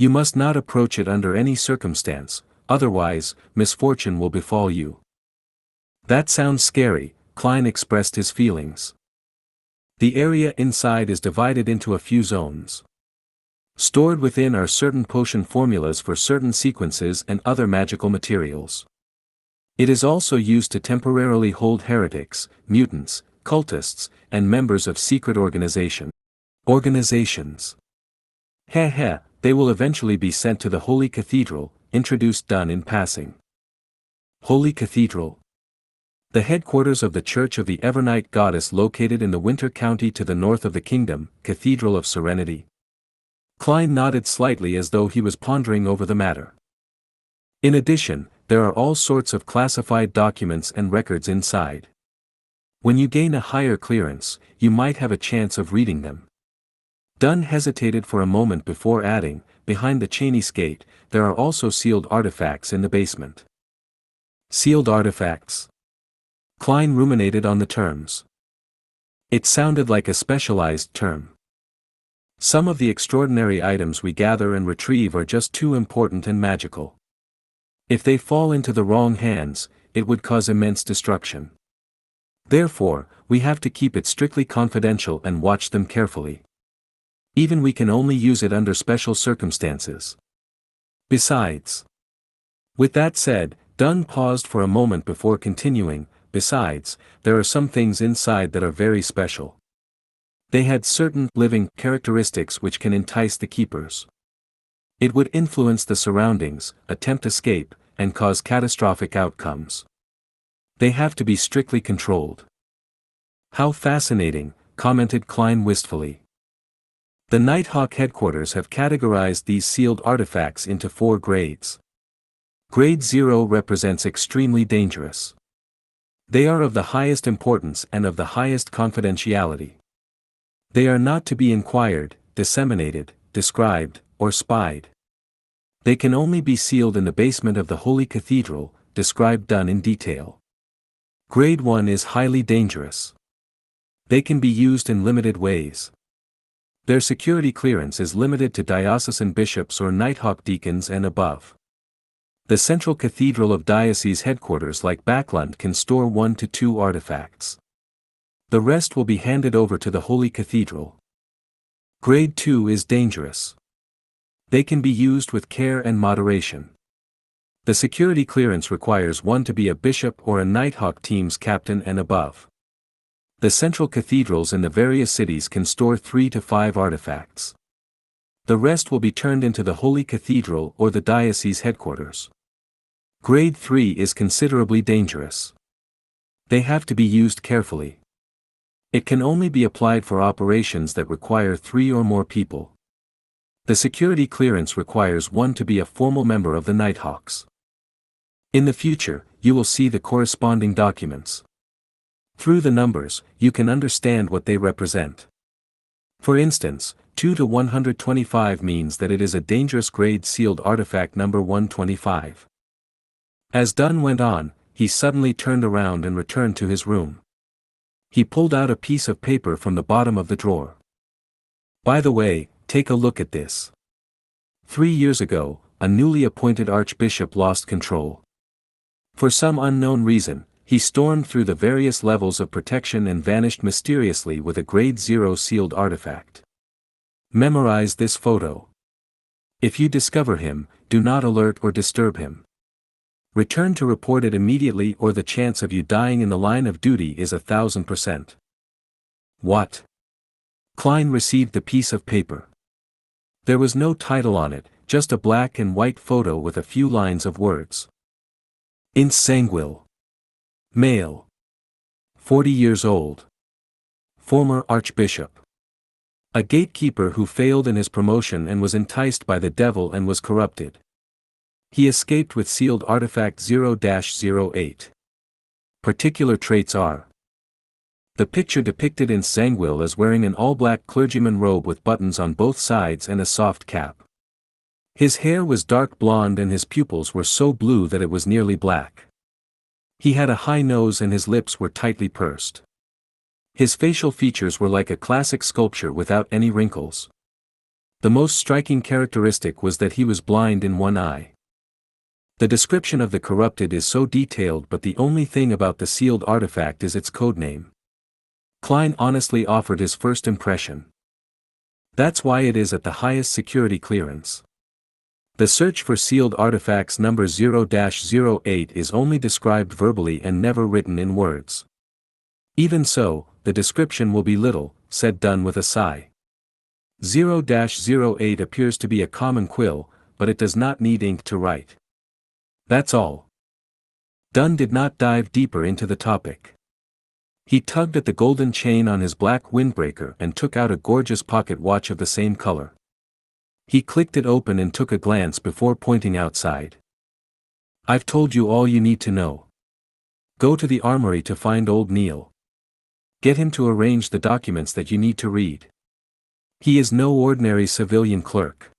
You must not approach it under any circumstance, otherwise, misfortune will befall you." "That sounds scary," Klein expressed his feelings. "The area inside is divided into a few zones. Stored within are certain potion formulas for certain sequences and other magical materials. It is also used to temporarily hold heretics, mutants, cultists, and members of secret organizations. Heh, they will eventually be sent to the Holy Cathedral," introduced Dunn in passing. Holy Cathedral. The headquarters of the Church of the Evernight Goddess located in the Winter County to the north of the kingdom, Cathedral of Serenity. Klein nodded slightly as though he was pondering over the matter. In addition, there are all sorts of classified documents and records inside. When you gain a higher clearance, you might have a chance of reading them. Dunn hesitated for a moment before adding, behind the Chinese gate, there are also sealed artifacts in the basement. Sealed artifacts? Klein ruminated on the terms. It sounded like a specialized term. Some of the extraordinary items we gather and retrieve are just too important and magical. If they fall into the wrong hands, it would cause immense destruction. Therefore, we have to keep it strictly confidential and watch them carefully. Even we can only use it under special circumstances. Besides. With that said, Dunn paused for a moment before continuing, besides, there are some things inside that are very special. They had certain living characteristics which can entice the keepers. It would influence the surroundings, attempt escape, and cause catastrophic outcomes. They have to be strictly controlled. How fascinating, commented Klein wistfully. The Nighthawk headquarters have categorized these sealed artifacts into 4 grades. Grade 0 represents extremely dangerous. They are of the highest importance and of the highest confidentiality. They are not to be inquired, disseminated, described, or spied. They can only be sealed in the basement of the Holy Cathedral, described Dunn in detail. Grade 1 is highly dangerous. They can be used in limited ways. Their security clearance is limited to diocesan bishops or Nighthawk deacons and above. The Central Cathedral of Diocese headquarters like Backlund can store 1 to 2 artifacts. The rest will be handed over to the Holy Cathedral. Grade 2 is dangerous. They can be used with care and moderation. The security clearance requires 1 to be a bishop or a Nighthawk team's captain and above. The central cathedrals in the various cities can store 3 to 5 artifacts. The rest will be turned into the Holy Cathedral or the diocese headquarters. Grade 3 is considerably dangerous. They have to be used carefully. It can only be applied for operations that require 3 or more people. The security clearance requires 1 to be a formal member of the Nighthawks. In the future, you will see the corresponding documents. Through the numbers, you can understand what they represent. For instance, 2 to 125 means that it is a dangerous grade sealed artifact number 125. As Dunn went on, he suddenly turned around and returned to his room. He pulled out a piece of paper from the bottom of the drawer. By the way, take a look at this. 3 years ago, a newly appointed archbishop lost control. For some unknown reason, he stormed through the various levels of protection and vanished mysteriously with a grade 0 sealed artifact. Memorize this photo. If you discover him, do not alert or disturb him. Return to report it immediately or the chance of you dying in the line of duty is 1000%. What? Klein received the piece of paper. There was no title on it, just a black and white photo with a few lines of words. In Sanguil. Male. 40 years old. Former Archbishop. A gatekeeper who failed in his promotion and was enticed by the devil and was corrupted. He escaped with sealed artifact 0-08. Particular traits are: the picture depicted in Sanguil as wearing an all-black clergyman robe with buttons on both sides and a soft cap. His hair was dark blonde and his pupils were so blue that it was nearly black. He had a high nose and his lips were tightly pursed. His facial features were like a classic sculpture without any wrinkles. The most striking characteristic was that he was blind in one eye. The description of the corrupted is so detailed, but the only thing about the sealed artifact is its codename. Klein honestly offered his first impression. That's why it is at the highest security clearance. The search for sealed artifacts number 0-08 is only described verbally and never written in words. Even so, the description will be little, said Dunn with a sigh. 0-08 appears to be a common quill, but it does not need ink to write. That's all. Dunn did not dive deeper into the topic. He tugged at the golden chain on his black windbreaker and took out a gorgeous pocket watch of the same color. He clicked it open and took a glance before pointing outside. "I've told you all you need to know. Go to the armory to find old Neil. Get him to arrange the documents that you need to read. He is no ordinary civilian clerk.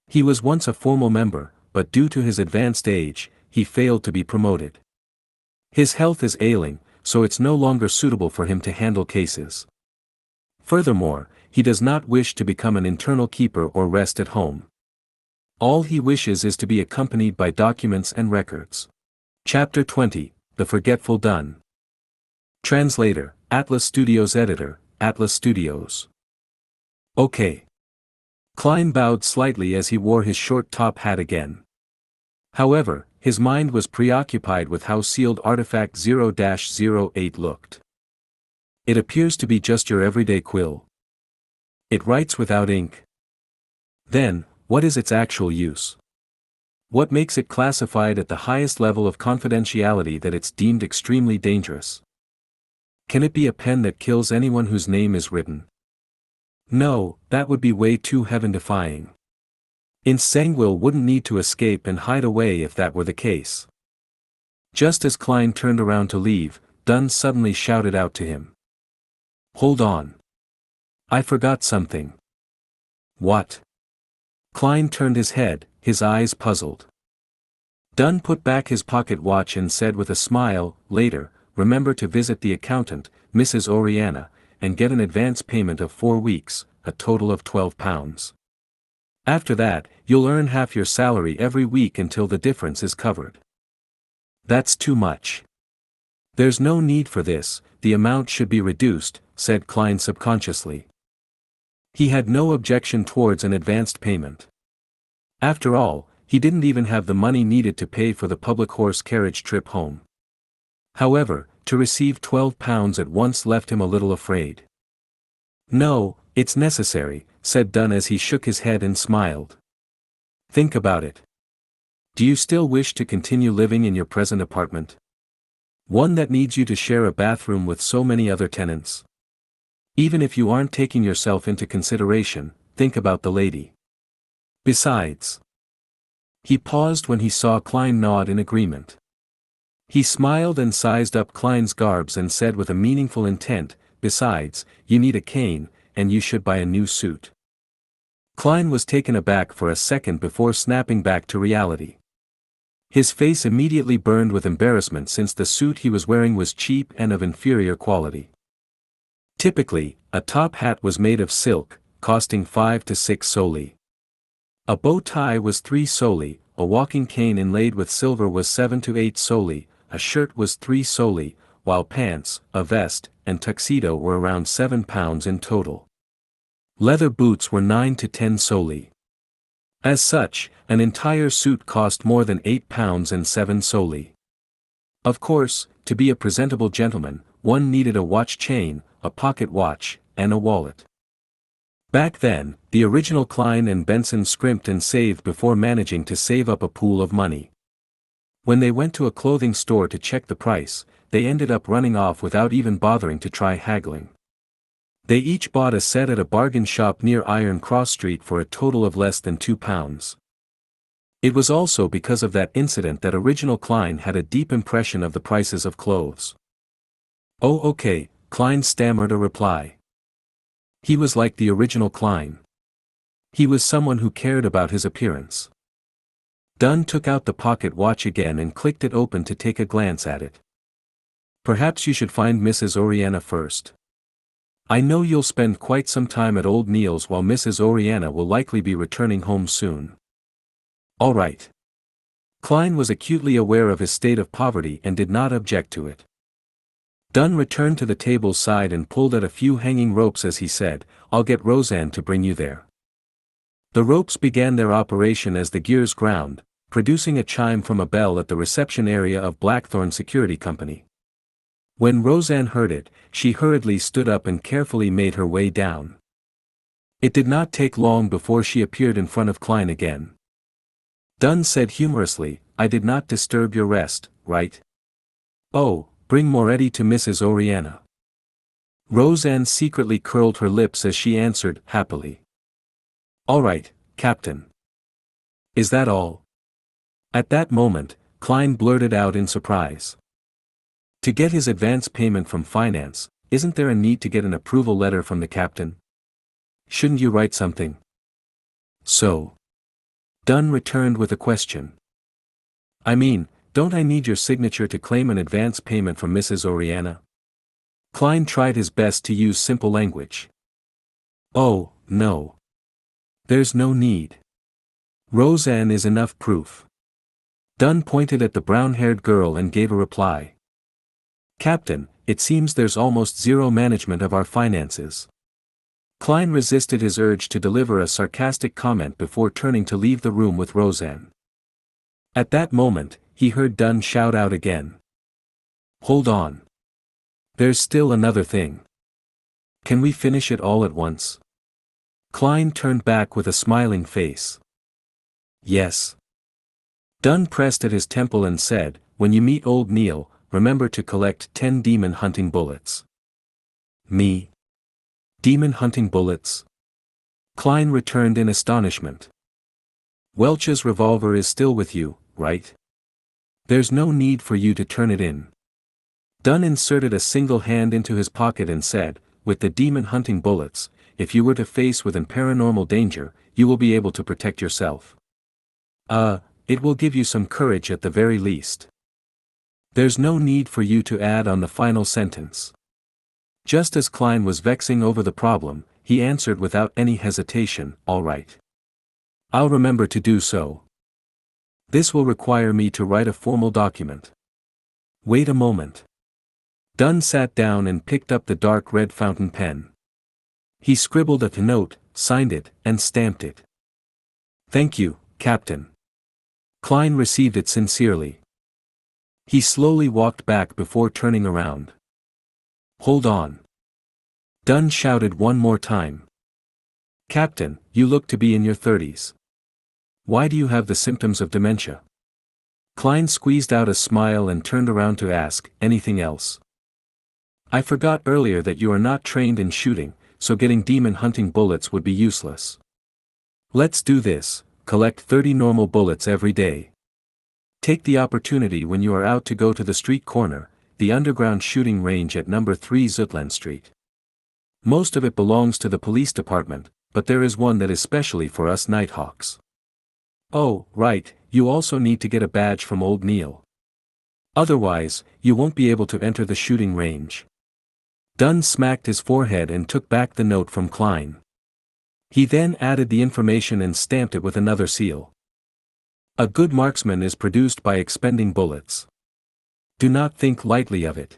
He was once a formal member, but due to his advanced age, he failed to be promoted. His health is ailing, so it's no longer suitable for him to handle cases. Furthermore, he does not wish to become an internal keeper or rest at home. All he wishes is to be accompanied by documents and records." Chapter 20, The Forgetful Dunn. Translator, Atlas Studios. Editor, Atlas Studios. Okay. Klein bowed slightly as he wore his short top hat again. However, his mind was preoccupied with how sealed Artifact 0-08 looked. "It appears to be just your everyday quill. It writes without ink. Then, what is its actual use? What makes it classified at the highest level of confidentiality that it's deemed extremely dangerous? Can it be a pen that kills anyone whose name is written? No, that would be way too heaven-defying. Insanguil wouldn't need to escape and hide away if that were the case." Just as Klein turned around to leave, Dunn suddenly shouted out to him. "Hold on. I forgot something." "What?" Klein turned his head, his eyes puzzled. Dunn put back his pocket watch and said with a smile, "Later, remember to visit the accountant, Mrs. Oriana, and get an advance payment of 4 weeks, a total of £12. After that, you'll earn half your salary every week until the difference is covered." "That's too much. There's no need for this, the amount should be reduced," said Klein subconsciously. He had no objection towards an advanced payment. After all, he didn't even have the money needed to pay for the public horse carriage trip home. However, to receive £12 at once left him a little afraid. "No, it's necessary," said Dunn as he shook his head and smiled. "Think about it. Do you still wish to continue living in your present apartment? One that needs you to share a bathroom with so many other tenants? Even if you aren't taking yourself into consideration, think about the lady. Besides..." He paused when he saw Klein nod in agreement. He smiled and sized up Klein's garbs and said with a meaningful intent, "Besides, you need a cane, and you should buy a new suit." Klein was taken aback for a second before snapping back to reality. His face immediately burned with embarrassment since the suit he was wearing was cheap and of inferior quality. Typically, a top hat was made of silk, costing 5 to 6 soldi. A bow tie was 3 soldi, a walking cane inlaid with silver was 7 to 8 soldi, a shirt was 3 soldi, while pants, a vest, and tuxedo were around £7 in total. Leather boots were 9 to 10 soldi. As such, an entire suit cost more than £8 and 7 soldi. Of course, to be a presentable gentleman, one needed a watch chain, a pocket watch, and a wallet. Back then, the original Klein and Benson scrimped and saved before managing to save up a pool of money. When they went to a clothing store to check the price, they ended up running off without even bothering to try haggling. They each bought a set at a bargain shop near Iron Cross Street for a total of less than £2. It was also because of that incident that original Klein had a deep impression of the prices of clothes. "Oh, okay," Klein stammered a reply. He was like the original Klein. He was someone who cared about his appearance. Dunn took out the pocket watch again and clicked it open to take a glance at it. "Perhaps you should find Mrs. Oriana first. I know you'll spend quite some time at old Neil's while Mrs. Oriana will likely be returning home soon." "All right." Klein was acutely aware of his state of poverty and did not object to it. Dunn returned to the table's side and pulled at a few hanging ropes as he said, "I'll get Roseanne to bring you there." The ropes began their operation as the gears ground, producing a chime from a bell at the reception area of Blackthorn Security Company. When Roseanne heard it, she hurriedly stood up and carefully made her way down. It did not take long before she appeared in front of Klein again. Dunn said humorously, I did not disturb your rest, right? Oh, bring Moretti to Mrs. Oriana. Roseanne secretly curled her lips as she answered, happily. All right, Captain. Is that all? At that moment, Klein blurted out in surprise. To get his advance payment from finance, isn't there a need to get an approval letter from the captain? Shouldn't you write something? So. Dunn returned with a question. I mean, don't I need your signature to claim an advance payment from Mrs. Oriana? Klein tried his best to use simple language. Oh, no. There's no need. Roseanne is enough proof. Dunn pointed at the brown-haired girl and gave a reply. Captain, it seems there's almost zero management of our finances. Klein resisted his urge to deliver a sarcastic comment before turning to leave the room with Roseanne. At that moment, he heard Dunn shout out again. Hold on. There's still another thing. Can we finish it all at once? Klein turned back with a smiling face. Yes. Dunn pressed at his temple and said, when you meet old Neil, remember to collect 10 demon-hunting bullets. Me? Demon-hunting bullets? Klein returned in astonishment. Welch's revolver is still with you, right? There's no need for you to turn it in. Dunn inserted a single hand into his pocket and said, with the demon-hunting bullets, if you were to face with an paranormal danger, you will be able to protect yourself. It will give you some courage at the very least. There's no need for you to add on the final sentence. Just as Klein was vexing over the problem, he answered without any hesitation, all right. I'll remember to do so. This will require me to write a formal document. Wait a moment. Dunn sat down and picked up the dark red fountain pen. He scribbled a note, signed it, and stamped it. Thank you, Captain. Klein received it sincerely. He slowly walked back before turning around. Hold on. Dunn shouted one more time. Captain, you look to be in your 30s. Why do you have the symptoms of dementia? Klein squeezed out a smile and turned around to ask, anything else? I forgot earlier that you are not trained in shooting, so getting demon-hunting bullets would be useless. Let's do this, collect 30 normal bullets every day. Take the opportunity when you are out to go to the street corner, the underground shooting range at number 3 Zutland Street. Most of it belongs to the police department, but there is one that is specially for us Nighthawks. Oh, right, you also need to get a badge from old Neil. Otherwise, you won't be able to enter the shooting range. Dunn smacked his forehead and took back the note from Klein. He then added the information and stamped it with another seal. A good marksman is produced by expending bullets. Do not think lightly of it.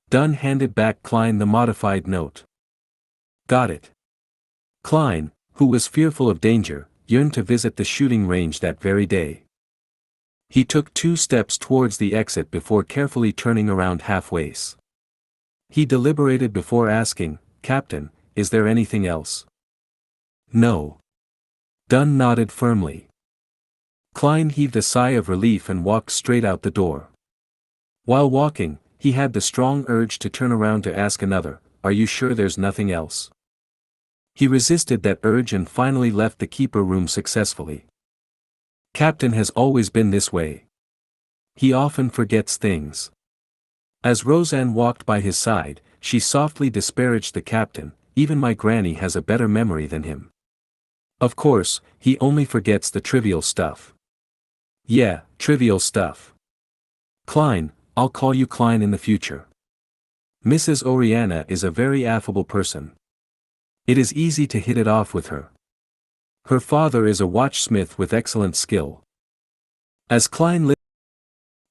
Dunn handed back Klein the modified note. Got it. Klein, who was fearful of danger, yearned to visit the shooting range that very day. He took 2 steps towards the exit before carefully turning around halfway. He deliberated before asking, Captain, is there anything else? No. Dunn nodded firmly. Klein heaved a sigh of relief and walked straight out the door. While walking, he had the strong urge to turn around to ask another, are you sure there's nothing else? He resisted that urge and finally left the keeper room successfully. Captain has always been this way. He often forgets things. As Roseanne walked by his side, she softly disparaged the captain, even my granny has a better memory than him. Of course, he only forgets the trivial stuff. Yeah, trivial stuff. Klein, I'll call you Klein in the future. Mrs. Oriana is a very affable person. It is easy to hit it off with her. Her father is a watchsmith with excellent skill. As Klein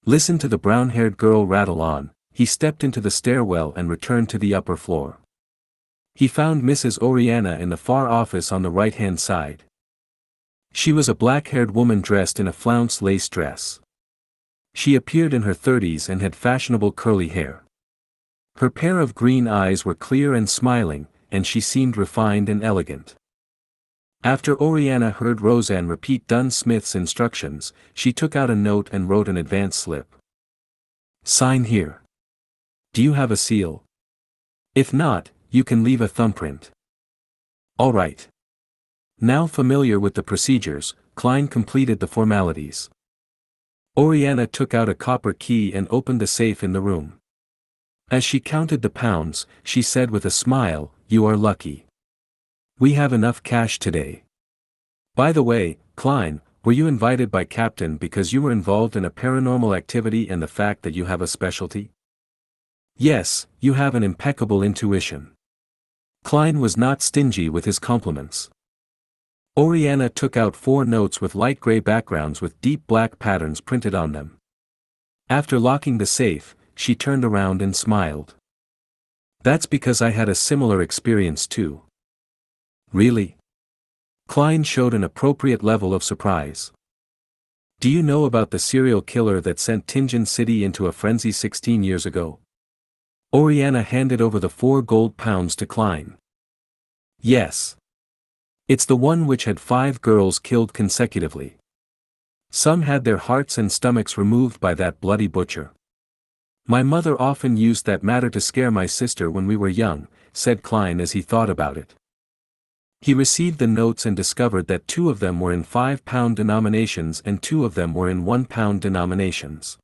listened to the brown-haired girl rattle on, he stepped into the stairwell and returned to the upper floor. He found Mrs. Oriana in the far office on the right-hand side. She was a black-haired woman dressed in a flounce lace dress. She appeared in her 30s and had fashionable curly hair. Her pair of green eyes were clear and smiling, and she seemed refined and elegant. After Oriana heard Roseanne repeat Dunn Smith's instructions, she took out a note and wrote an advance slip. Sign here. Do you have a seal? If not, you can leave a thumbprint. All right. Now familiar with the procedures, Klein completed the formalities. Oriana took out a copper key and opened the safe in the room. As she counted the pounds, she said with a smile, "You are lucky. We have enough cash today." By the way, Klein, were you invited by Captain because you were involved in a paranormal activity and the fact that you have a specialty? Yes, you have an impeccable intuition. Klein was not stingy with his compliments. Oriana took out 4 notes with light gray backgrounds with deep black patterns printed on them. After locking the safe, she turned around and smiled. That's because I had a similar experience too. Really? Klein showed an appropriate level of surprise. Do you know about the serial killer that sent Tingen City into a frenzy 16 years ago? Oriana handed over the 4 gold pounds to Klein. Yes. It's the one which had 5 girls killed consecutively. Some had their hearts and stomachs removed by that bloody butcher. My mother often used that matter to scare my sister when we were young, said Klein as he thought about it. He received the notes and discovered that 2 of them were in 5-pound denominations and 2 of them were in 1-pound denominations.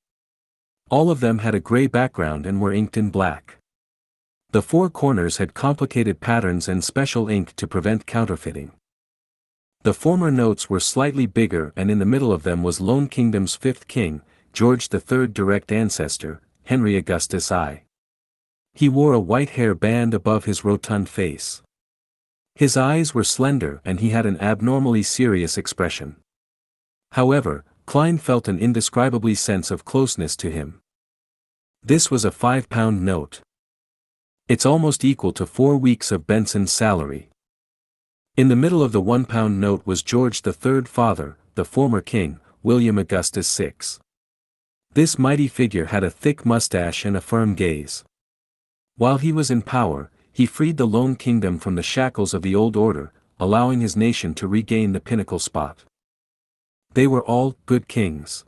All of them had a gray background and were inked in black. The 4 corners had complicated patterns and special ink to prevent counterfeiting. The former notes were slightly bigger and in the middle of them was Lone Kingdom's 5th king, George III direct ancestor, Henry Augustus I. He wore a white hair band above his rotund face. His eyes were slender and he had an abnormally serious expression. However, Klein felt an indescribable sense of closeness to him. This was a 5-pound note. It's almost equal to 4 weeks of Benson's salary. In the middle of the 1-pound note was George III father, the former king, William Augustus VI. This mighty figure had a thick mustache and a firm gaze. While he was in power, he freed the Lone Kingdom from the shackles of the old order, allowing his nation to regain the pinnacle spot. They were all good kings.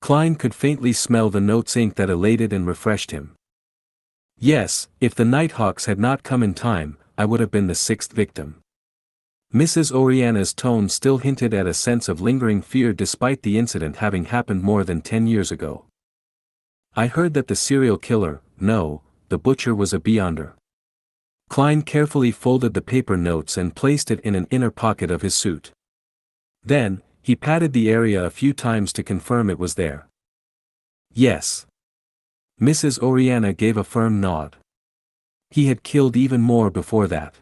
Klein could faintly smell the note's ink that elated and refreshed him. Yes, if the Nighthawks had not come in time, I would have been the 6th victim. Mrs. Oriana's tone still hinted at a sense of lingering fear despite the incident having happened more than 10 years ago. I heard that the serial killer, no, the butcher was a beyonder. Klein carefully folded the paper notes and placed it in an inner pocket of his suit. Then, he patted the area a few times to confirm it was there. Yes. Mrs. Oriana gave a firm nod. He had killed even more before that.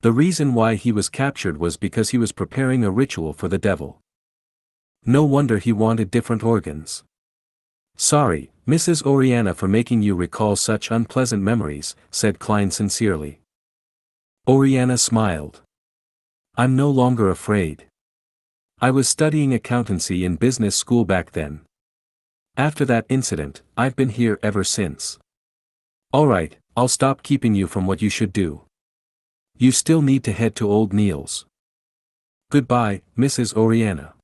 The reason why he was captured was because he was preparing a ritual for the devil. No wonder he wanted different organs. Sorry, Mrs. Oriana, for making you recall such unpleasant memories, said Klein sincerely. Oriana smiled. I'm no longer afraid. I was studying accountancy in business school back then. After that incident, I've been here ever since. Alright, I'll stop keeping you from what you should do. You still need to head to Old Neil's. Goodbye, Mrs. Oriana.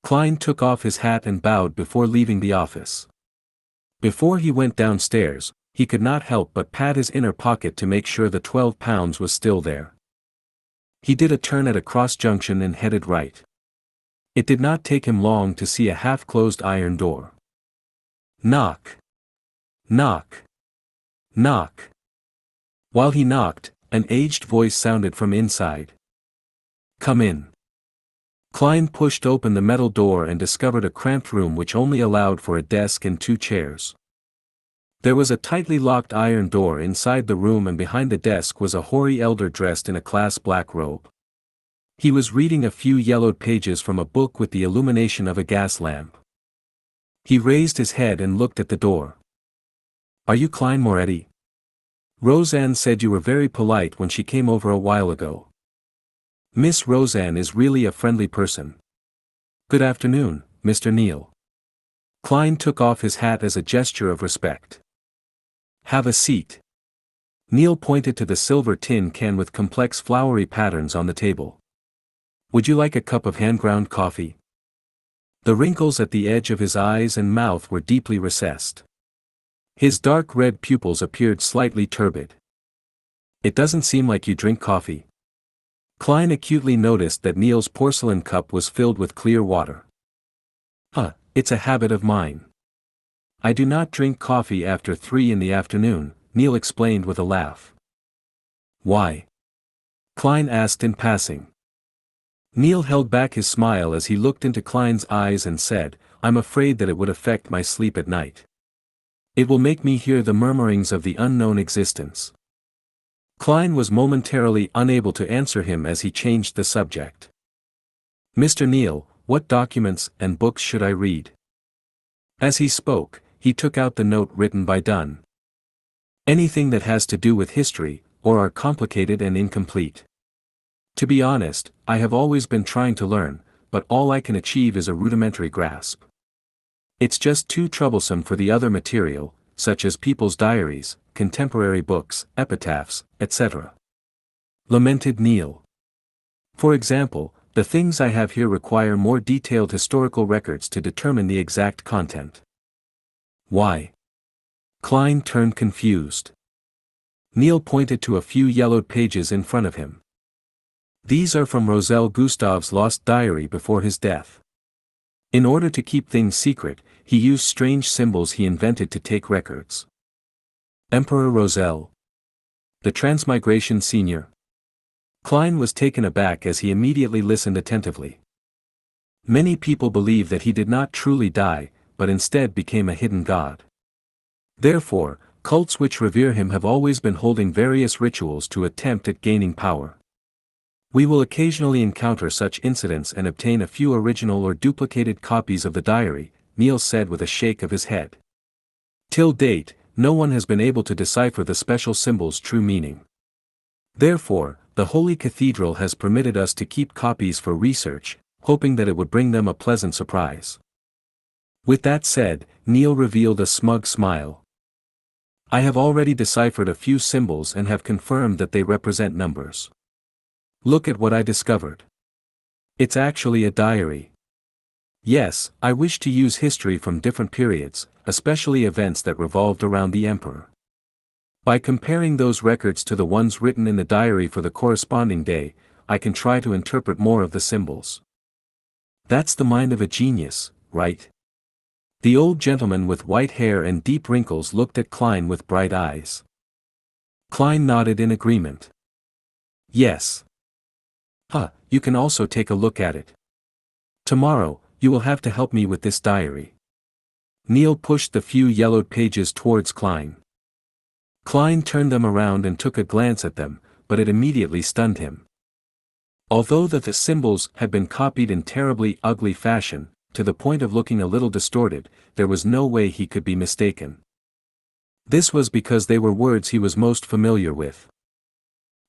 Klein took off his hat and bowed before leaving the office. Before he went downstairs, he could not help but pat his inner pocket to make sure the 12 pounds was still there. He did a turn at a cross junction and headed right. It did not take him long to see a half-closed iron door. Knock. Knock. Knock. While he knocked, an aged voice sounded from inside. Come in. Klein pushed open the metal door and discovered a cramped room which only allowed for a desk and 2 chairs. There was a tightly locked iron door inside the room and behind the desk was a hoary elder dressed in a class black robe. He was reading a few yellowed pages from a book with the illumination of a gas lamp. He raised his head and looked at the door. Are you Klein Moretti? Roseanne said you were very polite when she came over a while ago. Miss Roseanne is really a friendly person. Good afternoon, Mr. Neil. Klein took off his hat as a gesture of respect. Have a seat. Neil pointed to the silver tin can with complex flowery patterns on the table. Would you like a cup of hand-ground coffee? The wrinkles at the edge of his eyes and mouth were deeply recessed. His dark red pupils appeared slightly turbid. It doesn't seem like you drink coffee. Klein acutely noticed that Neil's porcelain cup was filled with clear water. It's a habit of mine. I do not drink coffee after 3 in the afternoon, Neil explained with a laugh. Why? Klein asked in passing. Neil held back his smile as he looked into Klein's eyes and said, I'm afraid that it would affect my sleep at night. It will make me hear the murmurings of the unknown existence. Klein was momentarily unable to answer him as he changed the subject. Mr. Neil, what documents and books should I read? As he spoke, he took out the note written by Dunn. Anything that has to do with history, or are complicated and incomplete. To be honest, I have always been trying to learn, but all I can achieve is a rudimentary grasp. It's just too troublesome for the other material, such as people's diaries, contemporary books, epitaphs, etc. Lamented Neil. For example, the things I have here require more detailed historical records to determine the exact content. Why? Klein turned confused. Neil pointed to a few yellowed pages in front of him. These are from Roselle Gustav's lost diary before his death. In order to keep things secret, he used strange symbols he invented to take records. Emperor Roselle. The Transmigration Senior. Klein was taken aback as he immediately listened attentively. Many people believe that he did not truly die, but instead became a hidden god. Therefore, cults which revere him have always been holding various rituals to attempt at gaining power. We will occasionally encounter such incidents and obtain a few original or duplicated copies of the diary, Neil said with a shake of his head. Till date, no one has been able to decipher the special symbol's true meaning. Therefore, the Holy Cathedral has permitted us to keep copies for research, hoping that it would bring them a pleasant surprise. With that said, Neil revealed a smug smile. I have already deciphered a few symbols and have confirmed that they represent numbers. Look at what I discovered. It's actually a diary. Yes, I wish to use history from different periods, especially events that revolved around the emperor. By comparing those records to the ones written in the diary for the corresponding day, I can try to interpret more of the symbols. That's the mind of a genius, right? The old gentleman with white hair and deep wrinkles looked at Klein with bright eyes. Klein nodded in agreement. Yes. You can also take a look at it. Tomorrow, you will have to help me with this diary. Neil pushed the few yellowed pages towards Klein. Klein turned them around and took a glance at them, but it immediately stunned him. Although the symbols had been copied in terribly ugly fashion, to the point of looking a little distorted, there was no way he could be mistaken. This was because they were words he was most familiar with.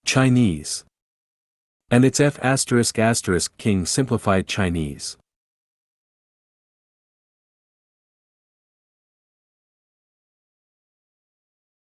Chinese. And it's F***** King simplified Chinese.